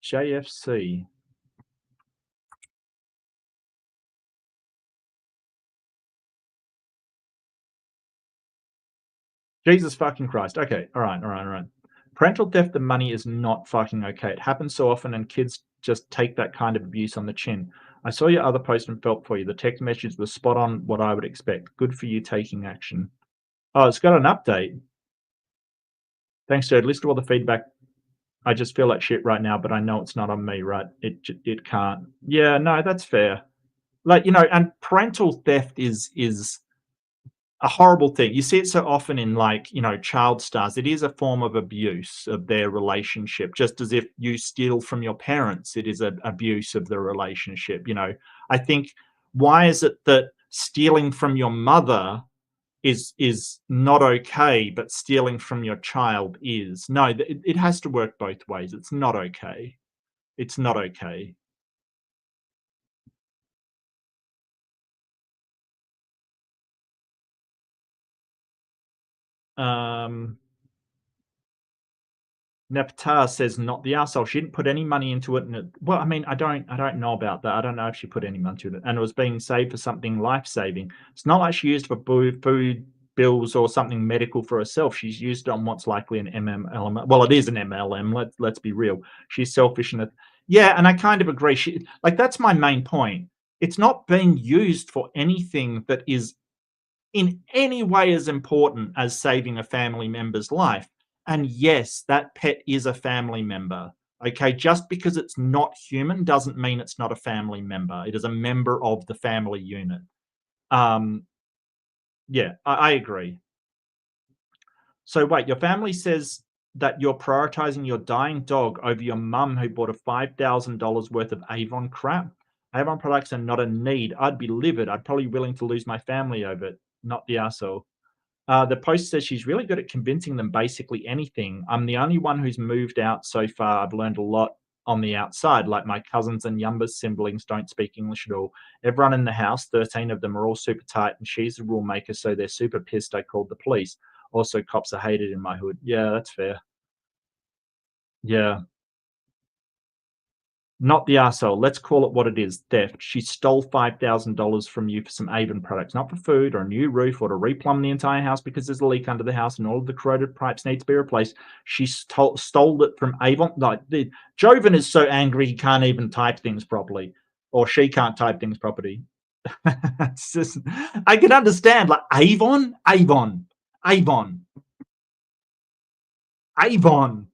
JFC. Jesus fucking Christ. Okay. All right. All right. All right. Parental theft of money is not fucking okay. It happens so often, and kids just take that kind of abuse on the chin. I saw your other post and felt for you. The text message was spot on what I would expect. Good for you taking action. Oh, it's got an update. Thanks, Jared. List all the feedback. I just feel like shit right now, but I know it's not on me, right? It can't. Yeah, no, that's fair. Like, and parental theft is a horrible thing. You see it so often in, like, child stars. It is a form of abuse of their relationship, just as if you steal from your parents, it is an abuse of the relationship. I think, why is it that stealing from your mother is not okay, but stealing from your child is? No, it has to work both ways. It's not okay. It's not okay. Um, Neptar says not the arsehole. She didn't put any money into it, and well, I mean, I don't know about that. I don't know if she put any money into it, and it was being saved for something life saving. It's not like she used for food bills or something medical for herself. She's used it on what's likely an MLM. Well, it is an MLM. Let's be real. She's selfish, and yeah, and I kind of agree. That's my main point. It's not being used for anything that is in any way as important as saving a family member's life. And yes, that pet is a family member. Okay, just because it's not human doesn't mean it's not a family member. It is a member of the family unit. Um, yeah, I agree. So wait, your family says that you're prioritizing your dying dog over your mum who bought a $5,000 worth of Avon crap. Avon products are not a need. I'd be livid. I'd probably be willing to lose my family over it. Not the asshole. The post says she's really good at convincing them basically anything. I'm the only one who's moved out so far. I've learned a lot on the outside. Like, my cousins and youngest siblings don't speak English at all. Everyone in the house, 13 of them, are all super tight, and she's the rule maker, so they're super pissed I called the police. Also, cops are hated in my hood. Yeah, that's fair. Yeah. Not the arsehole. Let's call it what it is, theft. She stole $5,000 from you for some Avon products, not for food or a new roof or to replumb the entire house because there's a leak under the house and all of the corroded pipes need to be replaced. She stole it from Avon. Like, Joven is so angry he can't even type things properly, or she can't type things properly. It's just, I can understand, like, Avon, Avon, Avon, Avon.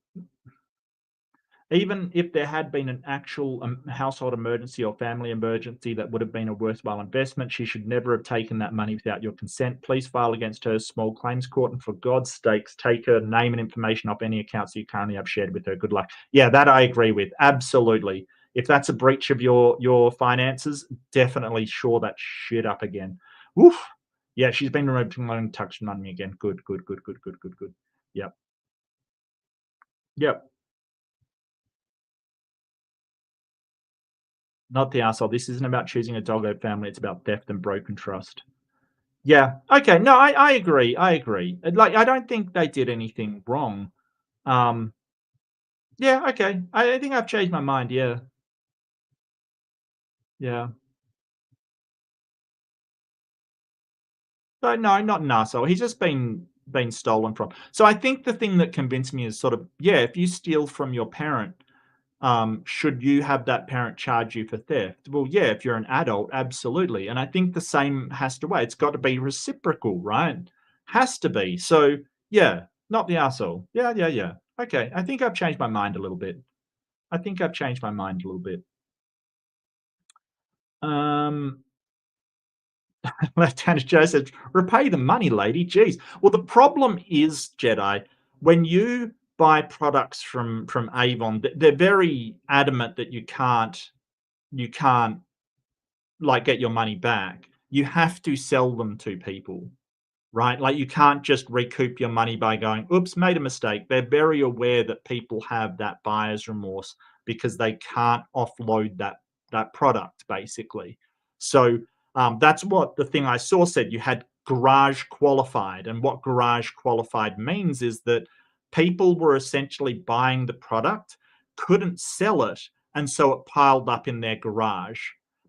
Even if there had been an actual household emergency or family emergency that would have been a worthwhile investment, she should never have taken that money without your consent. Please file against her small claims court, and for God's sakes, take her name and information off any accounts you currently have shared with her. Good luck. Yeah, that I agree with. Absolutely. If that's a breach of your finances, definitely shore that shit up again. Woof. Yeah, she's been removed from loan touch money again. Good, good, good, good, good, good, good. Yep. Yep. Not the asshole. This isn't about choosing a dog over family. It's about theft and broken trust. Yeah. Okay. No, I agree. I agree. Like, I don't think they did anything wrong. Um, yeah. Okay. I think I've changed my mind. Yeah. Yeah. But no, not an asshole. He's just been stolen from. So I think the thing that convinced me is sort of, yeah, if you steal from your parent, should you have that parent charge you for theft? Well, yeah, if you're an adult, absolutely. And I think the same has to weigh. It's got to be reciprocal, right? Has to be. So, yeah, not the asshole. Yeah, yeah, yeah. Okay, I think I've changed my mind a little bit. I think I've changed my mind a little bit. Um, Left-handed Joe says, repay the money, lady. Jeez. Well, the problem is, Jedi, when you buy products from Avon, they're very adamant that you can't like get your money back. You have to sell them to people. right? Like you can't just recoup your money by going, oops, made a mistake. They're very aware that people have that buyer's remorse because they can't offload that product basically. So that's what the thing I saw said. You had garage qualified, and what garage qualified means is that people were essentially buying the product, couldn't sell it, and so it piled up in their garage.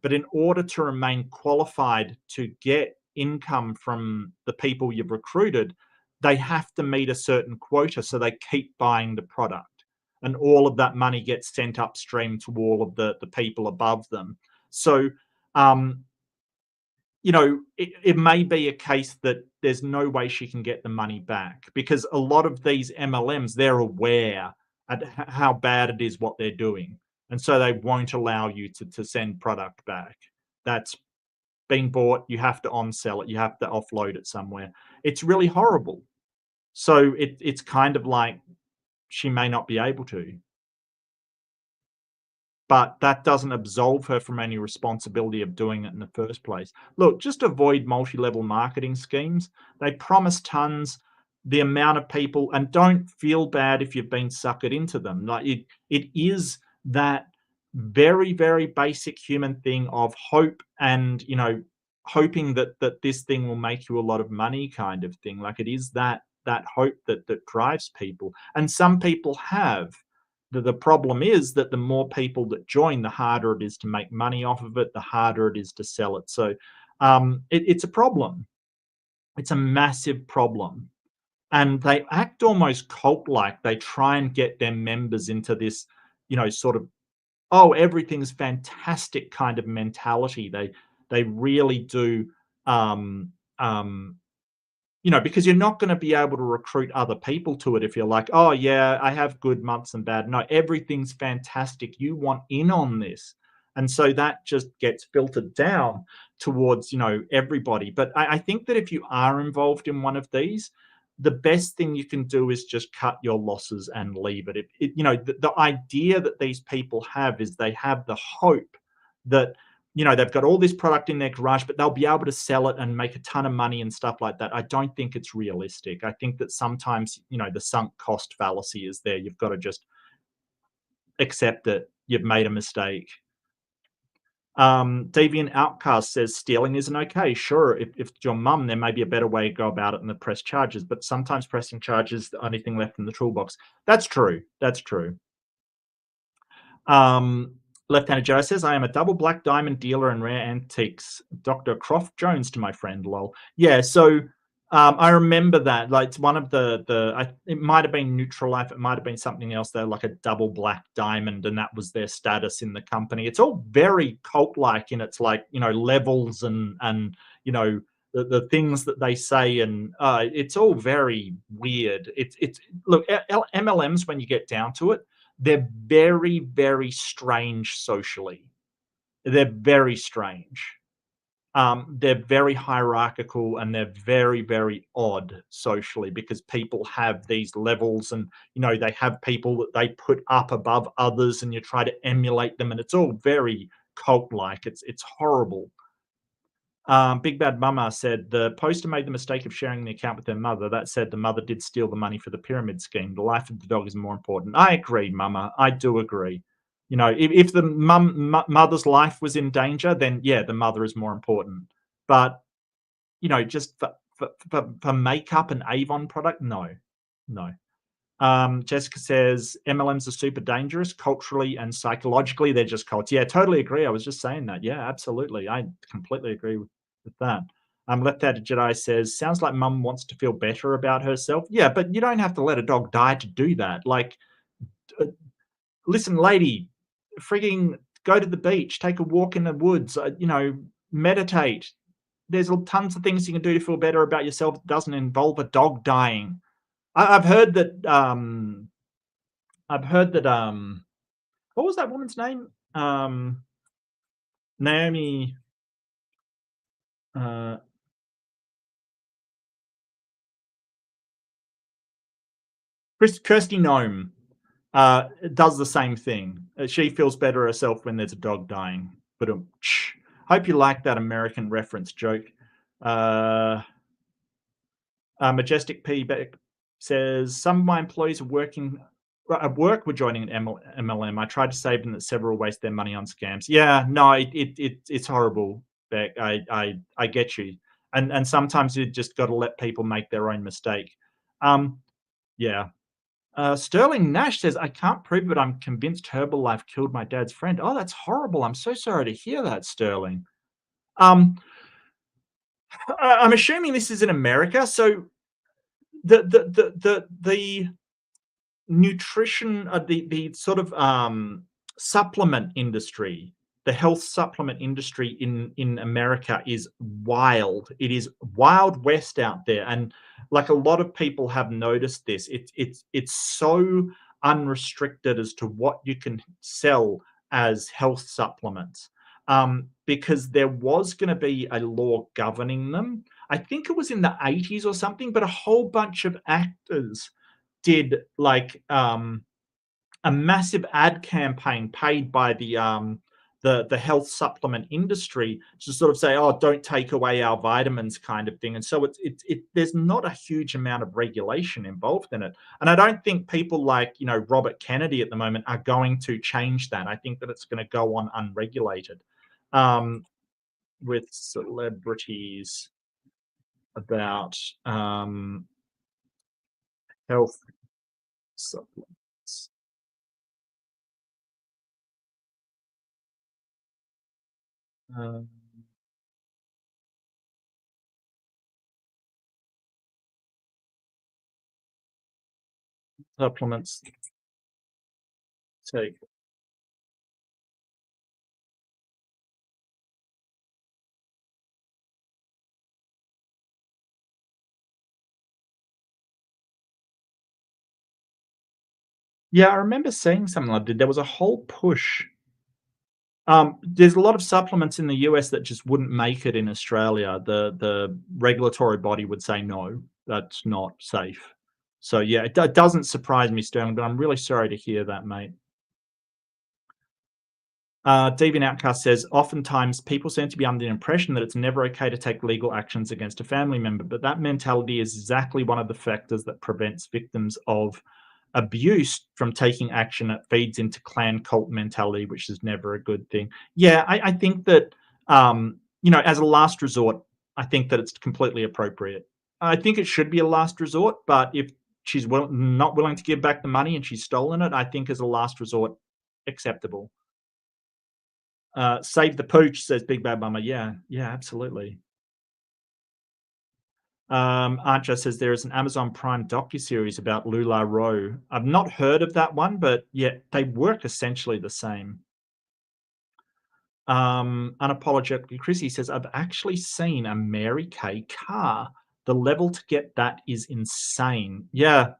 But in order to remain qualified to get income from the people you've recruited, they have to meet a certain quota, so they keep buying the product. And all of that money gets sent upstream to all of the people above them. So, um, it may be a case that there's no way she can get the money back because a lot of these MLMs, they're aware at how bad it is what they're doing. And so they won't allow you to send product back. That's been bought, you have to on-sell it, you have to offload it somewhere. It's really horrible. So it's kind of like she may not be able to, but that doesn't absolve her from any responsibility of doing it in the first place. Look, just avoid multi-level marketing schemes. They promise tons, the amount of people, and don't feel bad if you've been suckered into them. Like it is that very, very basic human thing of hope and, hoping that this thing will make you a lot of money kind of thing. Like it is that hope that drives people. And some people have. The problem is that the more people that join, the harder it is to make money off of it, the harder it is to sell it. So it's a problem. It's a massive problem. And they act almost cult-like. They try and get their members into this, sort of, oh, everything's fantastic kind of mentality. They really do, um, um, because you're not going to be able to recruit other people to it if you're like, oh, yeah, I have good months and bad. No, everything's fantastic. You want in on this. And so that just gets filtered down towards, everybody. But I think that if you are involved in one of these, the best thing you can do is just cut your losses and leave it. The idea that these people have is they have the hope that they've got all this product in their garage, but they'll be able to sell it and make a ton of money and stuff like that. I don't think it's realistic. I think that sometimes, the sunk cost fallacy is there. You've got to just accept that you've made a mistake. Deviant Outcast says stealing isn't okay. Sure, if it's your mum, there may be a better way to go about it than to press charges, but sometimes pressing charges is the only thing left in the toolbox. That's true. That's true. Left-handed Joe says, I am a double black diamond dealer in rare antiques. Dr. Croft Jones to my friend, lol. Yeah, so I remember that. Like, it's one of it might have been Neutral Life. It might have been something else. They're like a double black diamond, and that was their status in the company. It's all very cult-like in its, like, levels and the things that they say, and it's all very weird. Look, MLMs, when you get down to it, they're very, very strange socially. They're very strange. They're very hierarchical, and they're very, very odd socially because people have these levels, and they have people that they put up above others, and you try to emulate them, and it's all very cult-like. It's horrible. Big Bad Mama said the poster made the mistake of sharing the account with their mother. That said, the mother did steal the money for the pyramid scheme. The life of the dog is more important. I agree, Mama. I do agree. If the mother's life was in danger, then yeah, the mother is more important. But just for makeup and Avon product, no. Jessica says MLMs are super dangerous culturally and psychologically. They're just cults. Yeah, totally agree. I was just saying that. Yeah, absolutely. I completely agree with that. Left-handed Jedi says, sounds like mum wants to feel better about herself. Yeah, but you don't have to let a dog die to do that. Like, listen, lady, frigging go to the beach, take a walk in the woods, meditate. There's tons of things you can do to feel better about yourself that doesn't involve a dog dying. I've heard that. What was that woman's name? Naomi. Kirsty Nome does the same thing. She feels better herself when there's a dog dying. But hope you like that American reference joke. Majestic P says some of my employees are working at work were joining an MLM. I tried to save them that several waste their money on scams. Yeah, no, it's horrible, Beck. I get you, and sometimes you just got to let people make their own mistake. Yeah. Sterling Nash says I can't prove it, but I'm convinced Herbalife killed my dad's friend. Oh, that's horrible. I'm so sorry to hear that, Sterling. Um, I'm assuming this is in America, so the nutrition, the sort of supplement industry, the health supplement industry in America is wild. It is wild west out there, and like a lot of people have noticed this. It's so unrestricted as to what you can sell as health supplements. Because there was going to be a law governing them. I think it was in the 80s or something, but a whole bunch of actors did like a massive ad campaign paid by the health supplement industry to sort of say, "Oh, don't take away our vitamins," kind of thing. And so there's not a huge amount of regulation involved in it. And I don't think people like Robert Kennedy at the moment are going to change that. I think that it's going to go on unregulated. With celebrities about health supplements. Um, Supplements take. Yeah, I remember seeing something like that. There was a whole push. There's a lot of supplements in the US that just wouldn't make it in Australia. The regulatory body would say no, that's not safe. So yeah, it doesn't surprise me, Sterling, but I'm really sorry to hear that, mate. Deviant Outcast says, oftentimes people seem to be under the impression that it's never okay to take legal actions against a family member, but that mentality is exactly one of the factors that prevents victims of abuse from taking action. It feeds into clan cult mentality, which is never a good thing. Yeah, I think that, as a last resort, I think that it's completely appropriate. I think it should be a last resort, but if she's not willing to give back the money and she's stolen it, I think as a last resort, acceptable. Save the pooch, says Big Bad Mama. Yeah, yeah, absolutely. Archer says there is an Amazon Prime docuseries about Lula Rowe. I've not heard of that one, but yeah, they work essentially the same. Unapologetically, Chrissy says, I've actually seen a Mary Kay car. The level to get that is insane. Yeah,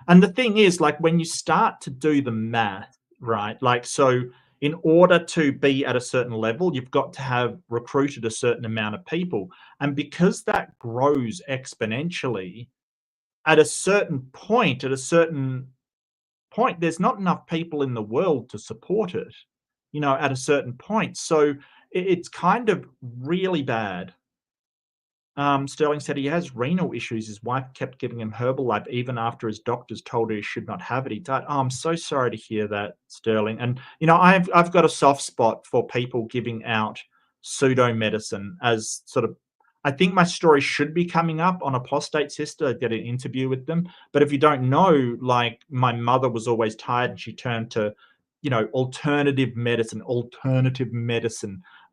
and the thing is, like, when you start to do the math, right? Like, so in order to be at a certain level, you've got to have recruited a certain amount of people. And because that grows exponentially, at a certain point, there's not enough people in the world to support it, at a certain point. So it's kind of really bad. Sterling said he has renal issues. His wife kept giving him Herbalife even after his doctors told her he should not have it. He died. Oh, I'm so sorry to hear that, Sterling. And I've got a soft spot for people giving out pseudo medicine as sort of. I think my story should be coming up on Apostate Sister. I did an interview with them. But if you don't know, like, my mother was always tired and she turned to, alternative medicine,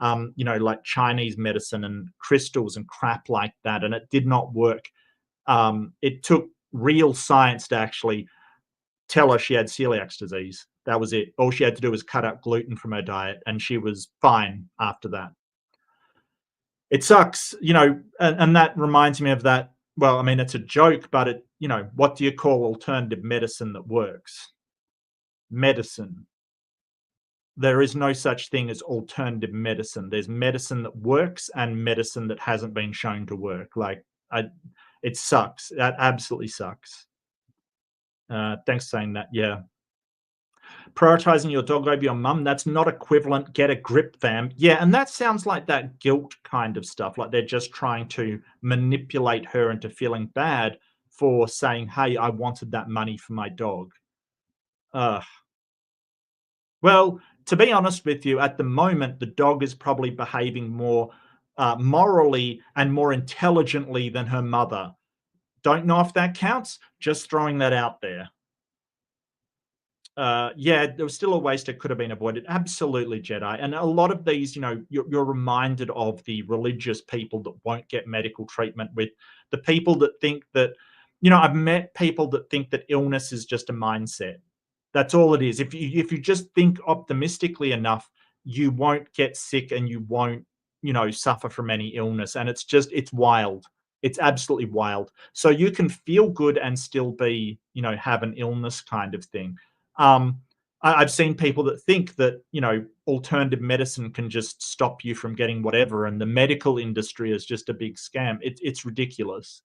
like Chinese medicine and crystals and crap like that, and it did not work. It took real science to actually tell her she had celiac disease. That was it. All she had to do was cut out gluten from her diet, and she was fine after that. It sucks, and that reminds me of that. Well, I mean, it's a joke, but what do you call alternative medicine that works? Medicine. There is no such thing as alternative medicine. There's medicine that works and medicine that hasn't been shown to work. Like, it sucks. That absolutely sucks. Thanks for saying that. Yeah. Prioritizing your dog over your mum, that's not equivalent. Get a grip, fam. Yeah, and that sounds like that guilt kind of stuff. Like they're just trying to manipulate her into feeling bad for saying, hey, I wanted that money for my dog. Ugh. Well, to be honest with you, at the moment, the dog is probably behaving more morally and more intelligently than her mother. Don't know if that counts. Just throwing that out there. Yeah, there was still a waste that could have been avoided. Absolutely, Jedi. And a lot of these, you're reminded of the religious people that won't get medical treatment with the people that think that, I've met people that think that illness is just a mindset. That's all it is. If you just think optimistically enough, you won't get sick and you won't, suffer from any illness. And it's wild. It's absolutely wild. So you can feel good and still be, have an illness kind of thing. Um, I've seen people that think that, alternative medicine can just stop you from getting whatever, and the medical industry is just a big scam. It's ridiculous.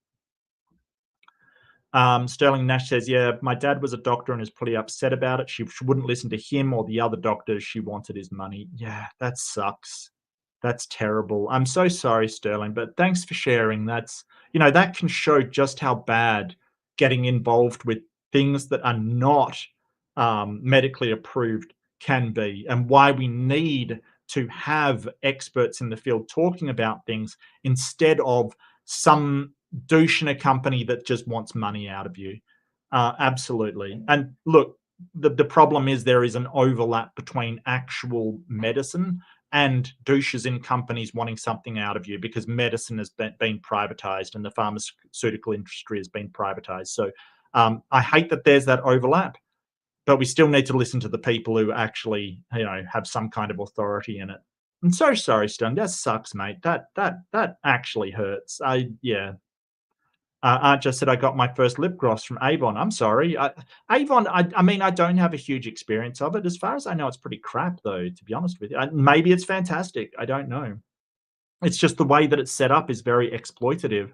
Sterling Nash says, yeah, my dad was a doctor and is pretty upset about it. She wouldn't listen to him or the other doctors. She wanted his money. Yeah, that sucks. That's terrible. I'm so sorry, Sterling, but thanks for sharing. That can show just how bad getting involved with things that are not medically approved can be, and why we need to have experts in the field talking about things instead of some douche in a company that just wants money out of you. Absolutely. And look, the problem is there is an overlap between actual medicine and douches in companies wanting something out of you, because medicine has been privatized and the pharmaceutical industry has been privatized. So I hate that there's that overlap, but we still need to listen to the people who actually, have some kind of authority in it. I'm so sorry, Stone. That sucks, mate. That actually hurts. Yeah. Art just said I got my first lip gloss from Avon. I'm sorry. Avon, I mean, I don't have a huge experience of it. As far as I know, it's pretty crap, though, to be honest with you. Maybe it's fantastic. I don't know. It's just the way that it's set up is very exploitative.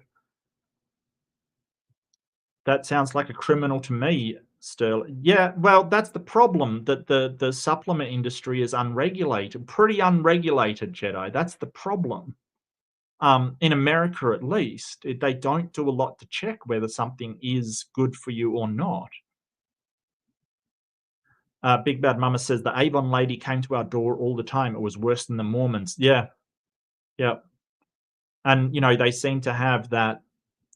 That sounds like a criminal to me, Sterling. Yeah, well, that's the problem, that the supplement industry is unregulated, pretty unregulated, Jedi. That's the problem. In America, at least, they don't do a lot to check whether something is good for you or not. Big Bad Mama says the Avon lady came to our door all the time. It was worse than the Mormons. Yeah, yeah. And, they seem to have that,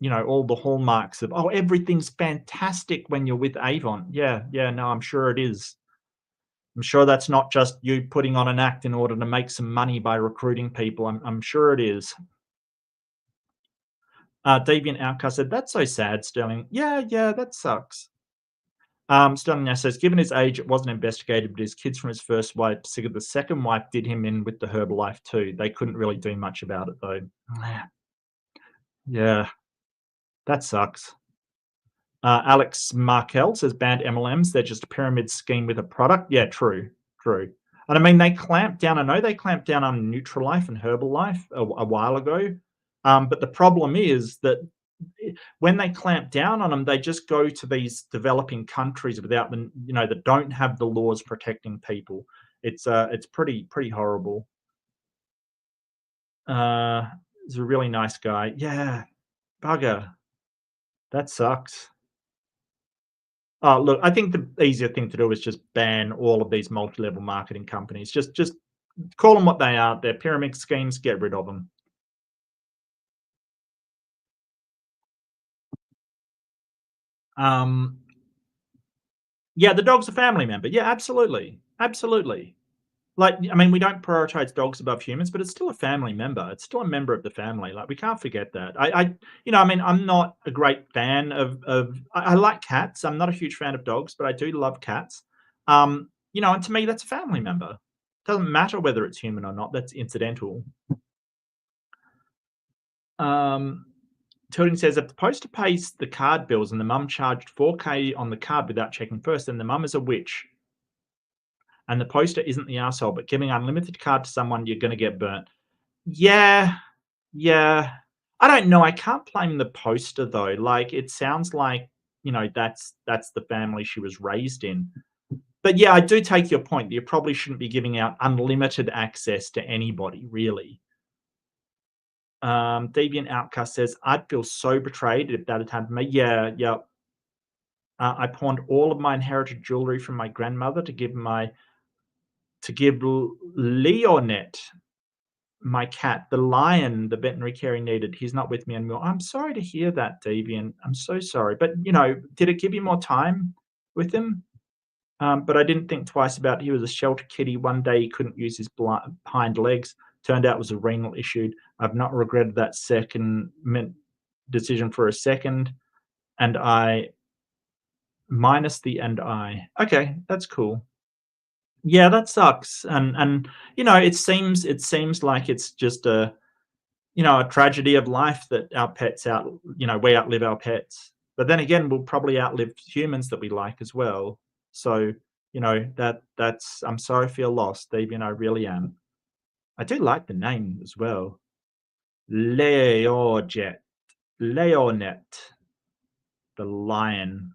all the hallmarks of, oh, everything's fantastic when you're with Avon. Yeah, yeah, no, I'm sure it is. I'm sure that's not just you putting on an act in order to make some money by recruiting people. I'm sure it is. Deviant Outcast said, that's so sad, Sterling. Yeah, yeah, that sucks. Sterling now says, given his age, it wasn't investigated, but his kids from his first wife, sick of the second wife, did him in with the Herbalife too. They couldn't really do much about it, though. Yeah, that sucks. Alex Markel says, banned MLMs. They're just a pyramid scheme with a product. Yeah, true, true. And I mean, they clamped down. I know they clamped down on Nutrilife and Herbalife a while ago. But the problem is that when they clamp down on them, they just go to these developing countries without them, that don't have the laws protecting people. It's pretty horrible. He's a really nice guy. Yeah, bugger. That sucks. Oh, look, I think the easier thing to do is just ban all of these multi-level marketing companies. Just call them what they are. They're pyramid schemes. Get rid of them. Yeah, the dog's a family member. Yeah, absolutely, absolutely. Like, I mean, we don't prioritize dogs above humans, but it's still a family member. It's still a member of the family. Like, we can't forget that. I mean, I'm not a great fan of. I like cats. I'm not a huge fan of dogs, but I do love cats. And to me, that's a family member. Doesn't matter whether it's human or not. That's incidental. Um, Tilting says if the poster pays the card bills and the mum charged 4K on the card without checking first, then the mum is a witch. And the poster isn't the asshole, but giving unlimited card to someone, you're going to get burnt. Yeah, yeah. I don't know. I can't blame the poster though. Like, it sounds like that's the family she was raised in. But yeah, I do take your point. You probably shouldn't be giving out unlimited access to anybody, really. Deviant Outcast says, I'd feel so betrayed if that had happened to me. Yeah, yeah. I pawned all of my inherited jewelry from my grandmother to give Leonet, my cat, the lion, the veterinary care he needed. He's not with me anymore. I'm sorry to hear that, Deviant. I'm so sorry. But did it give you more time with him? But I didn't think twice about it. He was a shelter kitty. One day he couldn't use his hind legs. Turned out it was a renal issue. I've not regretted that second decision for a second. And I minus the and I. Okay, that's cool. Yeah, that sucks. And it seems like it's just a tragedy of life that our pets we outlive our pets. But then again, we'll probably outlive humans that we like as well. So, that's I'm sorry for your loss, Debian. I really am. I do like the name as well. Leojet. Leonet. The lion.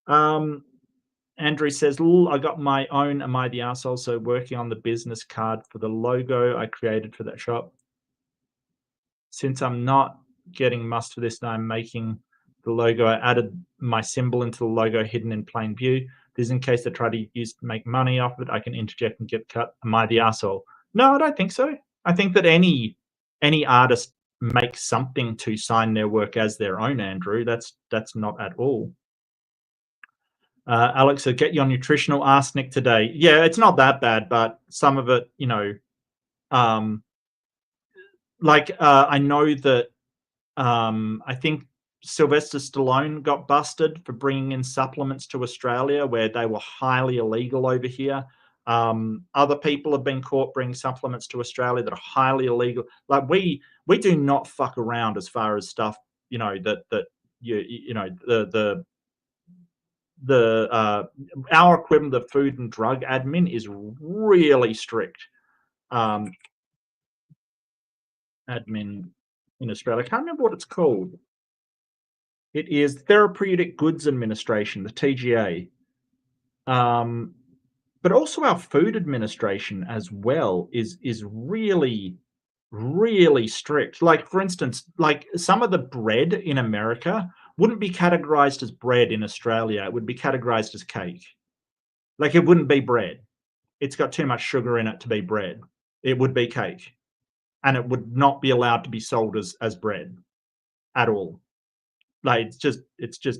Andrew says, I got my own Am I the Arsehole? So working on the business card for the logo I created for that shop. Since I'm not getting must for this and I'm making the logo, I added my symbol into the logo hidden in plain view. This is in case they try to use to make money off it. I can interject and get cut. Am I the arsehole? No, I don't think so. I think that any artist makes something to sign their work as their own, Andrew. That's not at all. Alex said, get your nutritional arsenic today. Yeah, it's not that bad, but some of it, I know that I think Sylvester Stallone got busted for bringing in supplements to Australia where they were highly illegal over here. Other people have been caught bringing supplements to Australia that are highly illegal. Like we do not fuck around as far as stuff, our equivalent of food and drug admin is really strict. Admin in Australia. I can't remember what it's called. It is Therapeutic Goods Administration, the TGA. But also our Food Administration as well is really, really strict. Like, for instance, like some of the bread in America wouldn't be categorized as bread in Australia. It would be categorized as cake. Like it wouldn't be bread. It's got too much sugar in it to be bread. It would be cake. And it would not be allowed to be sold as bread at all. Like it's just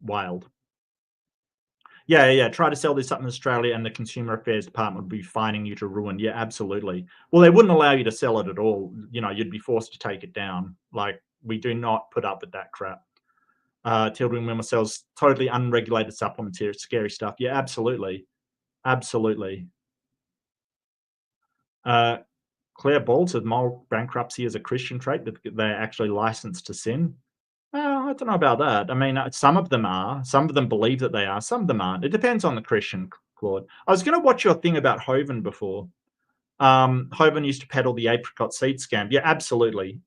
wild. Yeah. Try to sell this up in Australia, and the Consumer Affairs Department would be fining you to ruin. Yeah, absolutely. Well, they wouldn't allow you to sell it at all. You'd be forced to take it down. Like we do not put up with that crap. Tilden Wilmer sells totally unregulated supplements here. It's scary stuff. Yeah, absolutely. Claire Ball says moral bankruptcy is a Christian trait that they're actually licensed to sin. Well, I don't know about that. I mean, some of them are. Some of them believe that they are. Some of them aren't. It depends on the Christian, Claude. I was going to watch your thing about Hovind before. Hovind used to peddle the apricot seed scam. Yeah, absolutely.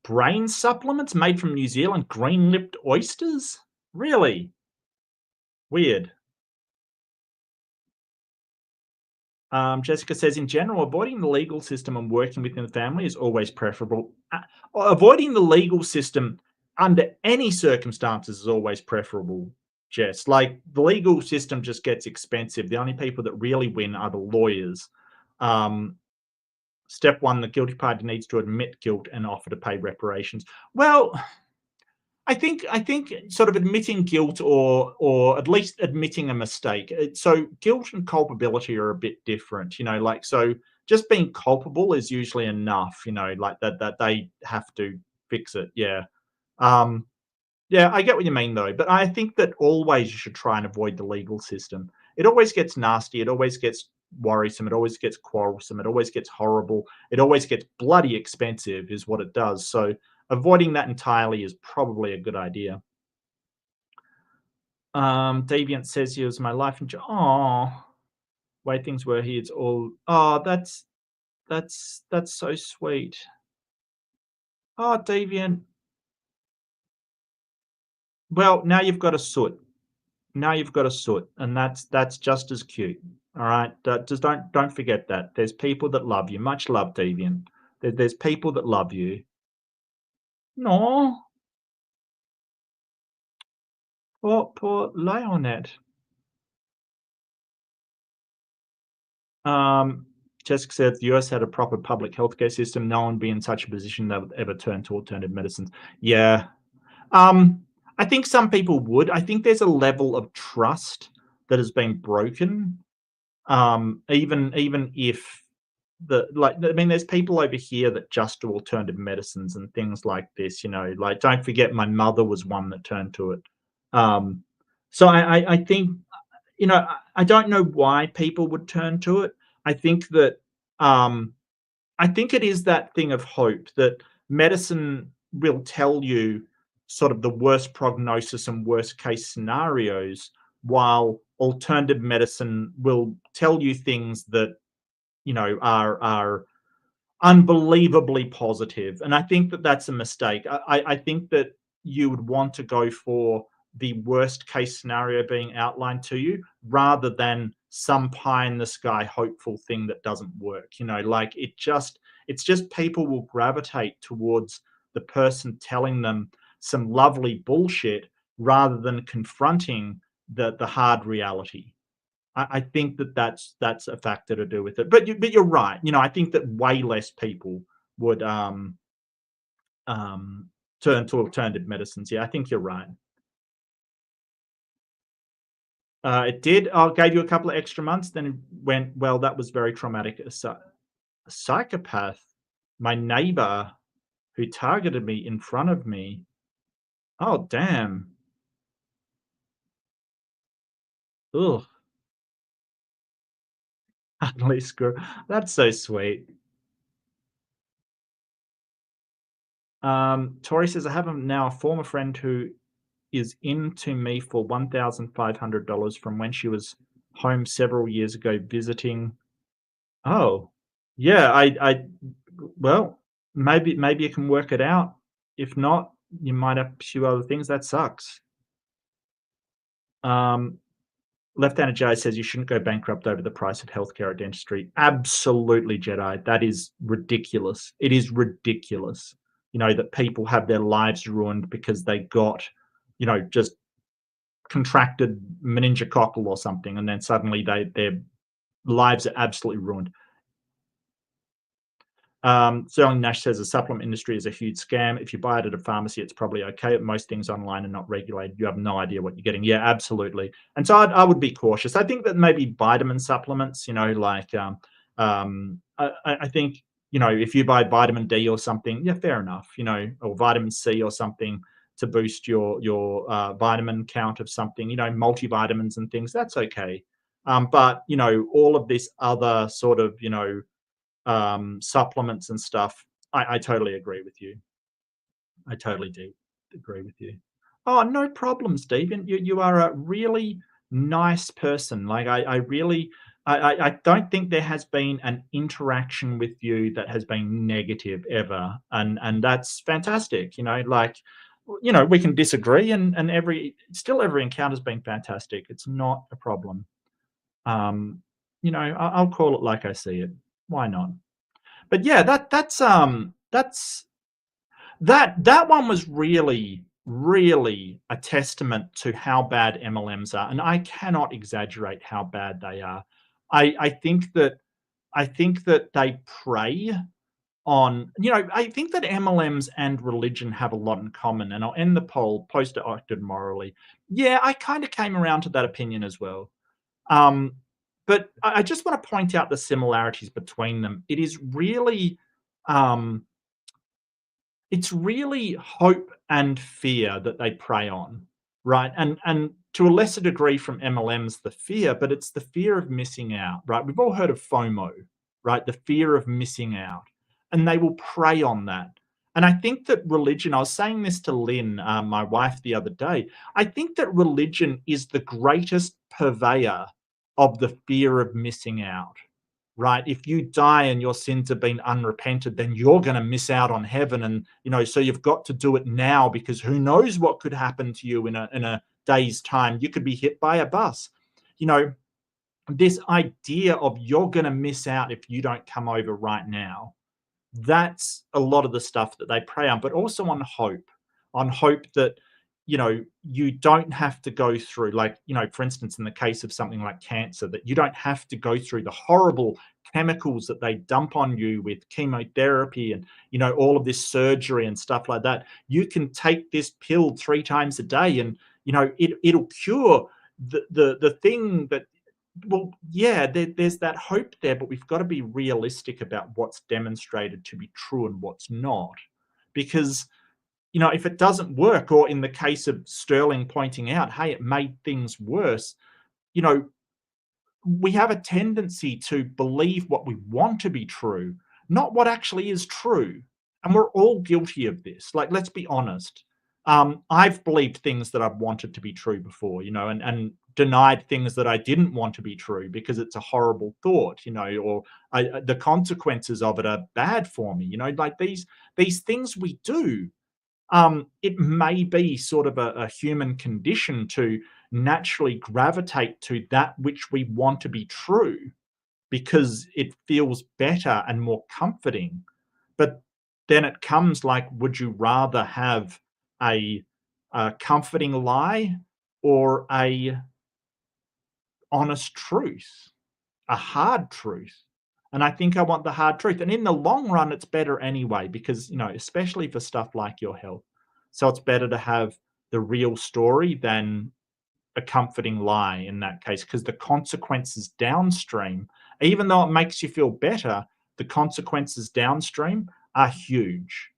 Brain supplements made from New Zealand green-lipped oysters? Really? Weird. Jessica says, in general, avoiding the legal system and working within the family is always preferable. Avoiding the legal system under any circumstances is always preferable, Jess. Like, the legal system just gets expensive. The only people that really win are the lawyers. Step one, the guilty party needs to admit guilt and offer to pay reparations. Well, I think sort of admitting guilt or at least admitting a mistake. So guilt and culpability are a bit different, so just being culpable is usually enough, like that they have to fix it. Yeah. Yeah, I get what you mean though, but I think that always you should try and avoid the legal system. It always gets nasty, it always gets worrisome, it always gets quarrelsome, it always gets horrible, it always gets bloody expensive is what it does. So avoiding that entirely is probably a good idea. Deviant says he was my life and way things were here. It's all that's so sweet. Oh, deviant. Well, now you've got a soot. Now you've got a soot, and that's just as cute. All right, just don't forget that. There's people that love you. Much love, deviant. There's people that love you. No, poor Lionette. Um, Jessica said the US had a proper public healthcare system. No one would be in such a position that would ever turn to alternative medicines. Yeah. Um, I think some people would. I think there's a level of trust that has been broken. Even if I mean, there's people over here that just do alternative medicines and things like this. Like, don't forget, my mother was one that turned to it. Um, so I think, I don't know why people would turn to it. I think that um, I think it is that thing of hope that medicine will tell you sort of the worst prognosis and worst case scenarios, while alternative medicine will tell you things that are unbelievably positive. And I think that that's a mistake. I think that you would want to go for the worst case scenario being outlined to you rather than some pie in the sky hopeful thing that doesn't work. Like, it's just people will gravitate towards the person telling them some lovely bullshit rather than confronting the hard reality. I think that that's a factor to do with it. But you're right. I think that way less people would um, turn to alternative medicines. Yeah, I think you're right. It did. I gave you a couple of extra months. Then it went, well, that was very traumatic. A psychopath, my neighbor who targeted me in front of me. Oh, damn. Ugh. At least, girl. That's so sweet. Tori says, I have now a former friend who is into me for $1,500 from when she was home several years ago visiting. Oh, yeah. Well, maybe you can work it out. If not, you might have to pursue other things. That sucks. Um, Left-handed Jedi says you shouldn't go bankrupt over the price of healthcare at dentistry. Absolutely, Jedi. That is ridiculous. It is ridiculous. That people have their lives ruined because they got, just contracted meningococcal or something, and then suddenly their lives are absolutely ruined. Sterling Nash says the supplement industry is a huge scam. If you buy it at a pharmacy, it's probably okay. Most things online are not regulated. You have no idea what you're getting. Yeah, absolutely. And so I would be cautious. I think that maybe vitamin supplements, like I think, if you buy vitamin D or something, yeah, fair enough, or vitamin C or something to boost your vitamin count of something, multivitamins and things, that's okay. But, all of this other sort of, supplements and stuff, I totally agree with you. I totally do agree with you. Oh, no problem, Stephen. You are a really nice person. Like, I really, I don't think there has been an interaction with you that has been negative ever, and that's fantastic. Like, we can disagree, and every encounter's been fantastic. It's not a problem. Um, I'll call it like I see it. Why not? But yeah, that one was really, really a testament to how bad MLMs are, and I cannot exaggerate how bad they are. I think that they prey on, I think that MLMs and religion have a lot in common, and I'll end the poll, poster acted morally. Yeah, I kind of came around to that opinion as well. Um, but I just want to point out the similarities between them. Um, it's really hope and fear that they prey on, right? And to a lesser degree from MLMs, the fear, but it's the fear of missing out, right? We've all heard of FOMO, right? The fear of missing out, and they will prey on that. And I think that religion, I was saying this to Lynn, my wife, the other day, I think that religion is the greatest purveyor of the fear of missing out, right? If you die and your sins have been unrepented, then you're going to miss out on heaven. And, so you've got to do it now, because who knows what could happen to you in a day's time. You could be hit by a bus. This idea of you're going to miss out if you don't come over right now, that's a lot of the stuff that they prey on, but also on hope that, you don't have to go through, like, for instance, in the case of something like cancer, that you don't have to go through the horrible chemicals that they dump on you with chemotherapy and, all of this surgery and stuff like that. You can take this pill 3 times a day and, it'll cure the thing that, well, yeah, there's that hope there, but we've got to be realistic about what's demonstrated to be true and what's not. Because, if it doesn't work, or in the case of Sterling pointing out, hey, it made things worse, we have a tendency to believe what we want to be true, not what actually is true. And we're all guilty of this. Like, let's be honest. I've believed things that I've wanted to be true before, and denied things that I didn't want to be true because it's a horrible thought, or the consequences of it are bad for me, like these things we do. It may be sort of a human condition to naturally gravitate to that which we want to be true because it feels better and more comforting. But then it comes like, would you rather have a comforting lie or a honest truth, a hard truth? And I think I want the hard truth. And in the long run, it's better anyway, because, especially for stuff like your health. So it's better to have the real story than a comforting lie in that case, because the consequences downstream, even though it makes you feel better, the consequences downstream are huge.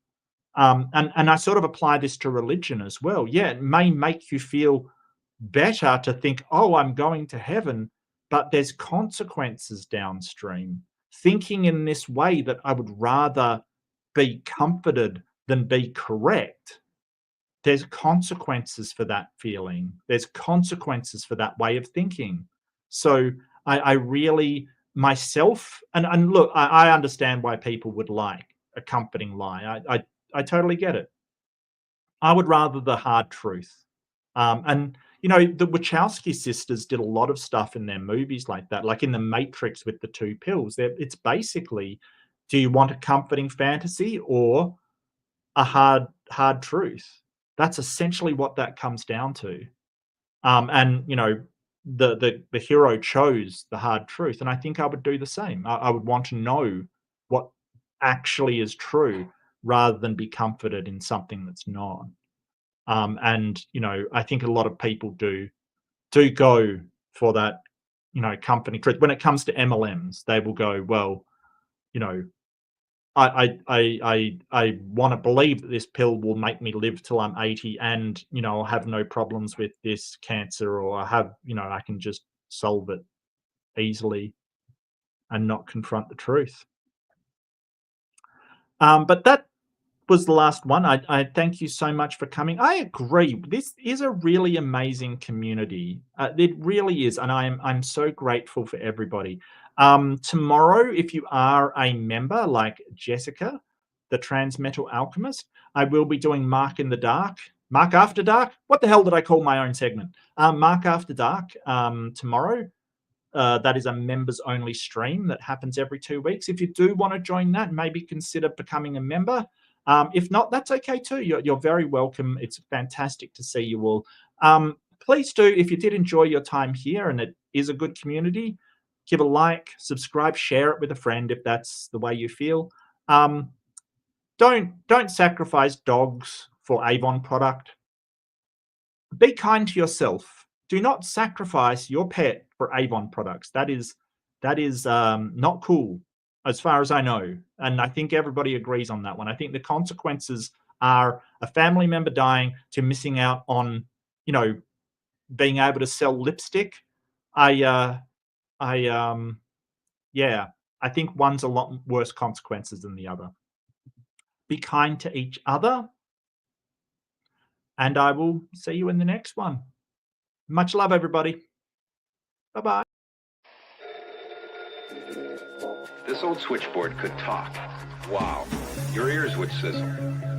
And I sort of apply this to religion as well. Yeah, it may make you feel better to think, oh, I'm going to heaven, but there's consequences downstream. Thinking in this way, that I would rather be comforted than be correct, there's consequences for that feeling. There's consequences for that way of thinking. So I really, myself, and look, I understand why people would like a comforting lie. I totally get it. I would rather the hard truth. And the Wachowski sisters did a lot of stuff in their movies like that, like in The Matrix with the 2 pills. It's basically, do you want a comforting fantasy or a hard truth? That's essentially what that comes down to. And the hero chose the hard truth, and I think I would do the same. I would want to know what actually is true rather than be comforted in something that's not. And I think a lot of people do go for that, comforting truth. When it comes to MLMs, they will go, well, you know, I want to believe that this pill will make me live till I'm 80, and I'll have no problems with this cancer, or I can just solve it easily and not confront the truth. But that was the last one. I thank you so much for coming. I agree. This is a really amazing community. It really is, and I'm so grateful for everybody. Tomorrow, if you are a member like Jessica, the Transmetal Alchemist, I will be doing Mark in the Dark. Mark After Dark? What the hell did I call my own segment? Mark After Dark tomorrow. That is a members only stream that happens every 2 weeks. If you do want to join that, maybe consider becoming a member. If not, that's okay too. You're very welcome. It's fantastic to see you all. Please do, if you did enjoy your time here and it is a good community, give a like, subscribe, share it with a friend if that's the way you feel. Don't sacrifice dogs for Avon product. Be kind to yourself. Do not sacrifice your pet for Avon products. That is not cool, as far as I know. And I think everybody agrees on that one. I think the consequences are a family member dying to missing out on, being able to sell lipstick. Yeah, I think one's a lot worse consequences than the other. Be kind to each other, and I will see you in the next one. Much love, everybody. Bye-bye. this old switchboard could talk. Wow, your ears would sizzle.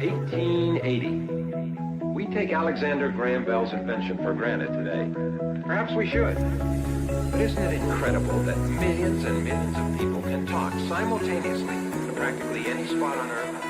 1880. We take Alexander Graham Bell's invention for granted today. Perhaps we should. But isn't it incredible that millions and millions of people can talk simultaneously to practically any spot on Earth